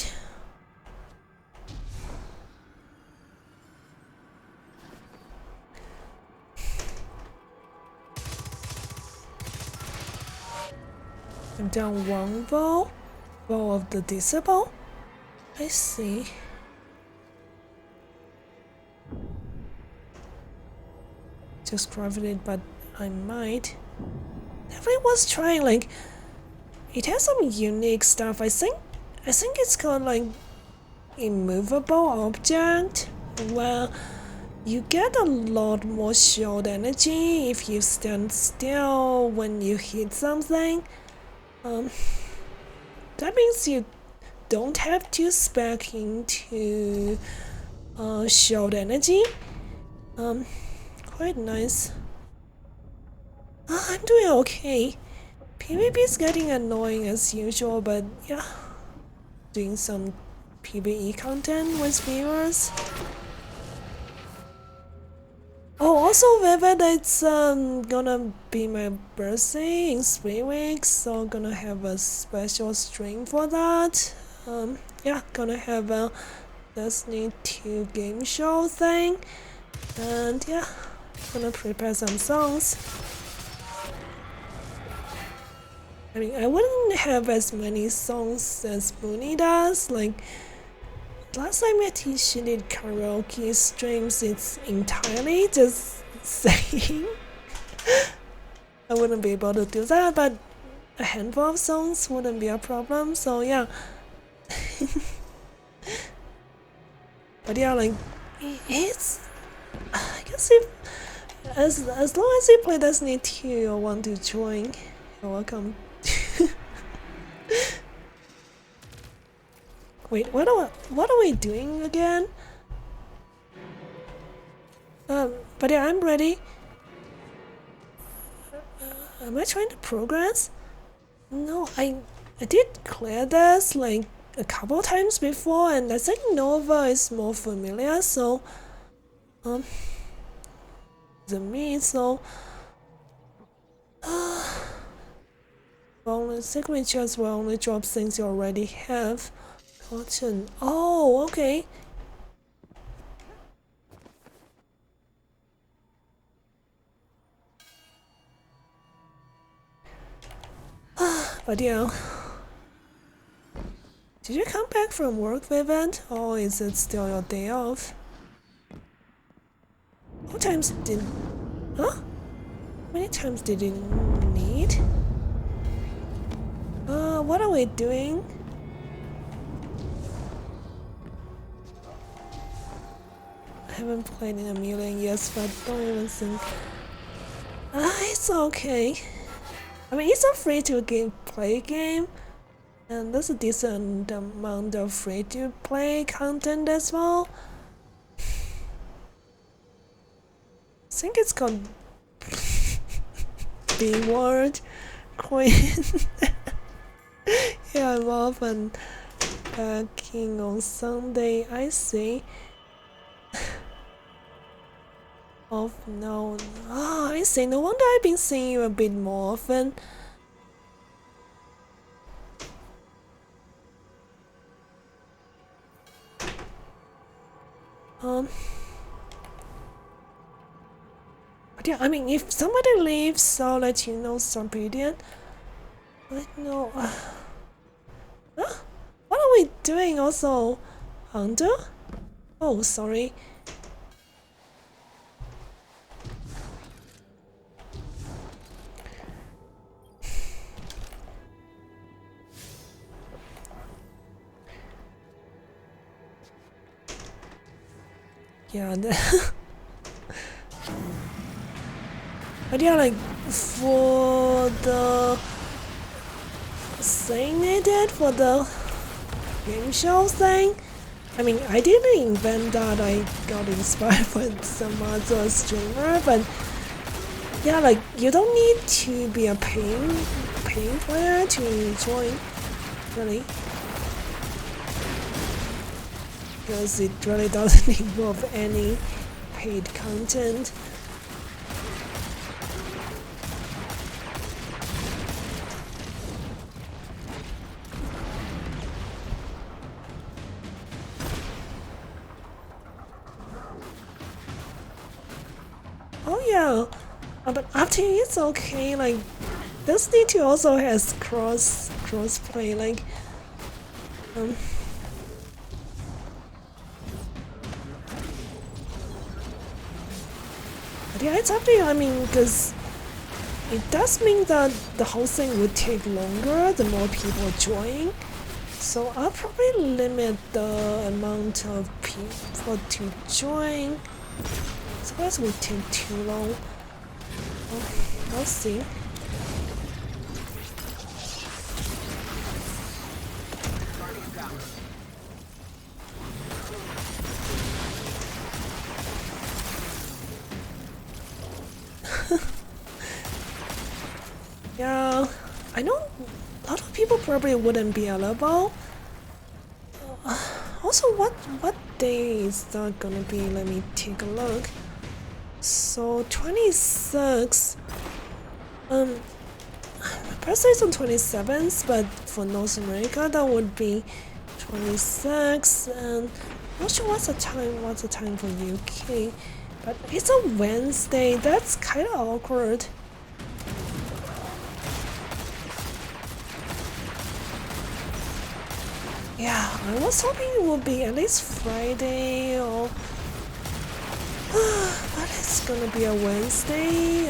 I'm down one bow of the disciple. I see. Just crafted it, but I might. Everyone's trying, like, it has some unique stuff. I think it's called like immovable object, where you get a lot more shield energy if you stand still when you hit something. That means you don't have to spec into shield energy. Quite nice. I'm doing okay. PvP is getting annoying as usual, but yeah, doing some PvE content with viewers. Oh, also Vivid, it's gonna be my birthday in 3 weeks, so gonna have a special stream for that. Yeah, gonna have a Destiny 2 game show thing, and yeah, gonna prepare some songs. I mean, I wouldn't have as many songs as Mooney does. Like, last time she did karaoke streams, it's entirely just singing. I wouldn't be able to do that, but a handful of songs wouldn't be a problem, so yeah. But yeah, like, it's... I guess if... As long as you play Destiny 2 or want to join, you're welcome. Wait, what are we doing again? But yeah, I'm ready. Am I trying to progress? No, I did clear this like a couple times before, and I think Nova is more familiar, so than me, so Only secret chests will only drop things you already have. Cotton. Oh, okay. But yeah. Did you come back from work, Vivian? Or is it still your day off? How times did... Huh? How many times did you need? What are we doing? I haven't played in a million years, but don't even think... it's okay. I mean, it's a free-to-play game, and there's a decent amount of free-to-play content as well. I think it's called B-Word Queen. Yeah, I'm often packing on Sunday, I see. Off now. I see. No wonder I've been seeing you a bit more often. But yeah, I mean, if somebody leaves, I'll let you know, Subedian. Let know. Huh? What are we doing also? Hunter? Oh, sorry. Yeah, but yeah, like for the thing they did for the game show thing, I mean, I didn't invent that. I got inspired by some other streamer, but yeah, like you don't need to be a paying player to join, really. Because it really doesn't involve any paid content. Oh yeah, but after it's okay. Like Destiny 2 also has crossplay. Like yeah, it's up to you. I mean, because it does mean that the whole thing would take longer the more people join. So I'll probably limit the amount of people to join. Otherwise, it would take too long. I'll see. Yeah, I know a lot of people probably wouldn't be eligible. Also, what day is that gonna be? Let me take a look. So 26. My birthday is on 27th, but for North America that would be 26. And not sure what's the time. What's the time for UK? But it's a Wednesday. That's kind of awkward. Yeah, I was hoping it would be at least Friday or... but it's gonna be a Wednesday.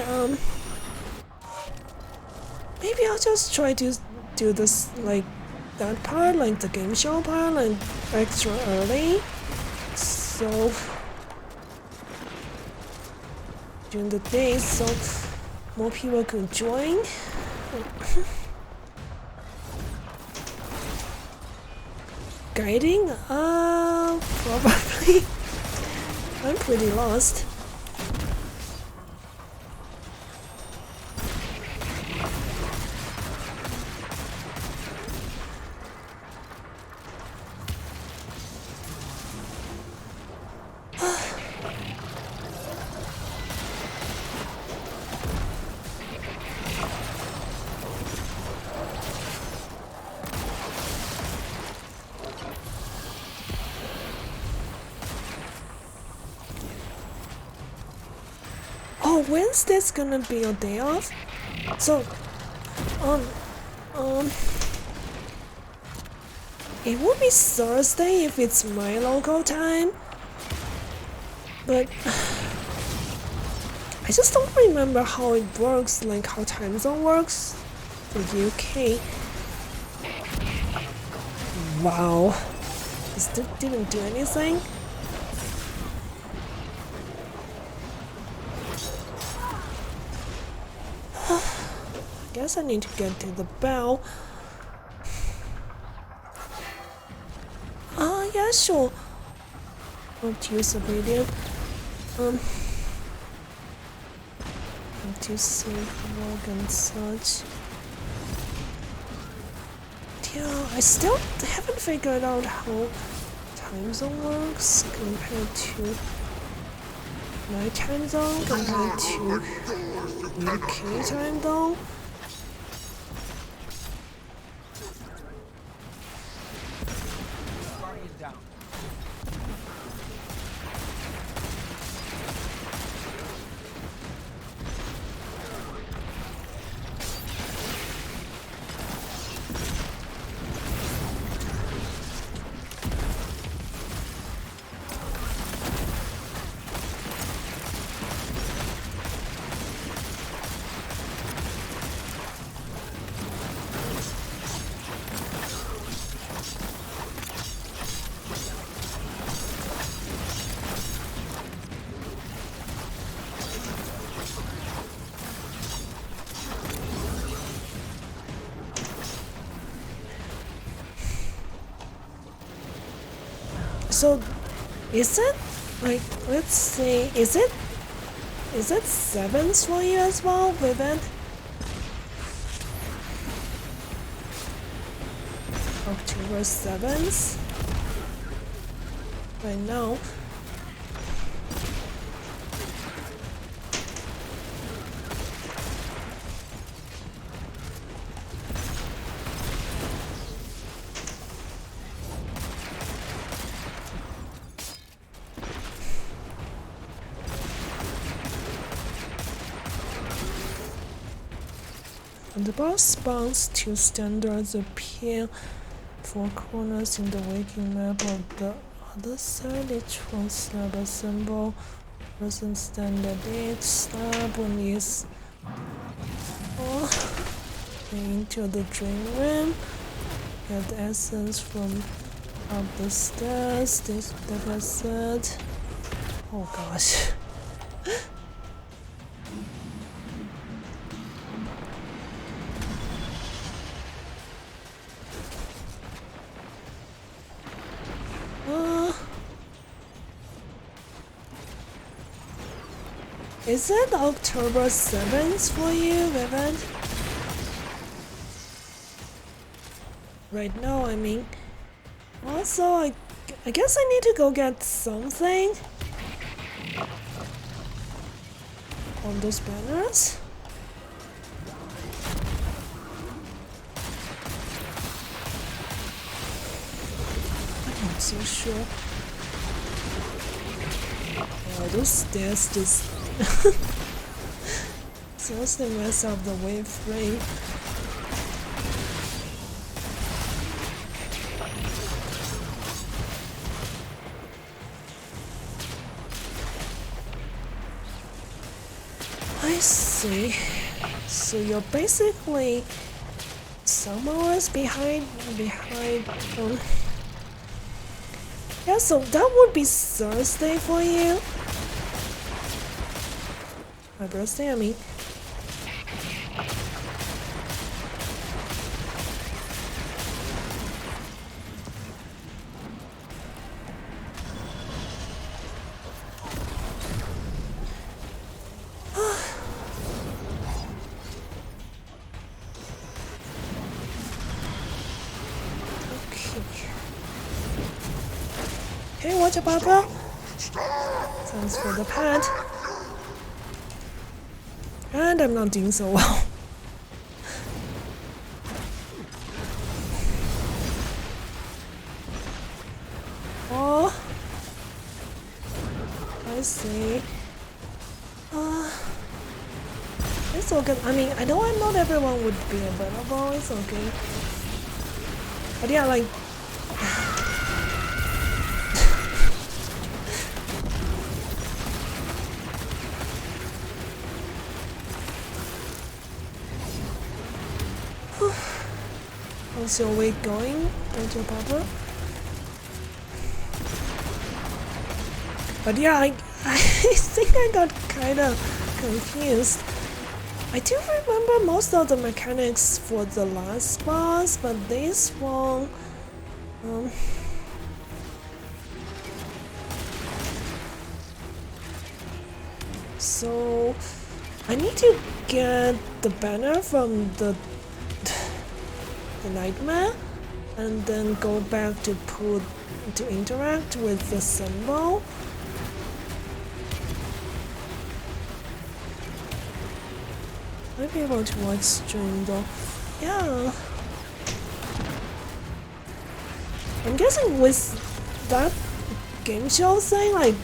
Maybe I'll just try to do this, like, that part, like the game show part, like, extra early. So... during the day, so more people could join. Guiding? Probably. I'm pretty lost. when's this gonna be a day off? So, it would be Thursday if it's my local time, but I just don't remember how it works, like how time zone works for UK. Wow, this didn't do anything. I guess I need to get to the bell. Yeah, sure. I'll use a video. To save work and such. Yeah, I still haven't figured out how time zone works compared to my time zone compared to UK time zone. So, is it, like, let's see, is it 7th for you as well, Vivid? October 7th? I know. The boss spawns two standards appear, 4 corners in the waking map of the other side. Each one slab a symbol, present standard each slab one is into the dream realm. Get the essence from up the stairs. This that I said. Oh gosh. Is it October 7th for you, Vivid? Right now, I mean. Also, I guess I need to go get something on those banners. I'm not so sure. Oh, those stairs just seriously mess up the wave frame. I see. So you're basically some hours behind. Yeah, so that would be Thursday for you. My birthday, I mean. Hey, watch out, Papa! Thanks for the pad. And I'm not doing so well. Oh, I see. it's okay. I mean, I know not everyone would be available. It's okay. But yeah, like. How's your week going, Dr. Papa? But yeah, I think I got kinda confused. I do remember most of the mechanics for the last boss, but this one... So... I need to get the banner from the nightmare, and then go back to interact with the symbol. Might be able to watch stream though. Yeah. I'm guessing with that game show thing, like,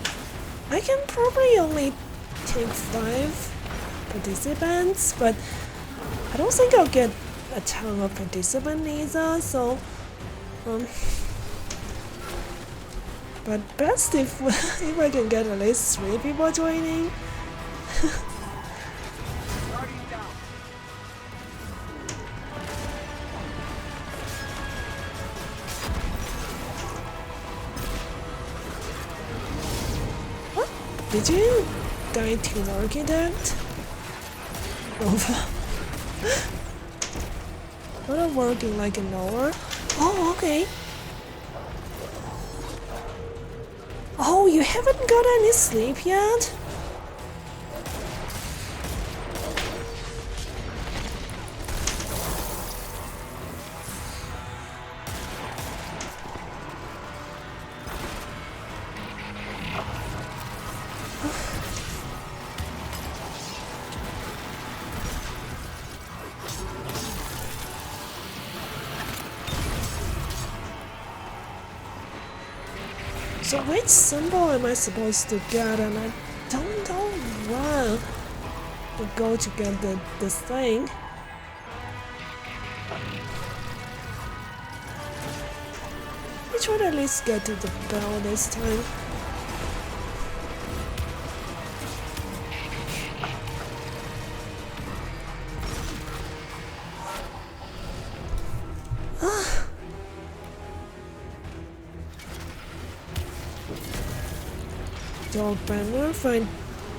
I can probably only take 5 participants, but I don't think I'll get a ton of participants either, so but best if if I can get at least 3 people joining. What? Did you die to Architect? Nova. Not working like an hour. Oh, okay. Oh, you haven't got any sleep yet? So which symbol am I supposed to get? And I don't know where to go to get this thing. Let me try to at least get to the bell this time. Dog banner, find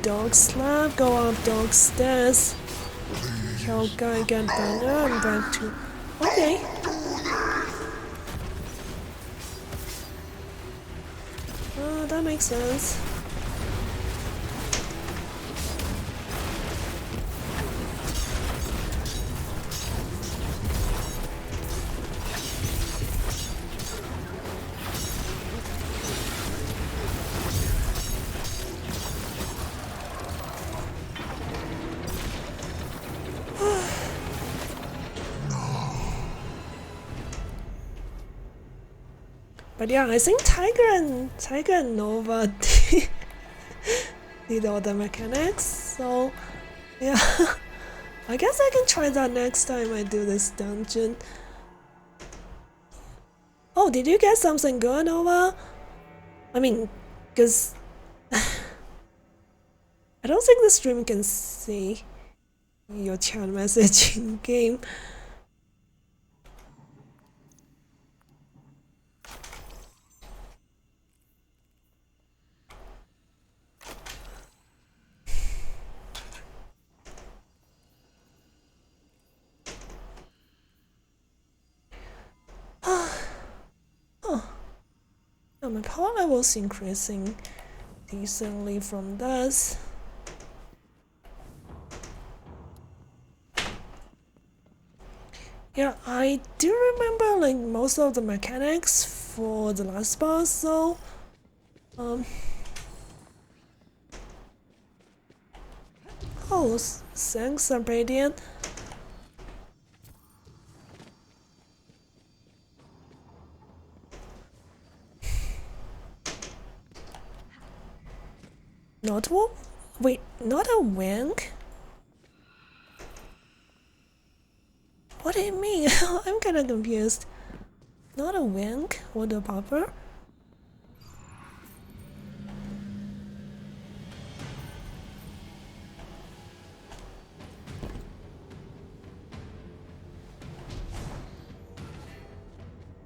dog slab, go up dog stairs. Kill guy, get banner, and back to... Okay. Oh, that makes sense. But yeah, I think Tiger and Nova need all the mechanics, so yeah. I guess I can try that next time I do this dungeon. Oh, did you get something good, Nova? I mean, cause I don't think the stream can see your chat message in game. Yeah, my power level's increasing decently from this. Yeah, I do remember like most of the mechanics for the last boss, so oh, thanks, Radiant. Not one? Wait, not a wink? What do you mean? I'm kinda confused. Not a wink or the popper?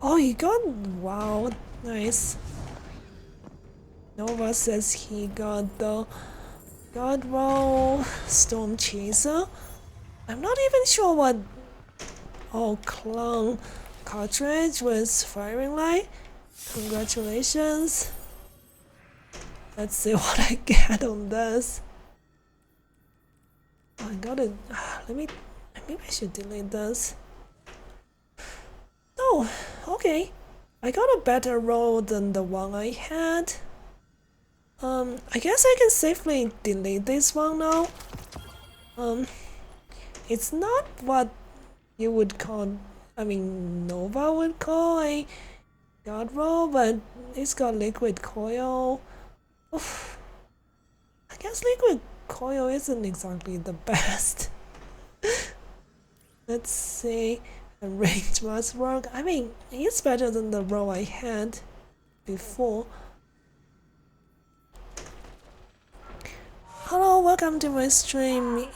Oh, he got. Wow, nice. Nova says he got the God Roll Storm Chaser. I'm not even sure what. Oh, clone cartridge was firing like. Congratulations. Let's see what I get on this. Oh, I got it. Maybe I should delete this. Oh, okay. I got a better roll than the one I had. I guess I can safely delete this one now. It's not what you would call, I mean, Nova would call a God roll, but it's got liquid coil. Oof. I guess liquid coil isn't exactly the best. Let's see. A range must work. I mean, it's better than the roll I had before. Hello, welcome to my stream.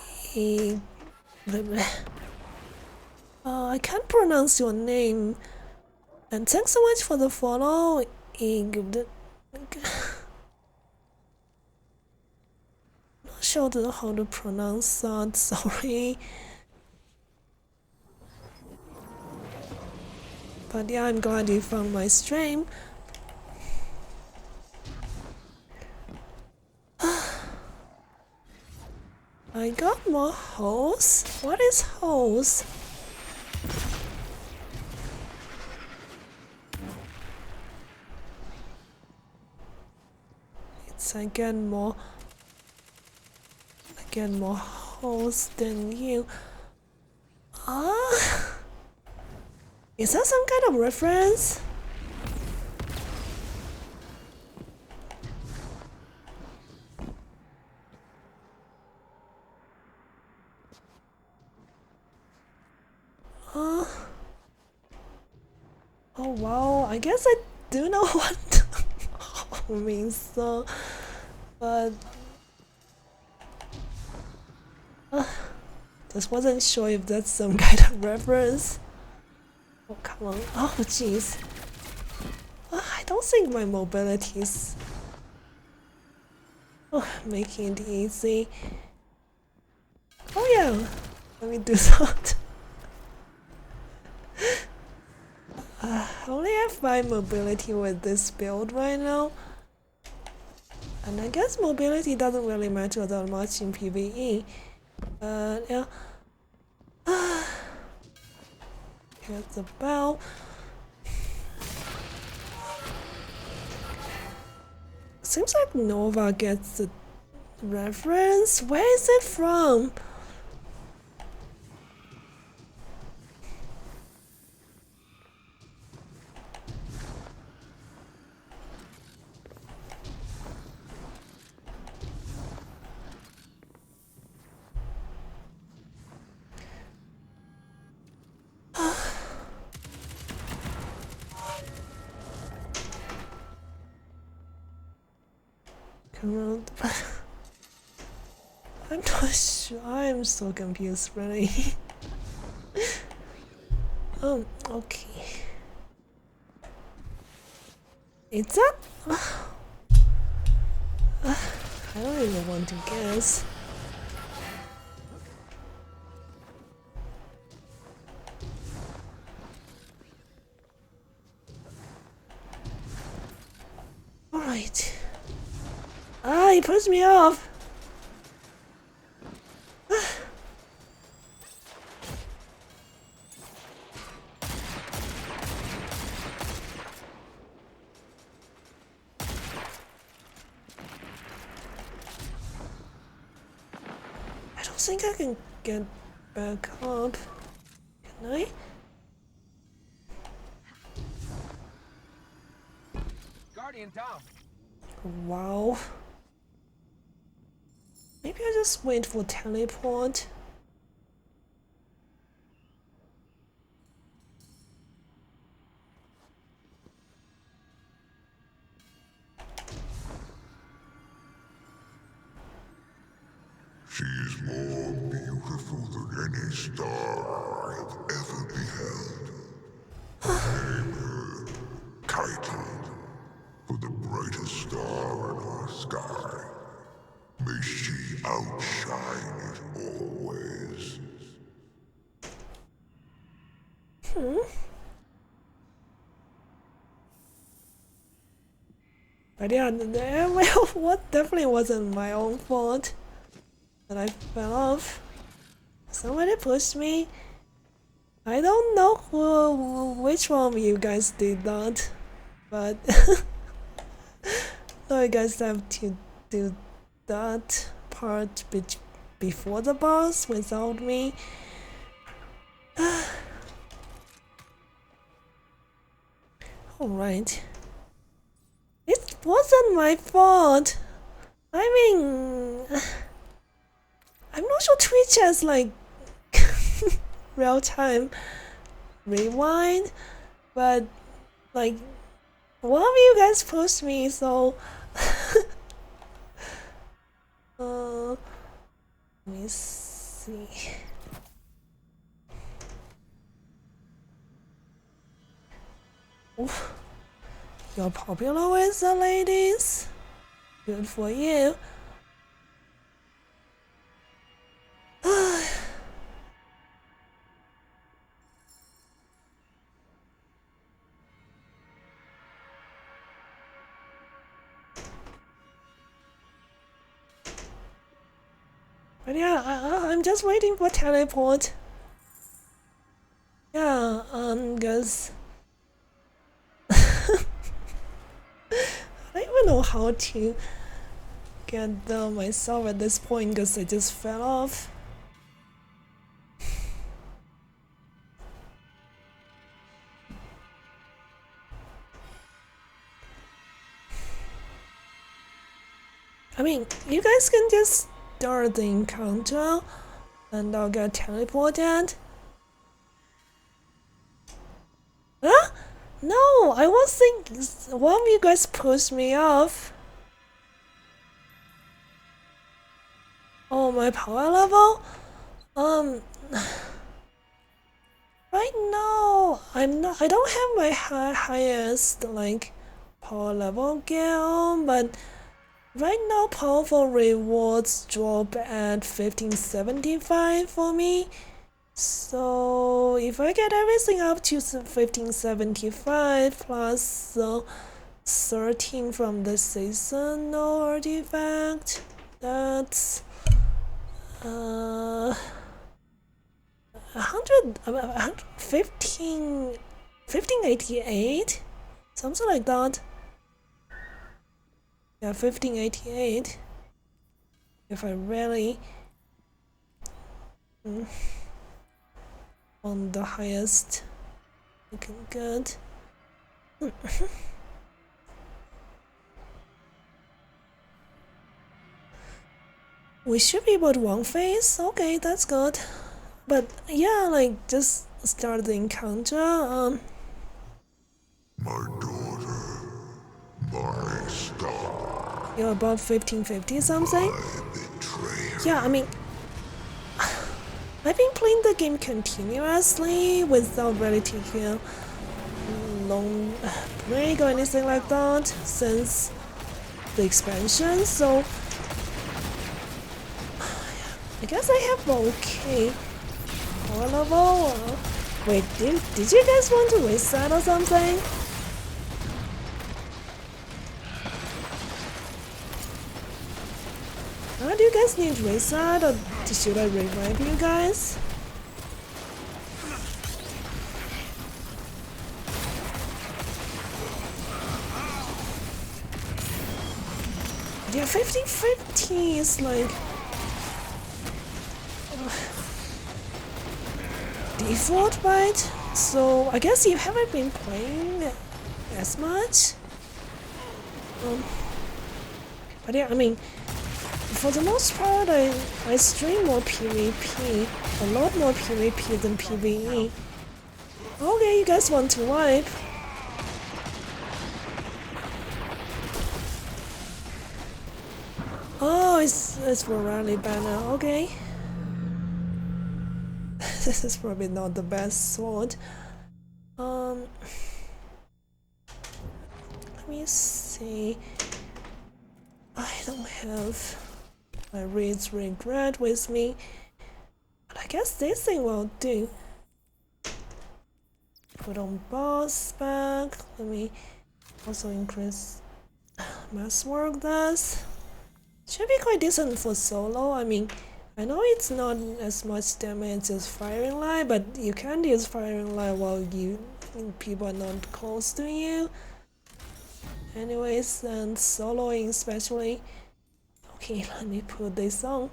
I can't pronounce your name. And thanks so much for the follow. Not sure how to pronounce that, sorry. But yeah, I'm glad you found my stream. I got more holes. What is holes? It's I get more holes than you. Ah, is that some kind of reference? Oh wow, I guess I do know what it means, so, but just wasn't sure if that's some kind of reference. Oh come on, oh jeez. I don't think my mobility is making it easy. Oh yeah, let me do that. I only have 5 mobility with this build right now. And I guess mobility doesn't really matter that much in PvE. But yeah. Here's the bell. Seems like Nova gets the reference. Where is it from? Come on. I'm not sure. I'm so confused, really. Okay. Is that? I don't even want to guess. Alright. Ah, he pushed me off. I don't think I can get back up. Can I? Guardian down. Wow. Maybe I just wait for teleport. She is more beautiful than any star I have ever beheld. Name her Kaito, for the brightest star in our sky. May she outshine it always. But yeah, well, what definitely wasn't my own fault that I fell off. Somebody pushed me. I don't know which one of you guys did that, but no, you guys have to do that part before the boss without me. Alright. It wasn't my fault. I mean, I'm not sure Twitch has like real time rewind, but like one of you guys pushed me, so let me see. Oof. You're popular with the ladies. Good for you. But yeah, I'm just waiting for teleport. Yeah, cause I don't even know how to get down myself at this point because I just fell off. I mean, you guys can just start the encounter and I'll get teleported. Huh? No, I was thinking one of you guys pushed me off. Oh, my power level? Right now, I don't have my highest, like, power level gear on, but right now, powerful rewards drop at 1575 for me. So, if I get everything up to 1575 plus 13 from the seasonal artifact, that's 1588, something like that. Yeah, 1588. If I really on the highest looking good. We should be about one phase. Okay, that's good. But yeah, like just start the encounter. My daughter, my star, You're about 1550 something. my betrayer. Yeah, I mean, I've been playing the game continuously without really taking a long break or anything like that since the expansion, so I guess I have okay power level. Wait, did you guys want to reset or something? Do you guys need reset or should I revive you guys? Yeah, 50-50 is like default, right? So I guess you haven't been playing as much. But yeah, I mean, for the most part, I stream more PvP, a lot more PvP than PvE. Okay, you guys want to wipe? Oh, Oh, it's for Riley Banner. Okay. This is probably not the best sword. Let me see. I don't have my Reed's Regret with me, but I guess this thing will do. Put on boss back. Let me also increase mass work. This should be quite decent for solo. I mean, I know it's not as much damage as firing line, but you can't use firing line while people are not close to you. Anyways, and soloing especially. Okay, let me put this on.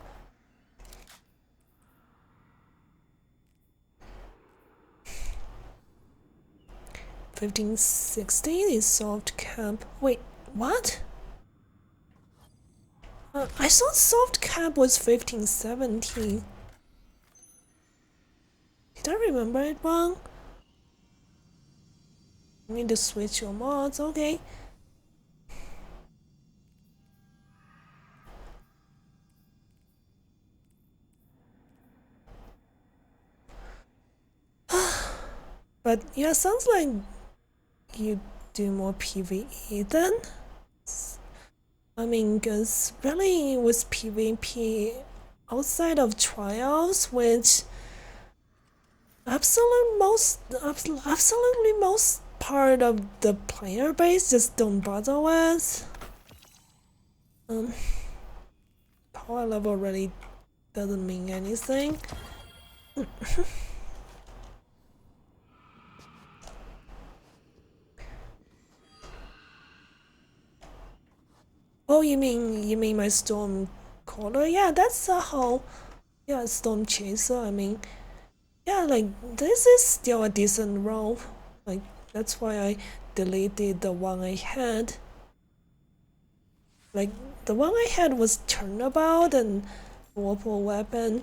$15.60 is soft cap. Wait, what? I thought soft cap was $15.70. Did I remember it wrong? I need to switch your mods. Okay. But yeah, sounds like you do more PvE then. I mean, cause really with PvP outside of trials, which absolutely most part of the player base just don't bother with. Power level really doesn't mean anything. Oh, you mean my storm caller? Yeah, that's a whole storm chaser. I mean, yeah, like this is still a decent role. Like that's why I deleted the one I had. Like the one I had was turnabout and whirlpool weapon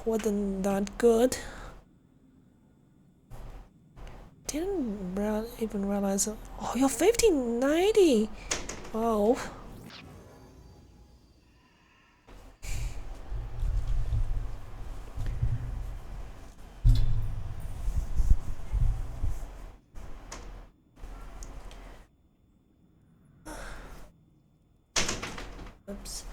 wasn't that good. Didn't even realize. Oh, you're 1590. Wow. Oops.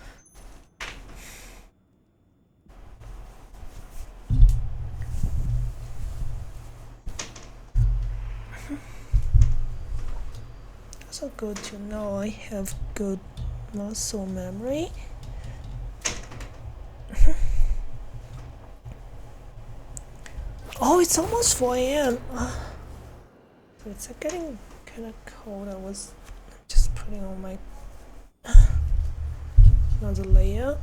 So good to know I have good muscle memory. Oh, it's almost 4 a.m. It's getting kind of cold. I was just putting on my another layer.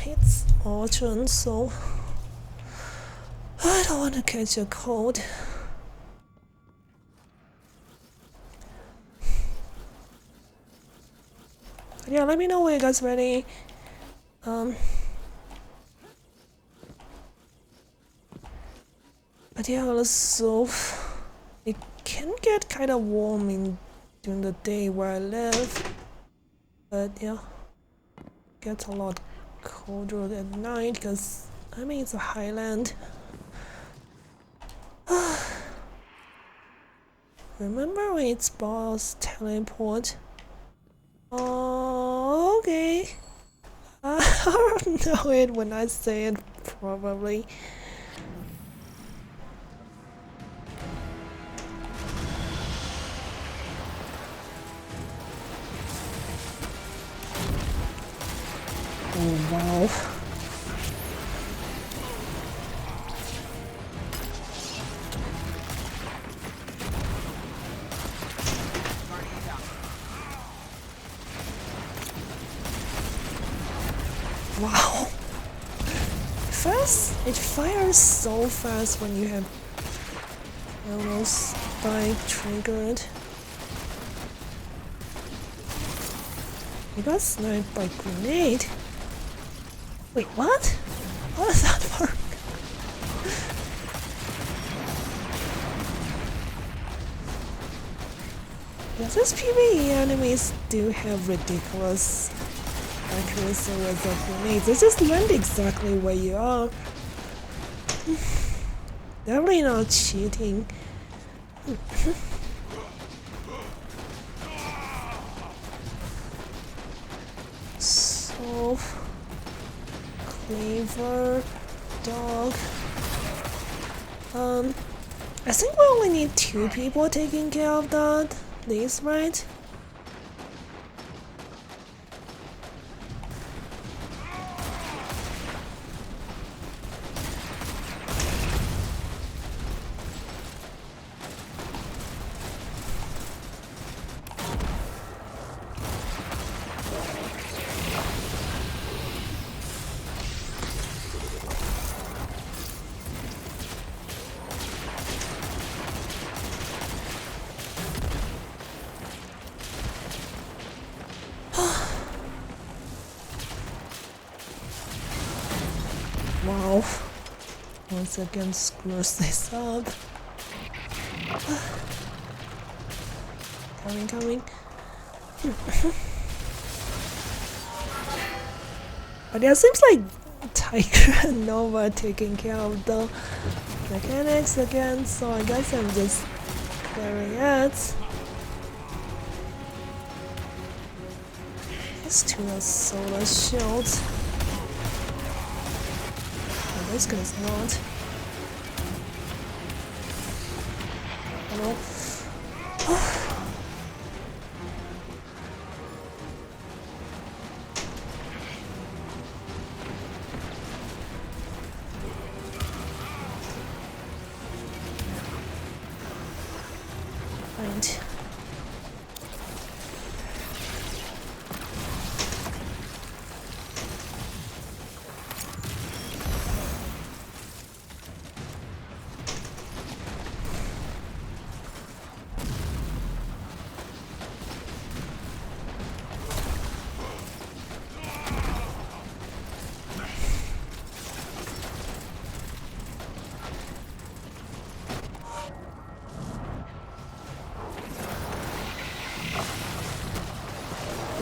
It's autumn, so I don't want to catch a cold. Yeah, let me know when you guys ready. But yeah, so it can get kind of warm during the day where I live. But yeah, gets a lot colder at night because I mean it's a highland. Remember when it's boss teleport? Oh, okay. I don't know it when I say it, probably. Oh, wow. Wow. It fires so fast when you have almost spike triggered. You got sniped by grenade. Wait, what? How does that work? Yeah, these PvE enemies do have ridiculous accuracy with the grenades. They just land exactly where you are. Definitely not cheating. So clever dog. I think we only need 2 people taking care of that. This, right? Wow. Once again screws this up. Coming. But yeah, it seems like Tiger and Nova are taking care of the mechanics again, so I guess I'm just clearing it. Let's do a solar shield. This guy's not. Hello? Right.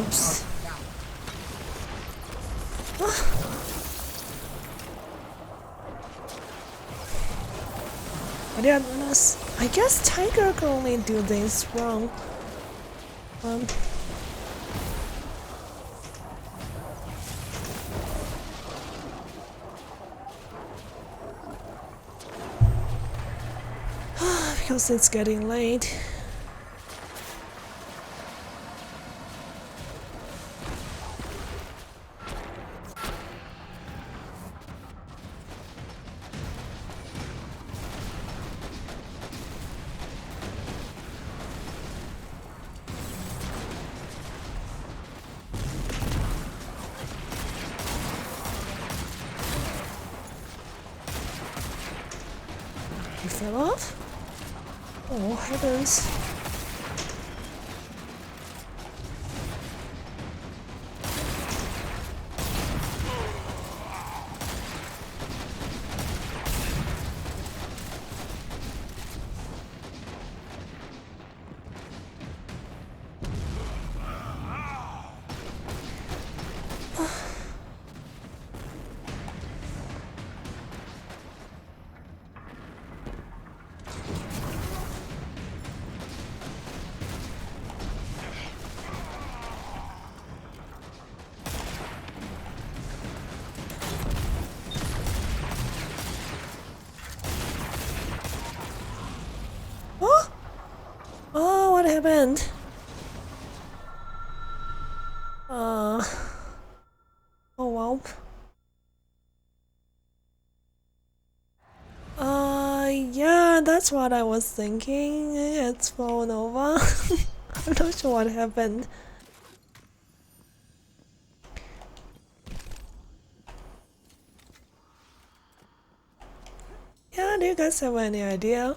Oops. But yeah, I guess Tiger can only do this wrong. Because it's getting late. You fell off? Oh heavens. Oh, what happened? Oh well. Yeah, that's what I was thinking. It's fallen over. I'm not sure what happened. Yeah, do you guys have any idea?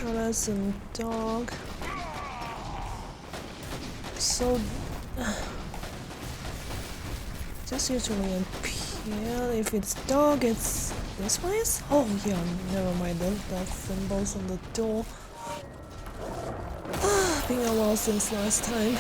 Chalice and dog. So just usually appear. If it's dog, it's this way. Oh yeah, never mind. That symbols on the door. Been a while since last time.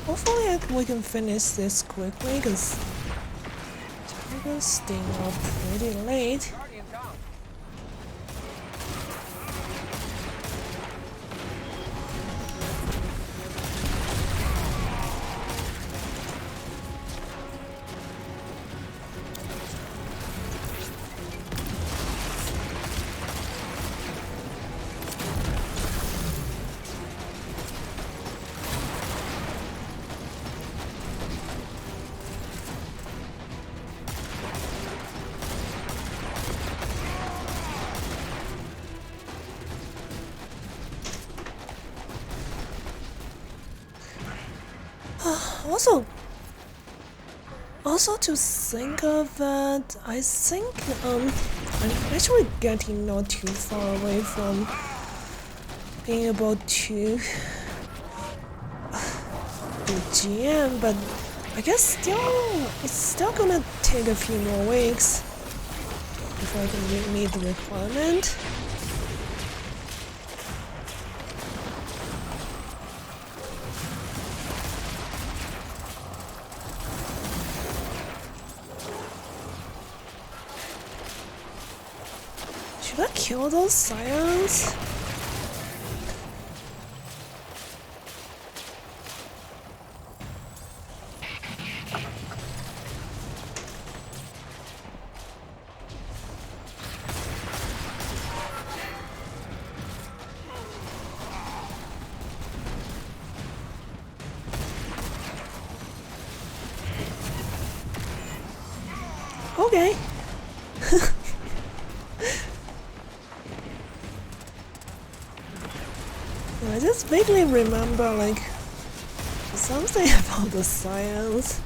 Hopefully we can finish this quickly because Tiger's staying up pretty late. Guardian down. Also to think of it, I think I'm actually getting not too far away from being able to do GM, but I guess it's still gonna take a few more weeks before I can meet the requirement. Should I kill those scions? Okay. I just vaguely remember like something about the science.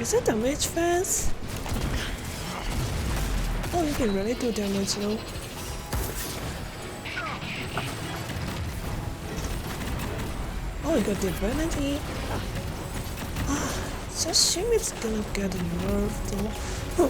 Is it damage fast? Oh, you can really do damage now. Oh, you got divinity. It's a shame it's gonna get nerfed though.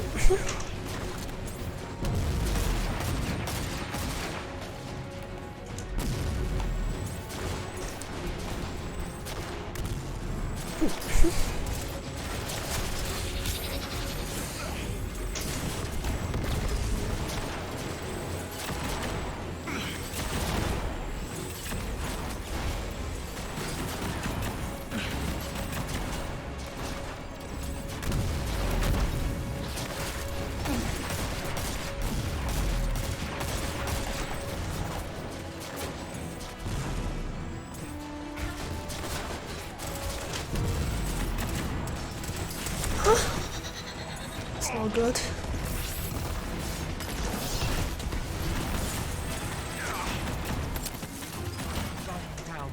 all good. Guardian down.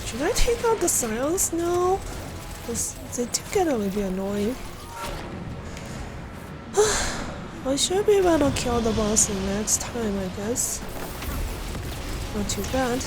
Should I take out the Scions now? Because they do get a little bit annoying. I should be able to kill the boss next time, I guess. Not too bad.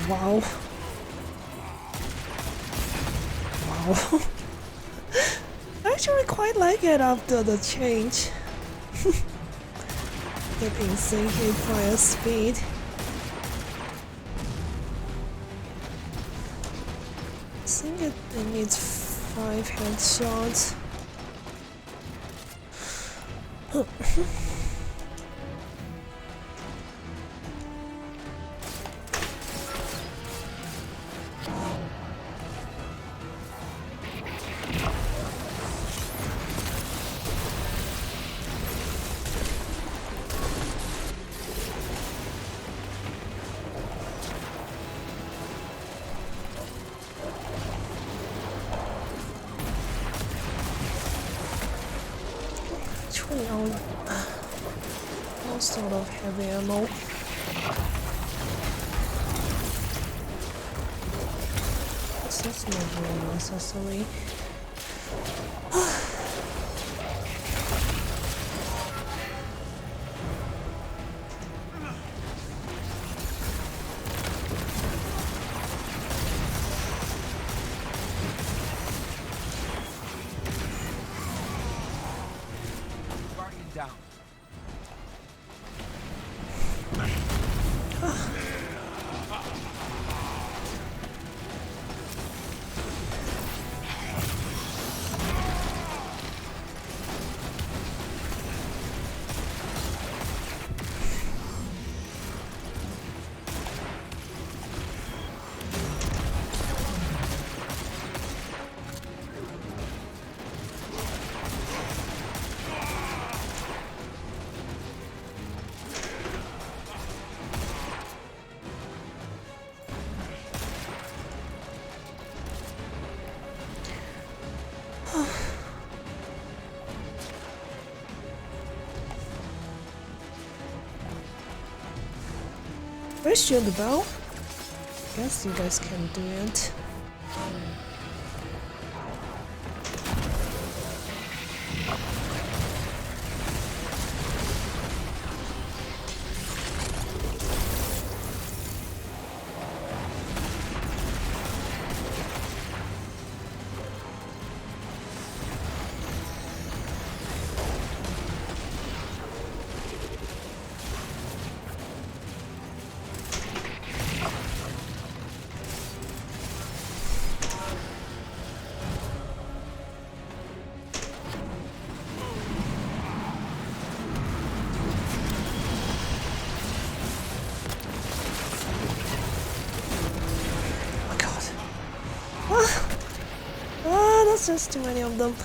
Wow. Wow. I actually quite like it after the change. That insane hit fire speed. I think it needs 5 headshots. Actually, all sort of heavy ammo. That's not really necessary. Guardian down. Where's Shield the Bell? Guess you guys can do it. That's just too many of them.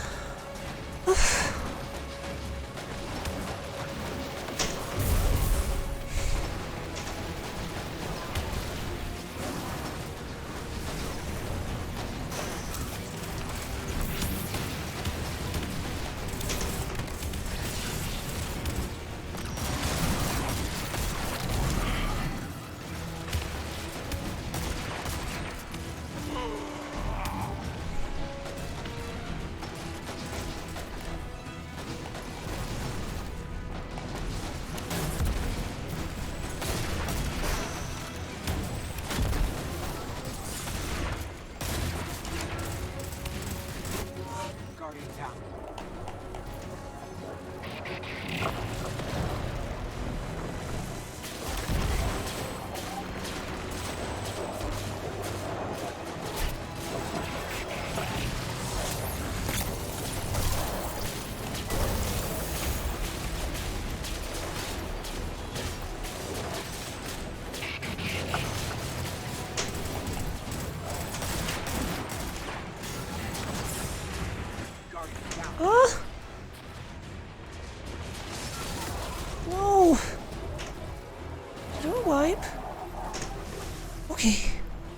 type? Okay,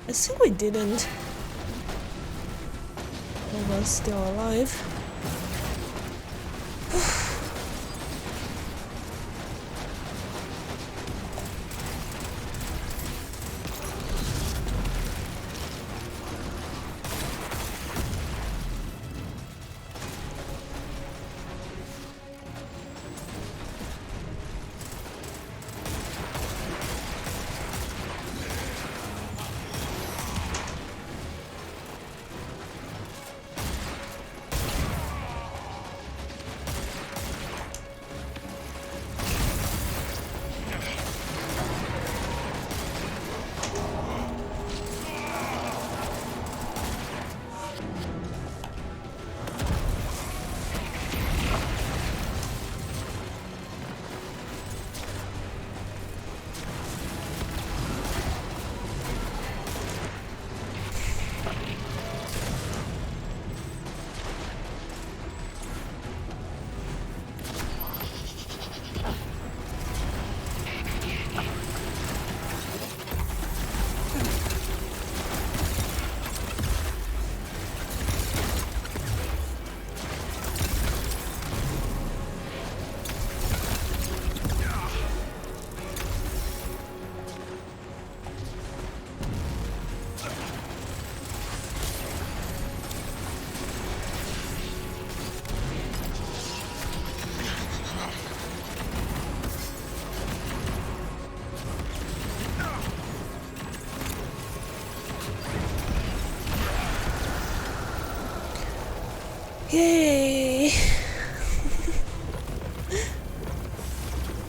I think we didn't. All of us still alive. Yay!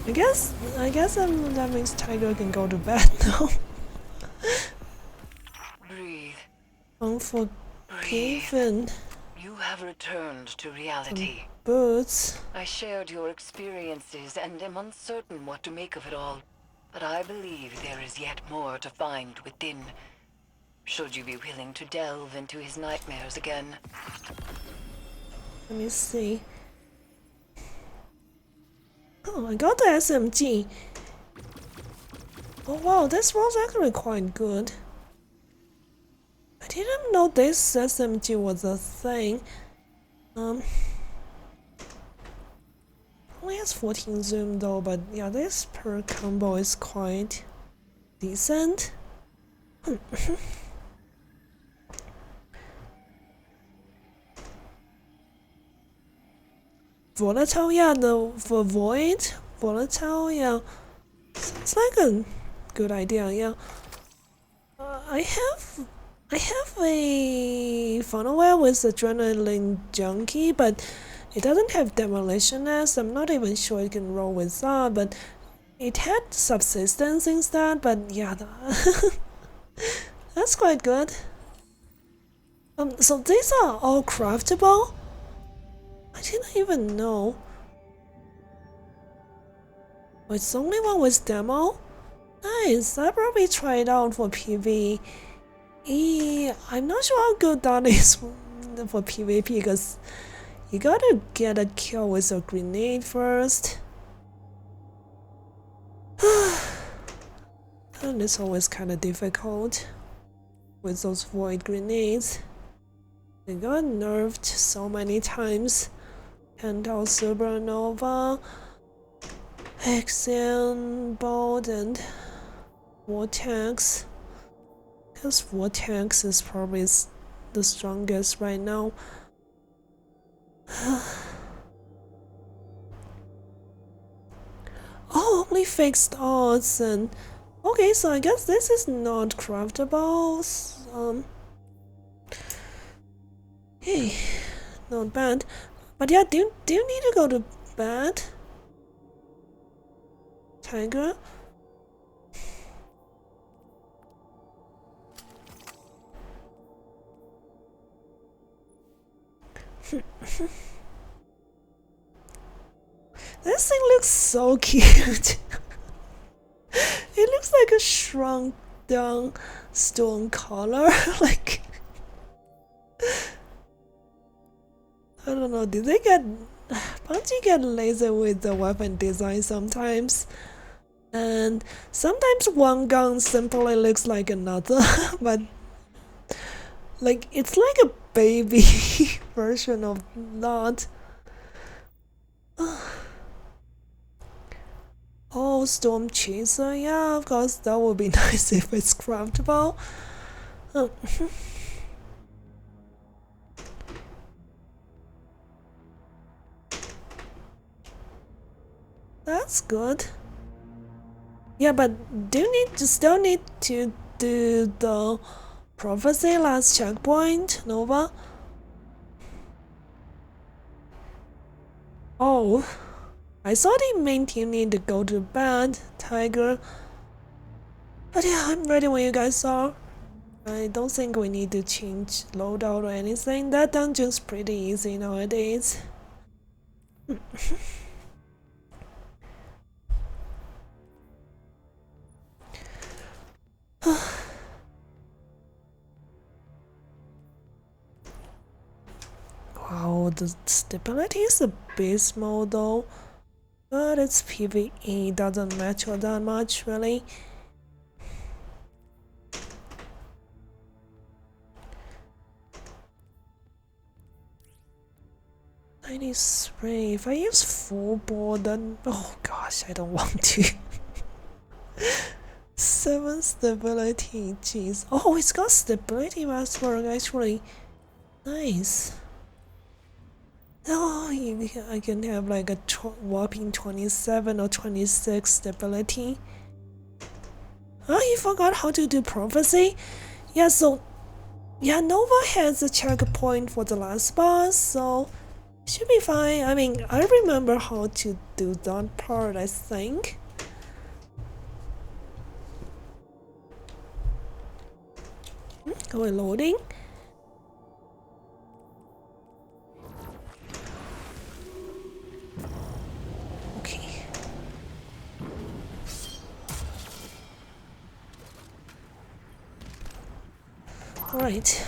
I guess that means Tiger can go to bed now. Breathe. Unforgiven. You have returned to reality. Birds. I shared your experiences and am uncertain what to make of it all. But I believe there is yet more to find within. Should you be willing to delve into his nightmares again? Let me see. Oh, I got the SMG. Oh wow, this was actually quite good. I didn't know this SMG was a thing. Only has 14 zoom though, but yeah, this per combo is quite decent. Volatile, yeah, for Void, Volatile, yeah. Sounds like a good idea, yeah. I have a funnelware with Adrenaline Junkie, but it doesn't have Demolitionist. I'm not even sure it can roll with that, but it had Subsistence instead, but yeah, that's quite good. So these are all craftable? I didn't even know. Oh, it's the only one with demo? Nice, I'll probably try it out for PvE. I'm not sure how good that is for PvP because you gotta get a kill with a grenade first. And it's always kinda difficult with those void grenades. They got nerfed so many times. Candle Supernova, Hexian Bolt, and Vortex. Because Vortex is probably the strongest right now. Oh, only fixed odds and okay, so I guess this is not craftable. Hey, not bad. But yeah, do you need to go to bed, Tiger? This thing looks so cute. It looks like a shrunk down stone collar. Like, I don't know, did they get Bungie get lazy with the weapon design sometimes? And sometimes one gun simply looks like another, but like it's like a baby version of that. Oh, Storm Chaser, yeah, of course, that would be nice if it's craftable. Oh. That's good. Yeah, but still need to do the prophecy last checkpoint, Nova? Oh, I thought the main team need to go to bed, Tiger. But yeah, I'm ready when you guys are. I don't think we need to change loadout or anything. That dungeon's pretty easy nowadays. Wow, the stability is abysmal though. But it's PvE, doesn't matter that much really. '93. If I use full board, then oh gosh, I don't want to. 7 stability, jeez. Oh, it's got stability mastery actually. Nice. Oh, I can have like a whopping 27 or 26 stability. Oh, you forgot how to do prophecy? Yeah, so yeah, Nova has a checkpoint for the last boss, so should be fine. I mean, I remember how to do that part, I think. Going loading. Okay. All right.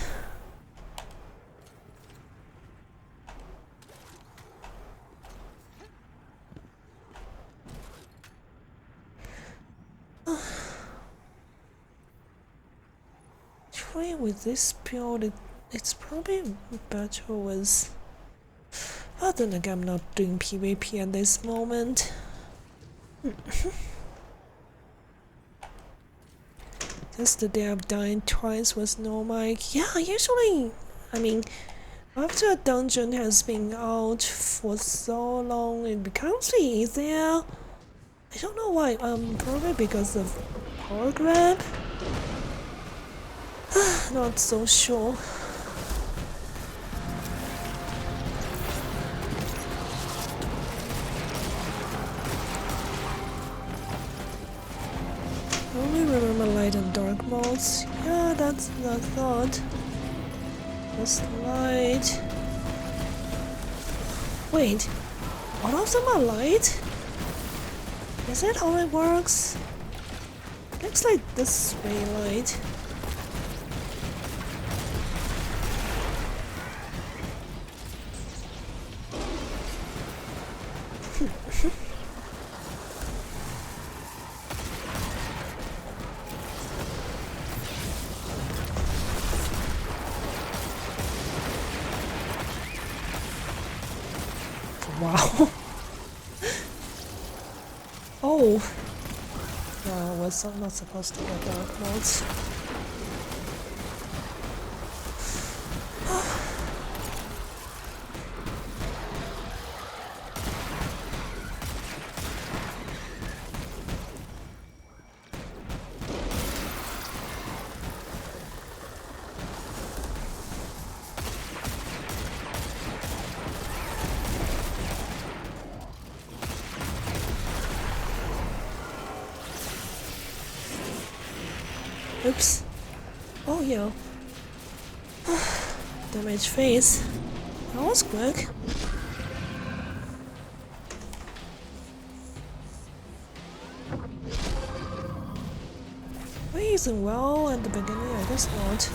Try with this build, it's probably better with. Other than I'm not doing PvP at this moment. Yesterday I've died twice with no mic. Yeah, usually, I mean, after a dungeon has been out for so long, it becomes easier. I don't know why. Probably because of power grab. Not so sure. Only remember light and dark modes. Yeah, that's the thought. Just light. Wait, all of them are light? Is that how it works? Looks like this way light. Wow. Oh. No, I was not supposed to get dark modes. Oops. Oh yeah. Damage face. That was quick. Were you using well at the beginning? I guess not.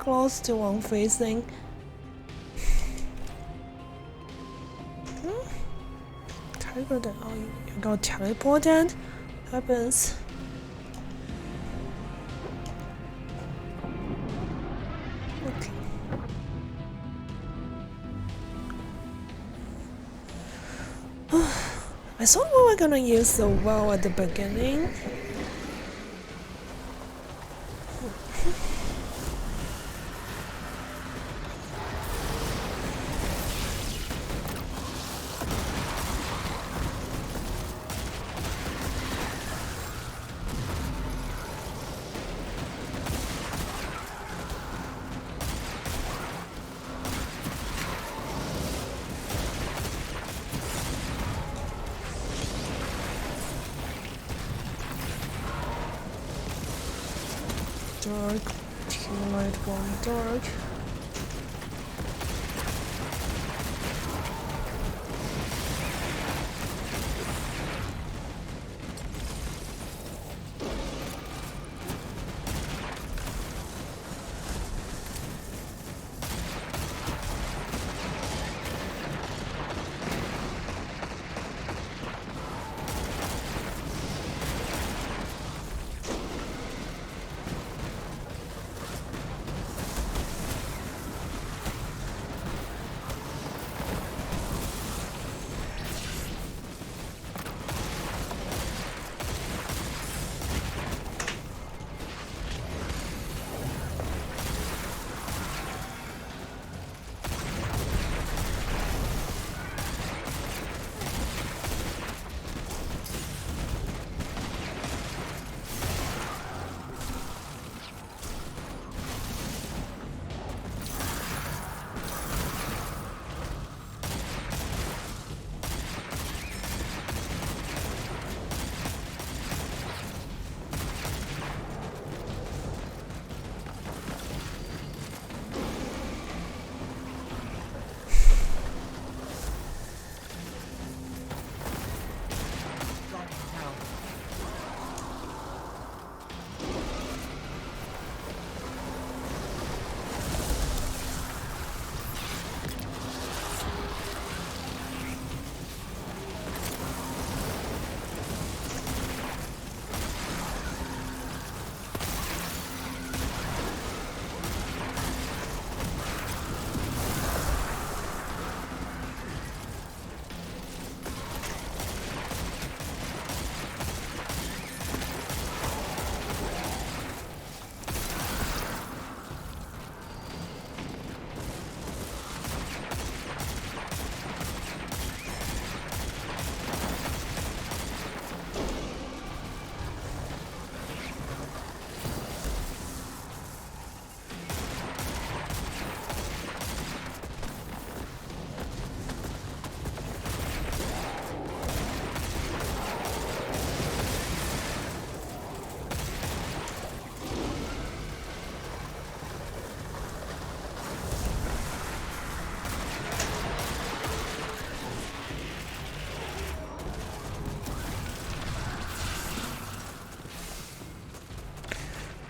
close to one facing. Tiger, then oh, you got teleported. Happens. Okay. I thought we were gonna use the well at the beginning. Dark, two light, one dark.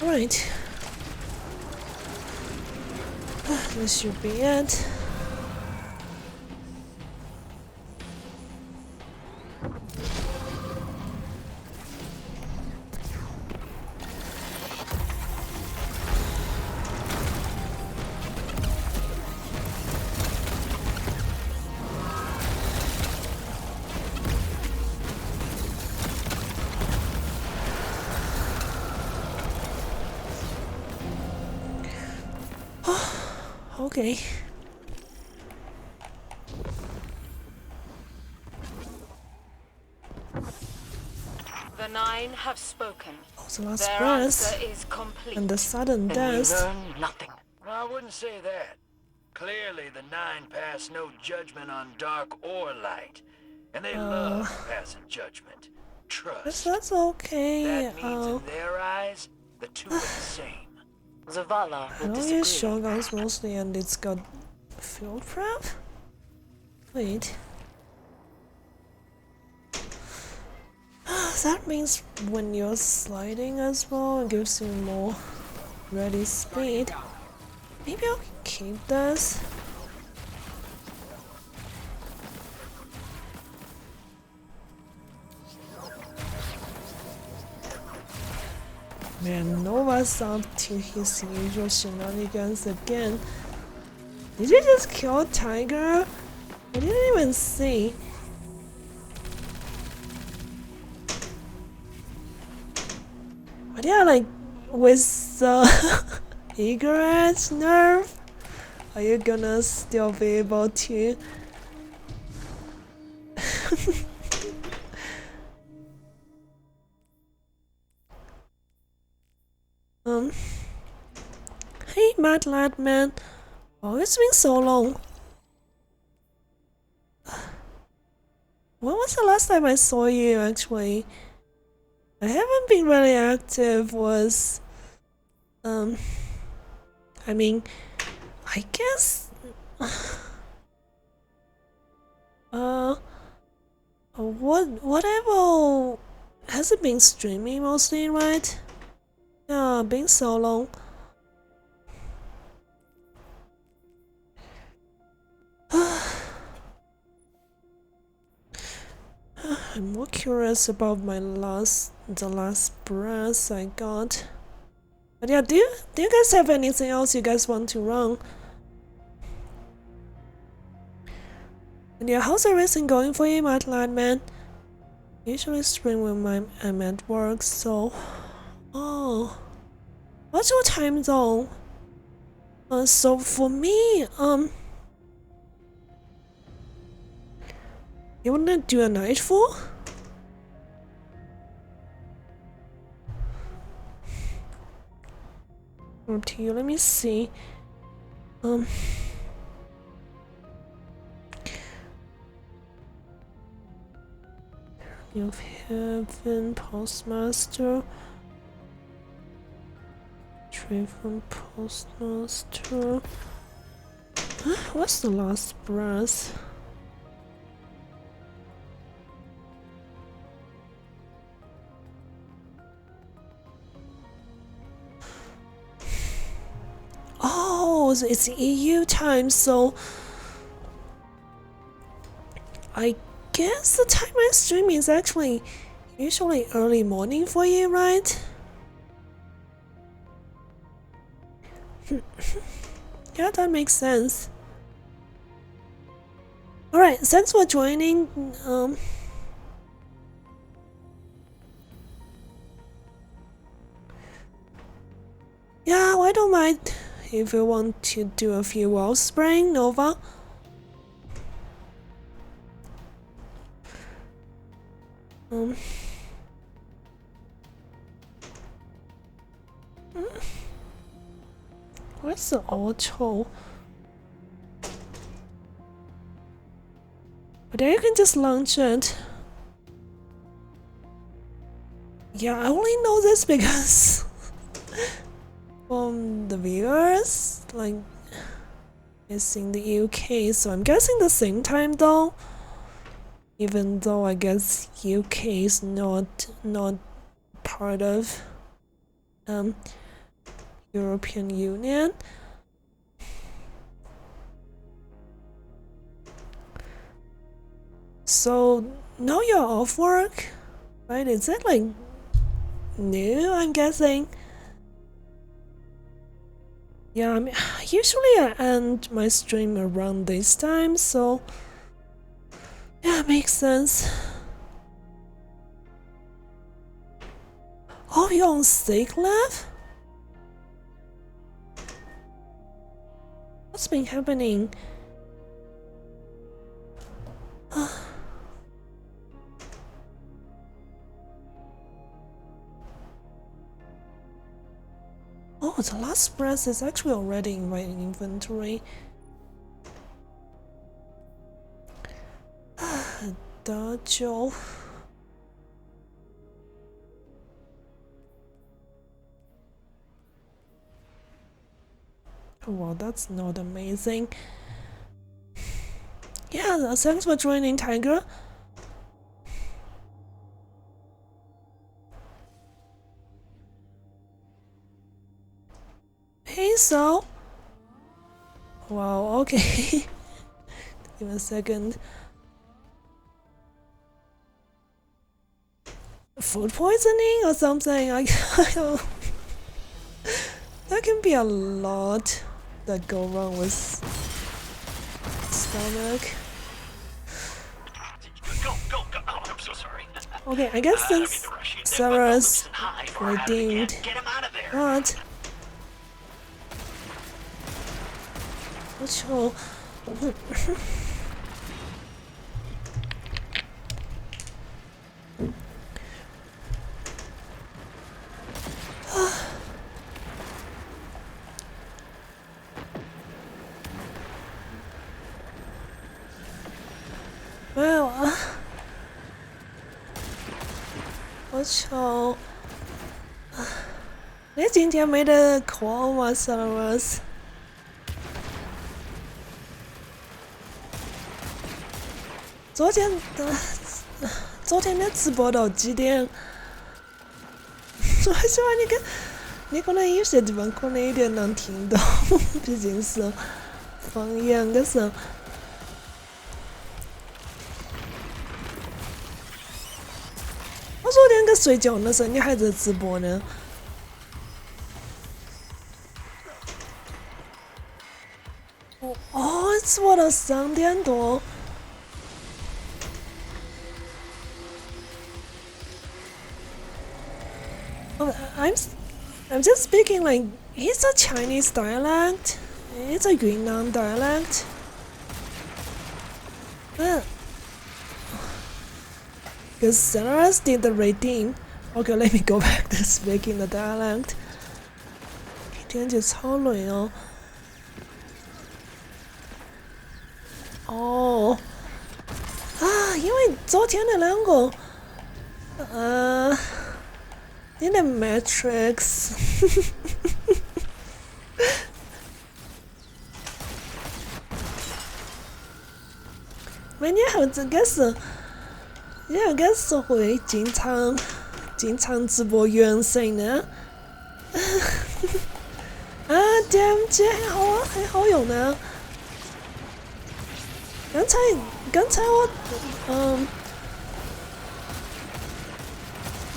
Right. This should be it. Okay. The Nine have spoken. Oh, the last Their breath answer is complete. and the sudden And we death. learn nothing. I wouldn't say that. Clearly, the Nine pass no judgment on dark or light. And they love passing judgment. Trust. That's okay. That means in their eyes, the two are the same. Zavala I will don't disagree. use shotguns mostly, and it's got field prep. Wait. That means when you're sliding as well, it gives you more ready speed. Maybe I'll keep this. Man, Nova's up to his usual shenanigans again. Did you just kill Tiger? I didn't even see. But yeah, like, with Eager Edge nerf, are you gonna still be able to? Hey, Mad Lad Man. Oh, it's been so long. When was the last time I saw you, actually? I haven't been really active, I mean, I guess... whatever... Has it been streaming mostly, right? Yeah, been so long. I'm more curious about the last brass I got. But yeah, do you guys have anything else you guys want to run? And yeah, how's everything going for you, Mad Lad Man? Usually stream when I'm at work, so... Oh... What's your time zone? So for me, you wanna do a nightfall? Up to you, let me see. You've Heaven, Postmaster. Driven Postmaster. What's the last brass? Oh, it's EU time, so I guess the time I stream is actually usually early morning for you, right? Yeah, that makes sense. Alright, thanks for joining. Yeah, I don't mind if you want to do a few Wellspring, Nova. Where's the auto? But then you can just launch it. Yeah, I only know this because from the viewers, like, it's in the UK, so I'm guessing the same time though. Even though I guess UK is not part of European Union. So now you're off work, right? Is it like new? I'm guessing. Yeah, I mean, usually I end my stream around this time, so yeah, makes sense. Oh, you're on sick leave? What's been happening? Oh, the last breath is actually already in my inventory. Dojo. Oh, wow, that's not amazing. Yeah, thanks for joining, Tiger. Hey, so Wow, okay. Give me a second. Food poisoning or something? I don't. There can be a lot that go wrong with stomach. Go. Oh, I'm so sorry. Okay, I guess since Sarah's redeemed. Get him out of there. What? What's your... Well, 我求，你今天没得课吗 ，Sarah？ 昨天的直播到几点？我希望你可能有些地方可能有点能听懂，毕竟是方言，可是。我昨天个睡觉的时候，你还在直播呢。哦，直播到2点多。I'm just speaking like it's a Chinese dialect. It's a Yunnan dialect. Because Sarah's did the redeem. Okay, let me go back to speaking the dialect. 一天就超累哦。哦，啊，因为昨天的两个，你的 Matrix 每年后这个是，你那个是会经常直播原声的。啊 ，DMG 很好用的。刚才我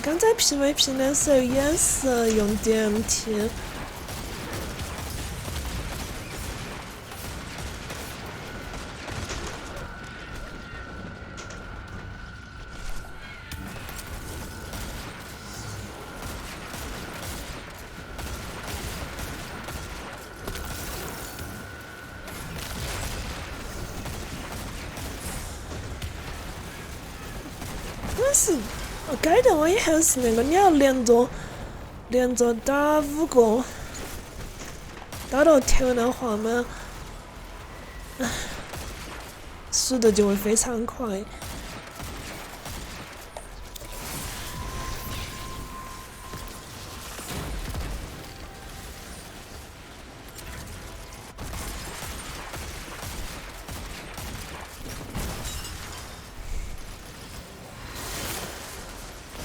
刚才 PVP 的时候也是用 DMT。但是改的我以后是那个你要连着打5个，打到头的话嘛，速度就会非常快。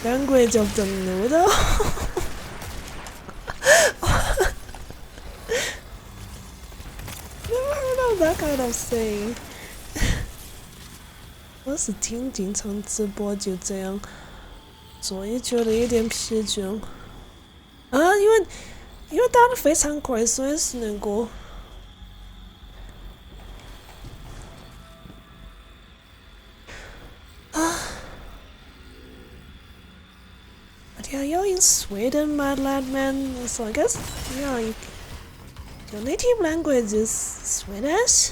Language of the noodle. Never heard of that kind of saying. 我是挺经常直播就这样做，也觉得有点疲倦。啊，因为打得非常快，所以是那个。Yeah, you're in Sweden, Mad Lad Man. So I guess, yeah, your native language is Swedish.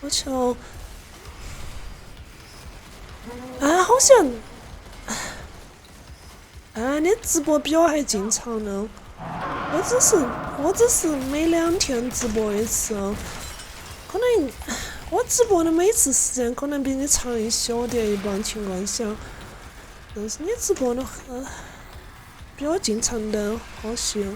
我求啊，好像啊，你直播比我还经常呢。我只是每2天直播一次，可能我直播的每次时间可能比你长一小点，一般情况下。但是你直播的比我经常的好些。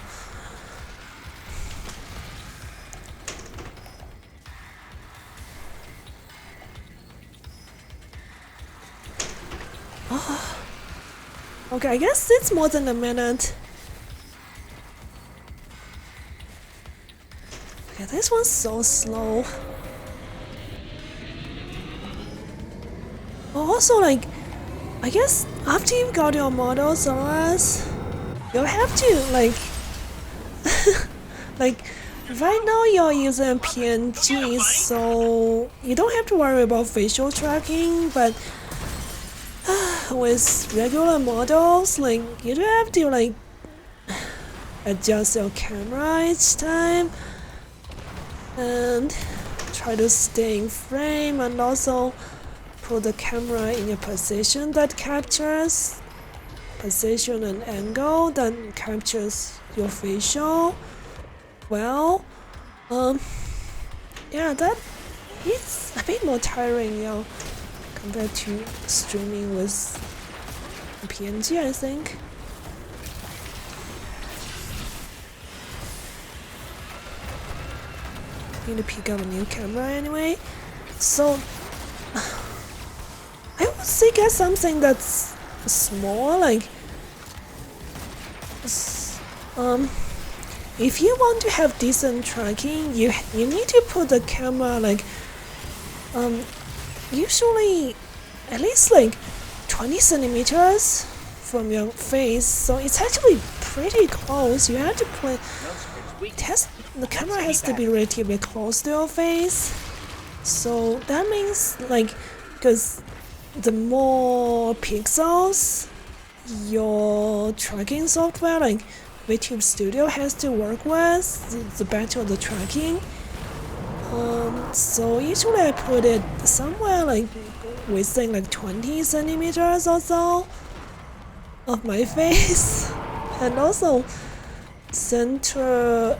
Okay, I guess it's more than a minute. Yeah, this one's so slow. Also, like, I guess after you've got your models on us, you'll have to, like, like, right now you're using PNG, so you don't have to worry about facial tracking, but with regular models, like, you do have to, like, adjust your camera each time and try to stay in frame, and also put the camera in a position that captures position and angle that captures your facial well. Yeah, that is a bit more tiring, yeah, compared to streaming with PNG, I think. Need to pick up a new camera anyway. So I would say get something that's small, like if you want to have decent tracking, you need to put the camera like usually at least like 20 centimeters from your face, so it's actually pretty close. You have to put the camera has to be relatively close to your face, so that means like, because the more pixels your tracking software like VTube Studio has to work with, the better the tracking. So usually I put it somewhere like within like 20 centimeters or so of my face, and also the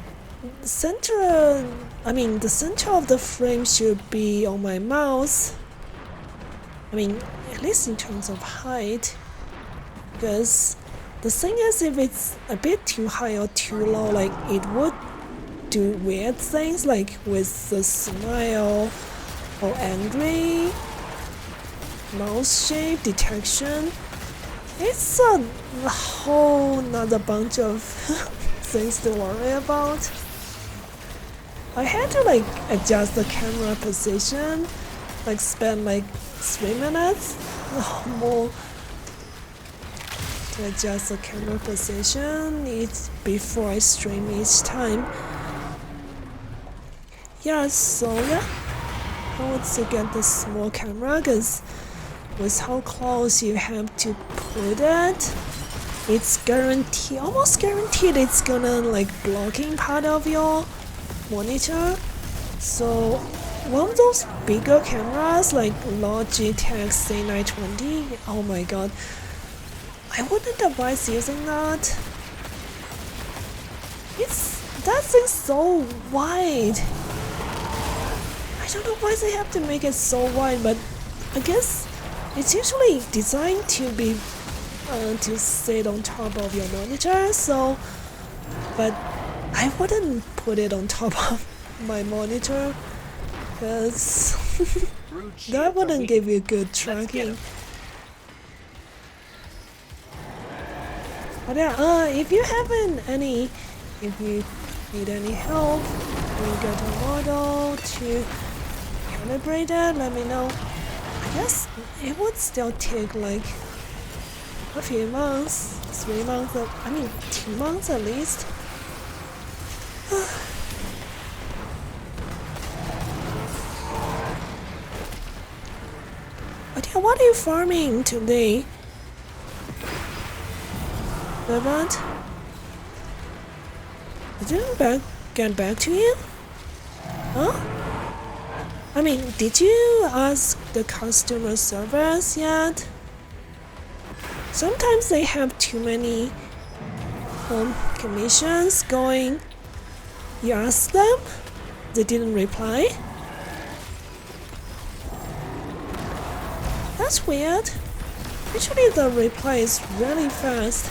center of the frame should be on my mouth. I mean, at least in terms of height, because the thing is, if it's a bit too high or too low, like it would do weird things, like with the smile or angry mouth shape detection. It's a whole nother bunch of things to worry about. I had to like adjust the camera position, like spend like 3 minutes more to adjust the camera position before I stream each time. Yeah, so yeah, I would say get the small camera, because with how close you have to put it, it's almost guaranteed it's gonna like blocking part of your monitor. So one of those bigger cameras like Logitech C920, oh my god, I wouldn't advise using that. That thing's so wide. I don't know why they have to make it so wide, but I guess it's usually designed to be to sit on top of your monitor, so, but I wouldn't put it on top of my monitor, because that wouldn't give you good tracking. But yeah, if you need any help, you get a model to calibrate it, let me know. I guess it would still take like a few months, 3 months, 2 months at least. But yeah, what are you farming today? Servant? Didn't get back to you? Huh? I mean, did you ask the customer service yet? Sometimes they have too many commissions going. You ask them, they didn't reply. That's weird. Usually the reply is really fast.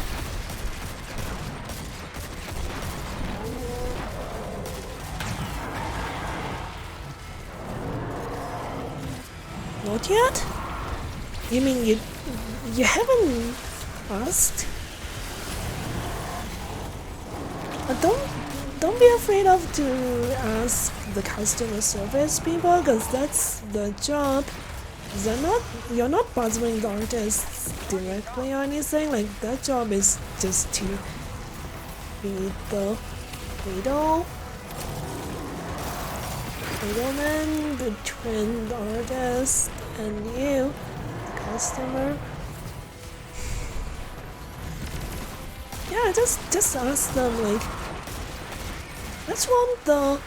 Not yet? You mean you haven't asked? don't be afraid of to ask the customer service people, because that's the job. You're not bothering the artists directly or anything. Like that job is just to be the middleman between the artist and you, the customer. Yeah, just ask them, like, that's one of the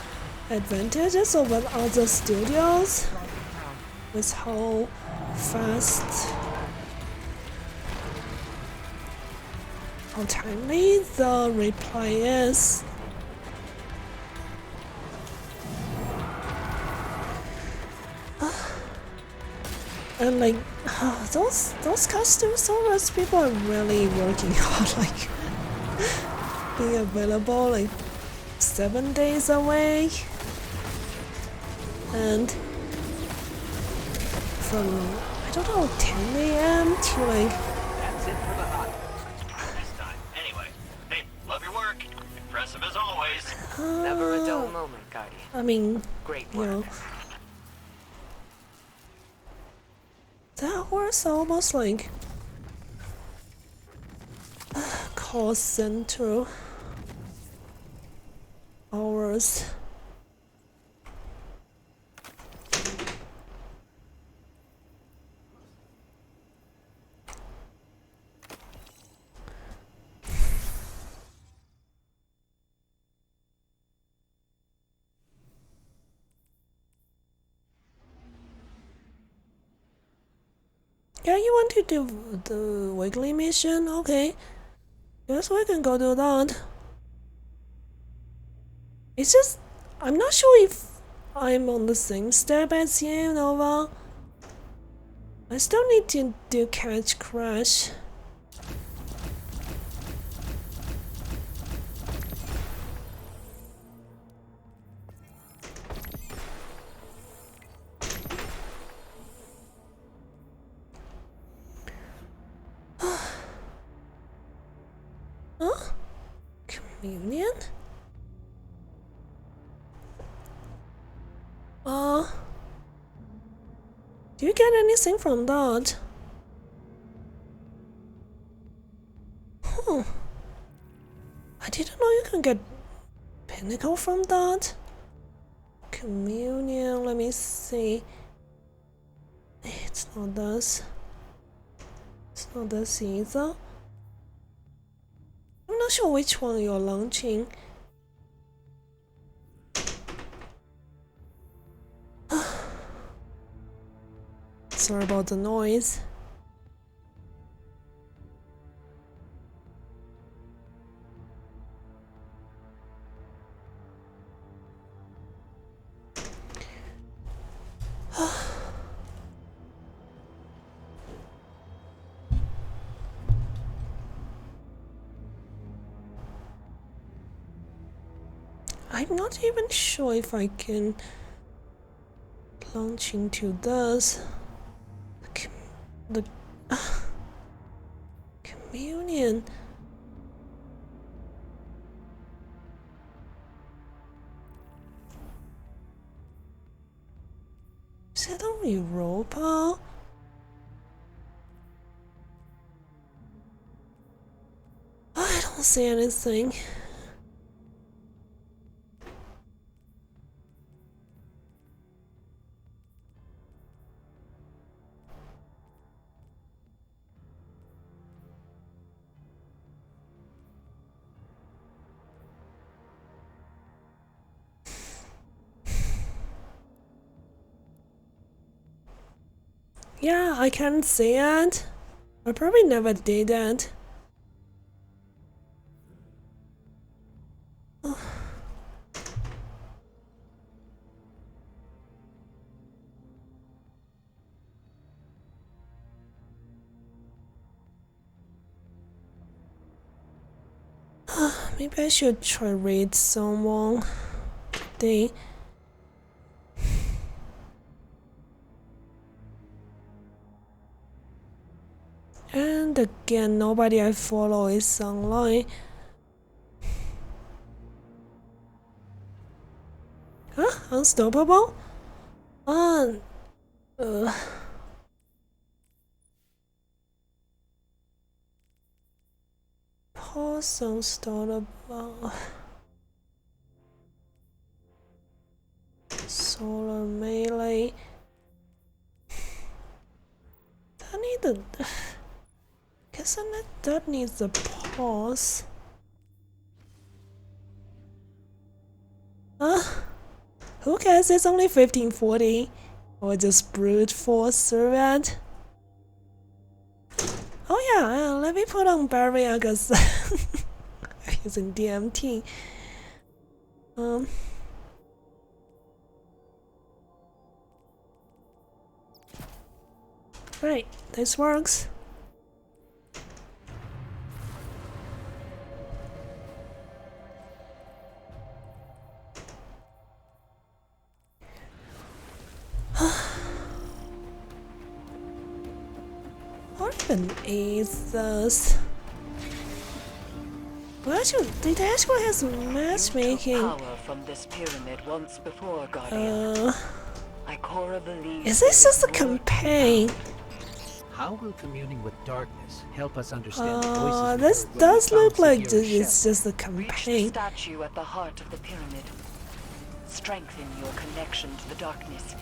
advantages over other studios, with how fast, how timely the reply is. And like, those customer service people are really working hard, like being available like 7 days a week, and from, I don't know, 10 a.m. to like. That's it for the hot this time. Anyway, hey, love your work. Impressive as always. Never a dull moment, Guardian. I mean, Great you work. know, that was almost like call center hours. Yeah, you want to do the weekly mission? Okay. Yes, we can go do that. It's just, I'm not sure if I'm on the same step as you, Nova. I still need to do catch crash. Huh? Communion? Do you get anything from that? I didn't know you can get pinnacle from that. Communion, let me see. It's not this. It's not this either. I'm not sure which one you're launching. Sorry about the noise. I'm not even sure if I can launch into this. The communion. Is it on Europa? I don't see anything. Yeah, I can't see it. I probably never did that. Maybe I should try read someone today. And again, nobody I follow is online. Huh? Unstoppable? Pause unstoppable. Solar melee. That need a. Guess that needs a pause. Who cares? It's only 1540. Or just brute force servant. Oh yeah, let me put on barrier because I'm using DMT. Right, this works. What even is this? Well, actually, it actually has matchmaking. You took power from this pyramid once before, Guardian. Ikora believes Is this just a there is more to be campaign? found. How will communing with darkness help us understand the voices we This heard when we does found look like Sekira's it's shell? just a Reach the campaign. statue at the heart of the pyramid. Strengthen your connection to the darkness,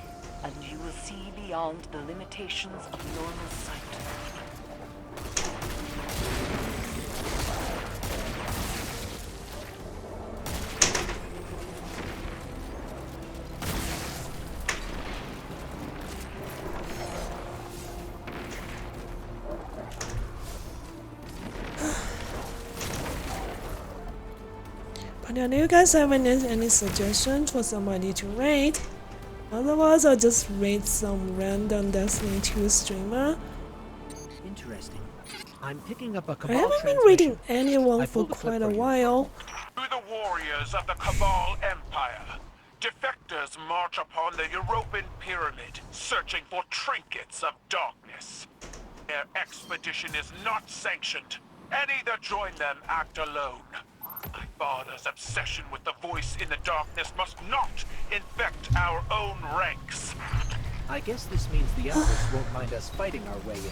and you will see beyond the limitations of normal sight. But do you guys have any suggestions for somebody to rate? Otherwise, I'll just rate some random Destiny 2 streamer. Interesting. I'm picking up a I Cabal haven't been transmission. reading anyone I for pulled a clip quite a for you. while. To the warriors of the Cabal Empire, defectors march upon the European pyramid, searching for trinkets of darkness. Their expedition is not sanctioned. Any that join them act alone. My father's obsession with the voice in the darkness must not infect our own ranks. I guess this means the Empress won't mind us fighting our way in.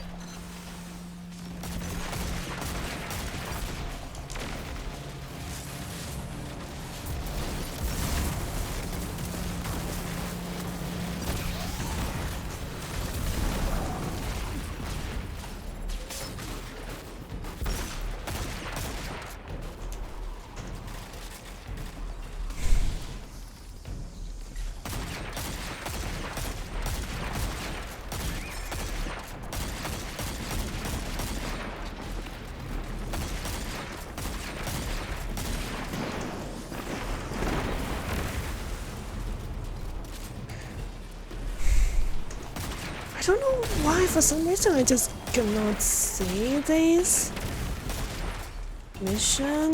I don't know why, for some reason, I just cannot see this mission,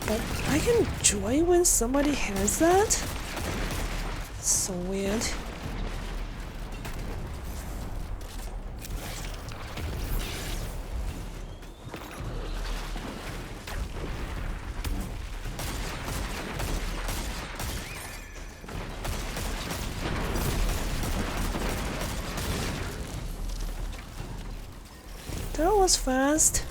but I can join when somebody has that. So weird. That was fast.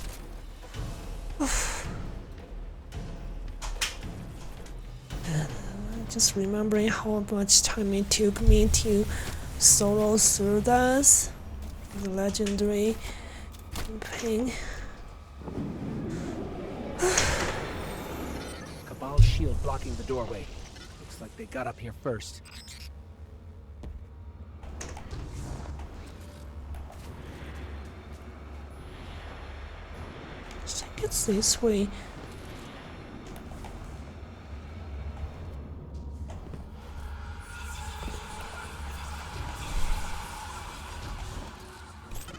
Just remembering how much time it took me to solo through this, the legendary campaign. Cabal's shield blocking the doorway. Looks like they got up here first. I think it's this way.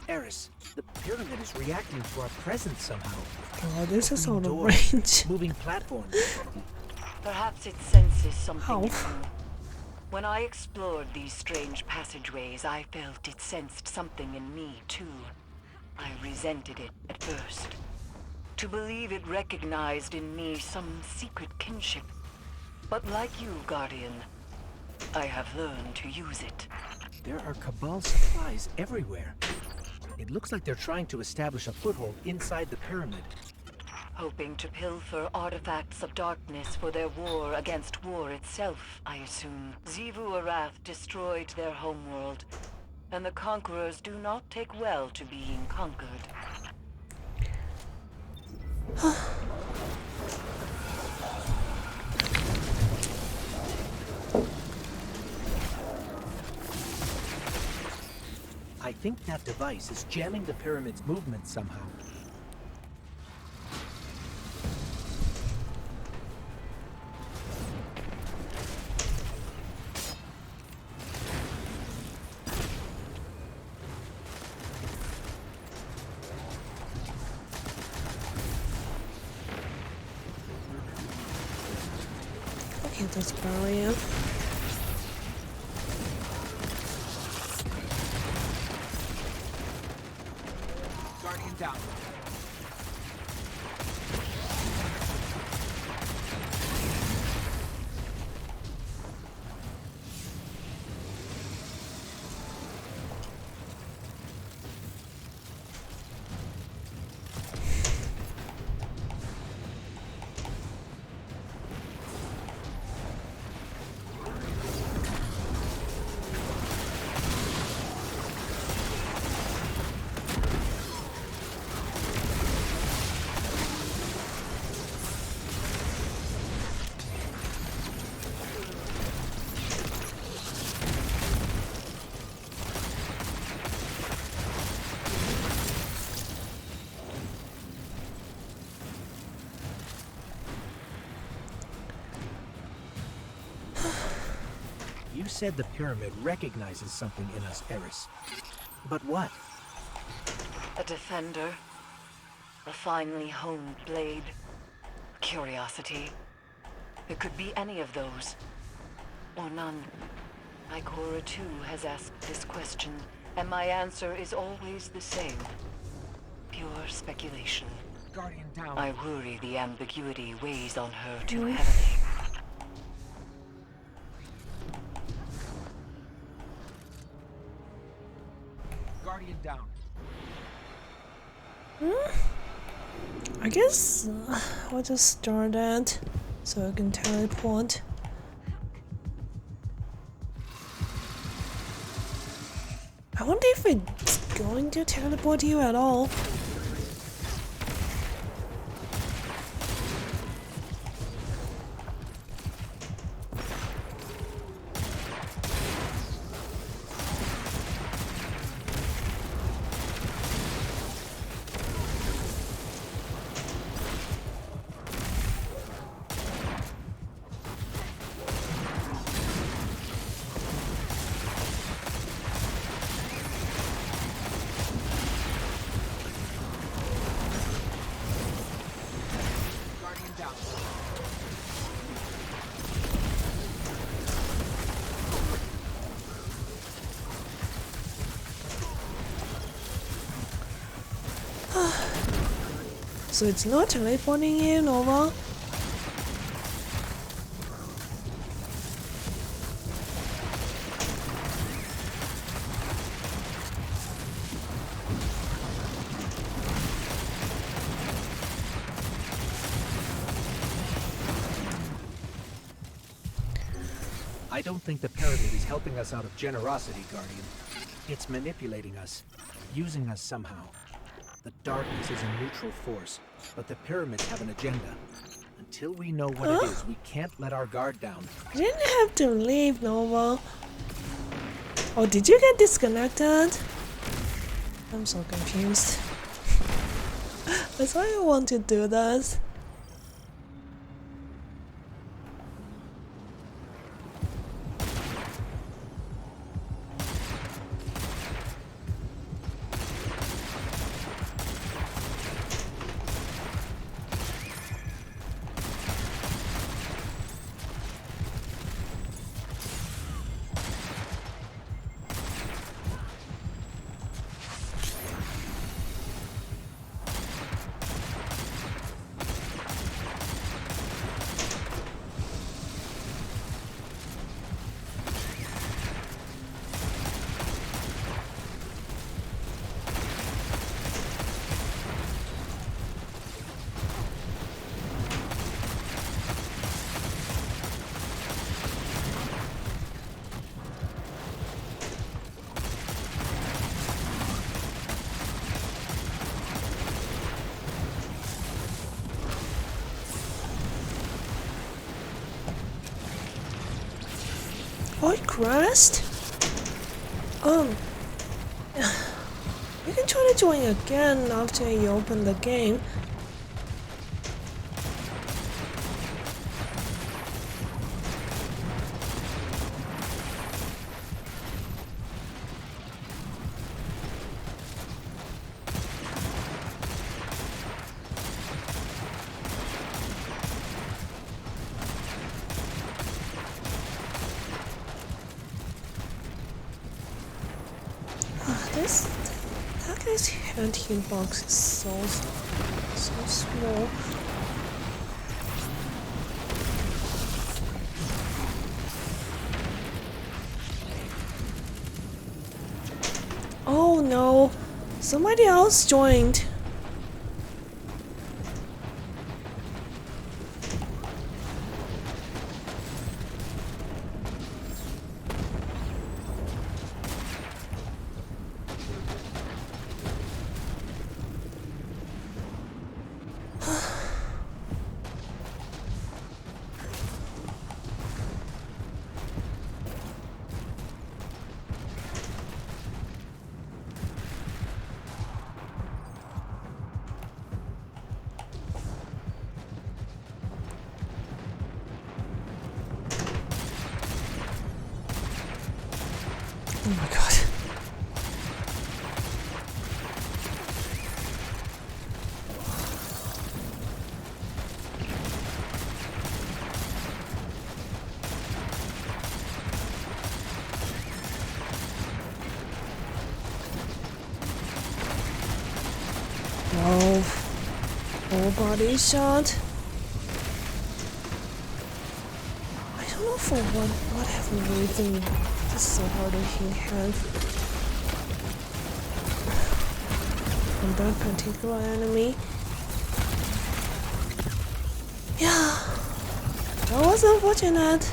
Eris, the pyramid is reacting to our presence somehow. Oh, this is out of Doors, range. moving platforms. Perhaps it senses something How? new. When I explored these strange passageways, I felt it sensed something in me, too. I resented it at first. To believe it recognized in me some secret kinship. But like you, Guardian, I have learned to use it. There are Cabal supplies everywhere. It looks like they're trying to establish a foothold inside the pyramid. Hoping to pilfer artifacts of darkness for their war against war itself, I assume. Xivu Arath destroyed their homeworld, and the conquerors do not take well to being conquered. I think that device is jamming the pyramid's movement somehow. Okay, that's barrier. Guardian down. You said the pyramid recognizes something in us, Eris. But what? A defender, a finely honed blade, curiosity. It could be any of those, or none. Ikora too has asked this question, and my answer is always the same. Pure speculation. Guardian down. I worry the ambiguity weighs on her too heavily. Guardian down. I guess we'll just start that so I can teleport. I wonder if it's going to teleport you at all. Guardian down. So it's not teleporting in, over. I don't think the pyramid is helping us out of generosity, Guardian. It's manipulating us, using us somehow. The darkness is a neutral force, but the pyramids have an agenda. Until we know what it is, we can't let our guard down. You didn't have to leave, Nova. Oh, did you get disconnected? I'm so confused. That's why I want to do this. Oh, it crashed? You can try to join again after you open the game. That guy's hunting box is so small. Oh no, somebody else joined. Oh my god. Wow. Full body shot. I don't know for whatever reason this is so hard to hit hand from that particular enemy. Yeah, that was unfortunate.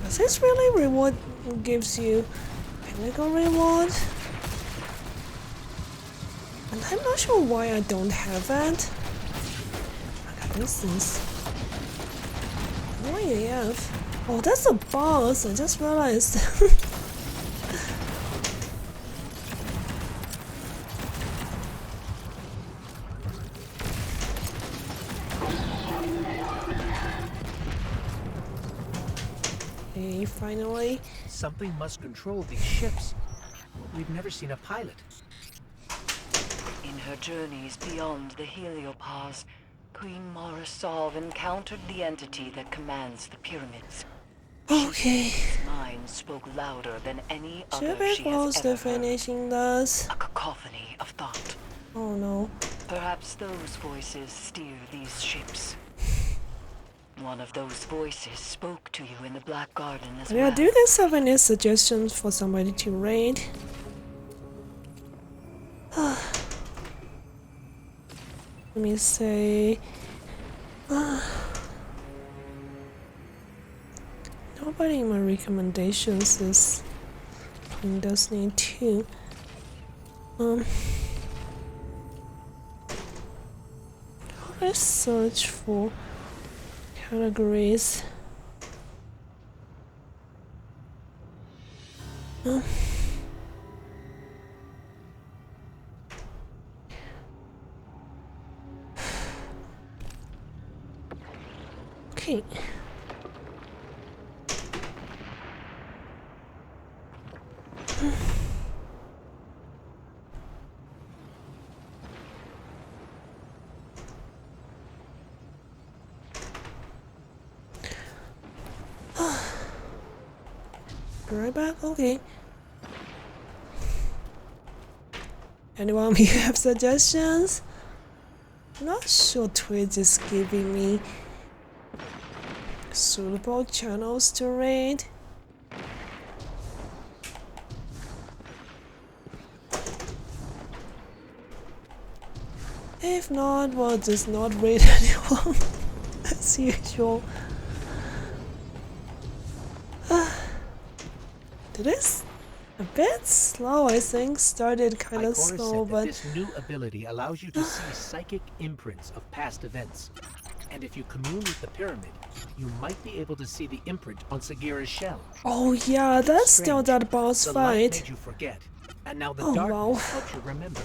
Does this really reward gives you pinnacle reward? And I'm not sure why I don't have it. Like this is annoying AF. Oh, that's a boss. I just realized. Hey, finally. Something must control these ships. We've never seen a pilot. In her journeys beyond the heliopause, Queen Mara Solve encountered the entity that commands the pyramids. Okay. His mind spoke louder than any other Should be she close has to ever heard. finishing this. A cacophony of thought. Oh no. Perhaps those voices steer these ships. One of those voices spoke to you in the Black Garden as Yeah, well. do you guys have any suggestions for somebody to raid? Let me say. Nobody in my recommendations is playing Destiny 2. Let's search for categories. Okay. Be right back. Okay. Anyone of you have suggestions? I'm not sure Twitch is giving me suitable channels to raid. If not, well, just not raid anyone as usual. Did a bit slow, I think. Started kind of Ikora slow, said that but this new ability allows you to see psychic imprints of past events. And if you commune with the pyramid, you might be able to see the imprint on Sagira's shell. oh yeah, that's still Strange. that boss The light fight. made you forget, and now the Oh, darkness wow. helps you remember.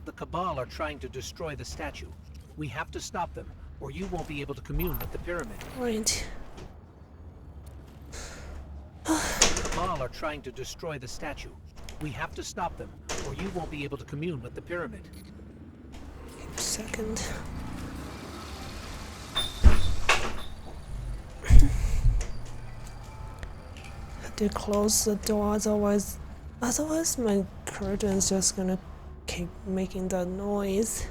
The Cabal are trying to destroy the statue. We have to stop them, or you won't be able to commune with the pyramid. Right. The Cabal are trying to destroy the statue. We have to stop them, or you won't be able to commune with the pyramid. Second. Had to close the door, otherwise my curtain's just gonna keep making that noise.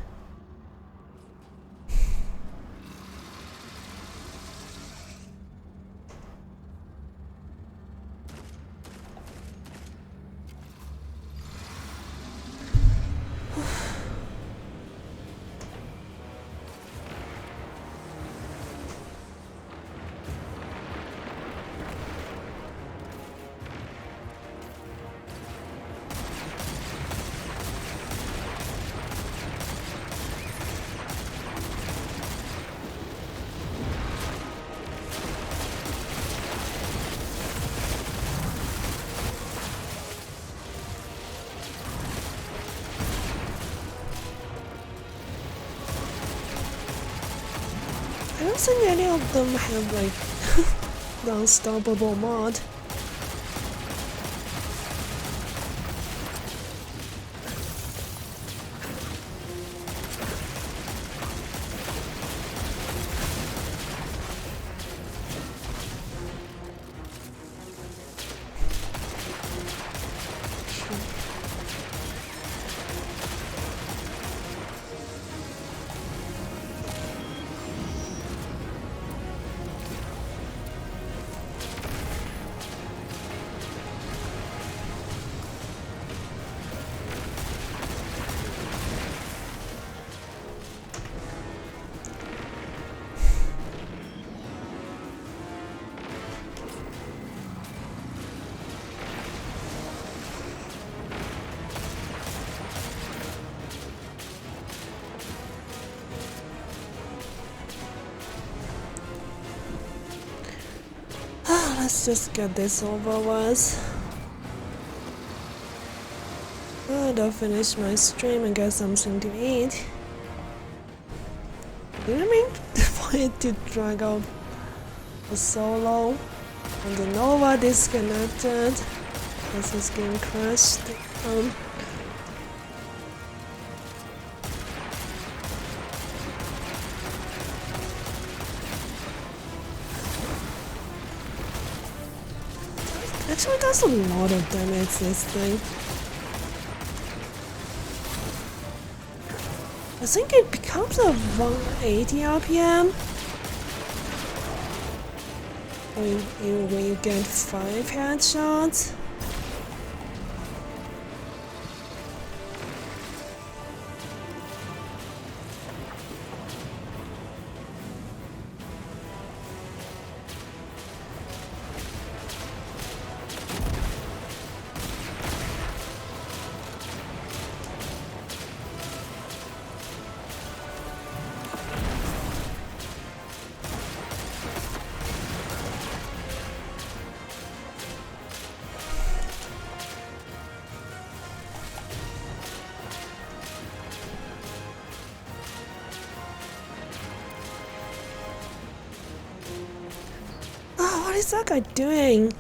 I don't think any of them have like the unstoppable mod. Let's just get this over with. And I'll finish my stream and get something to eat. You know what I mean? For it to drag out for so long. And the Nova disconnected. Because his game crashed. Actually does a lot of damage, this thing. I think it becomes a 180 RPM when you get 5 headshots. What is that guy doing?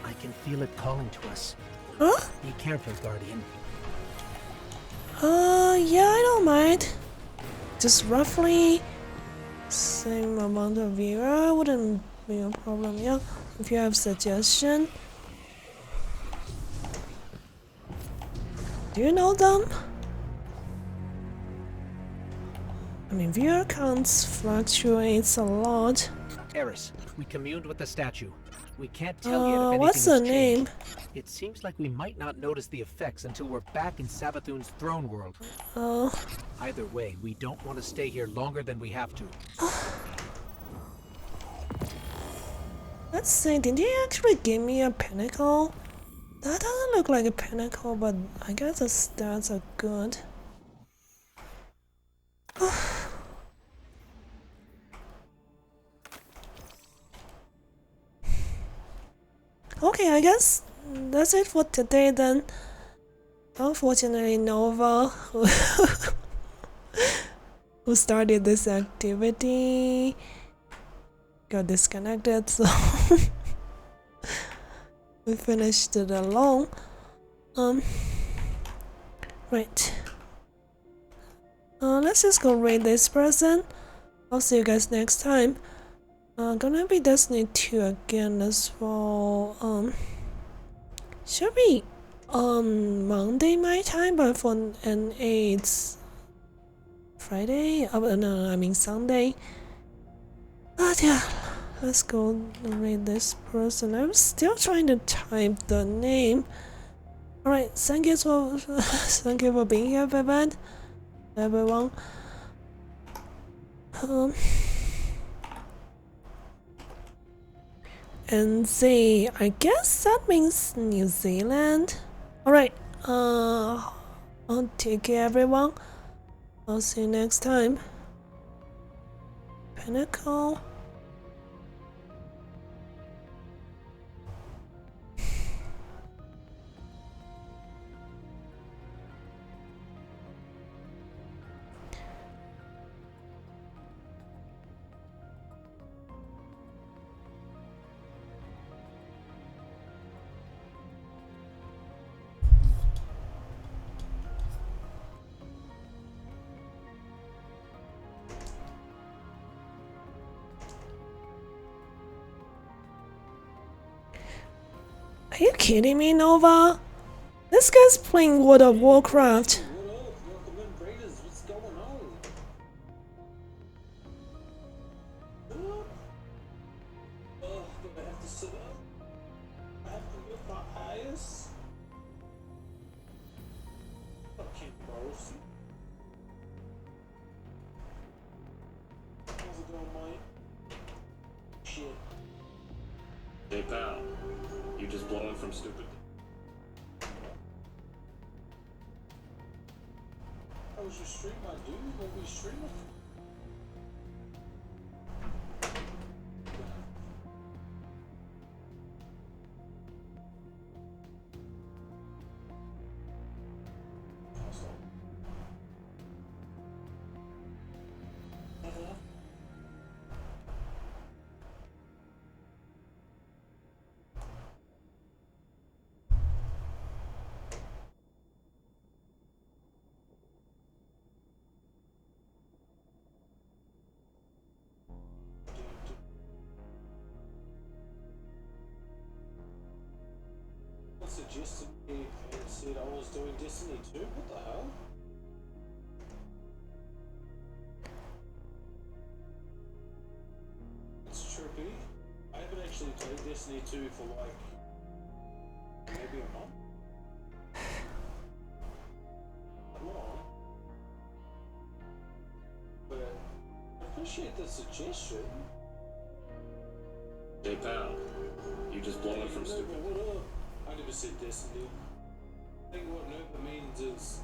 I can feel it calling to us. Huh? Be careful, Guardian. Yeah, I don't mind. Just roughly same amount of viewer wouldn't be a problem, yeah. If you have suggestion. Do you know them? mean, viewer counts fluctuates a lot. Eris, we communed with the statue. We can't tell yet if anything What's has the changed. name? It seems like we might not notice the effects until we're back in Savathun's throne world. Oh. Either way, we don't want to stay here longer than we have to. Let's see, did he actually give me a pinnacle? That doesn't look like a pinnacle, but I guess the stats are good. Okay, I guess that's it for today then. Unfortunately, Nova, who started this activity, got disconnected, so we finished it alone. Right. Let's just go raid this person. I'll see you guys next time. Gonna be Destiny 2 again as well. Should be Monday my time, but for NA it's Friday. No, I mean Sunday. But yeah, let's go read this person. I'm still trying to type the name. Alright, thank you for being here, bye everyone. And Z, I guess that means New Zealand. Alright, I'll take care everyone. I'll see you next time. Pinnacle. Are you kidding me, Nova? This guy's playing World of Warcraft. Hey pal, you just blowing from stupid. How was your stream, my dude? What were you streaming? Suggested me and said I was doing Destiny 2? What the hell? It's trippy. I haven't actually played Destiny 2 for like maybe a month. Not long. But I appreciate the suggestion. Hey pal, you just blowing from stupid. What up? I never said Destiny. I think what Nova means is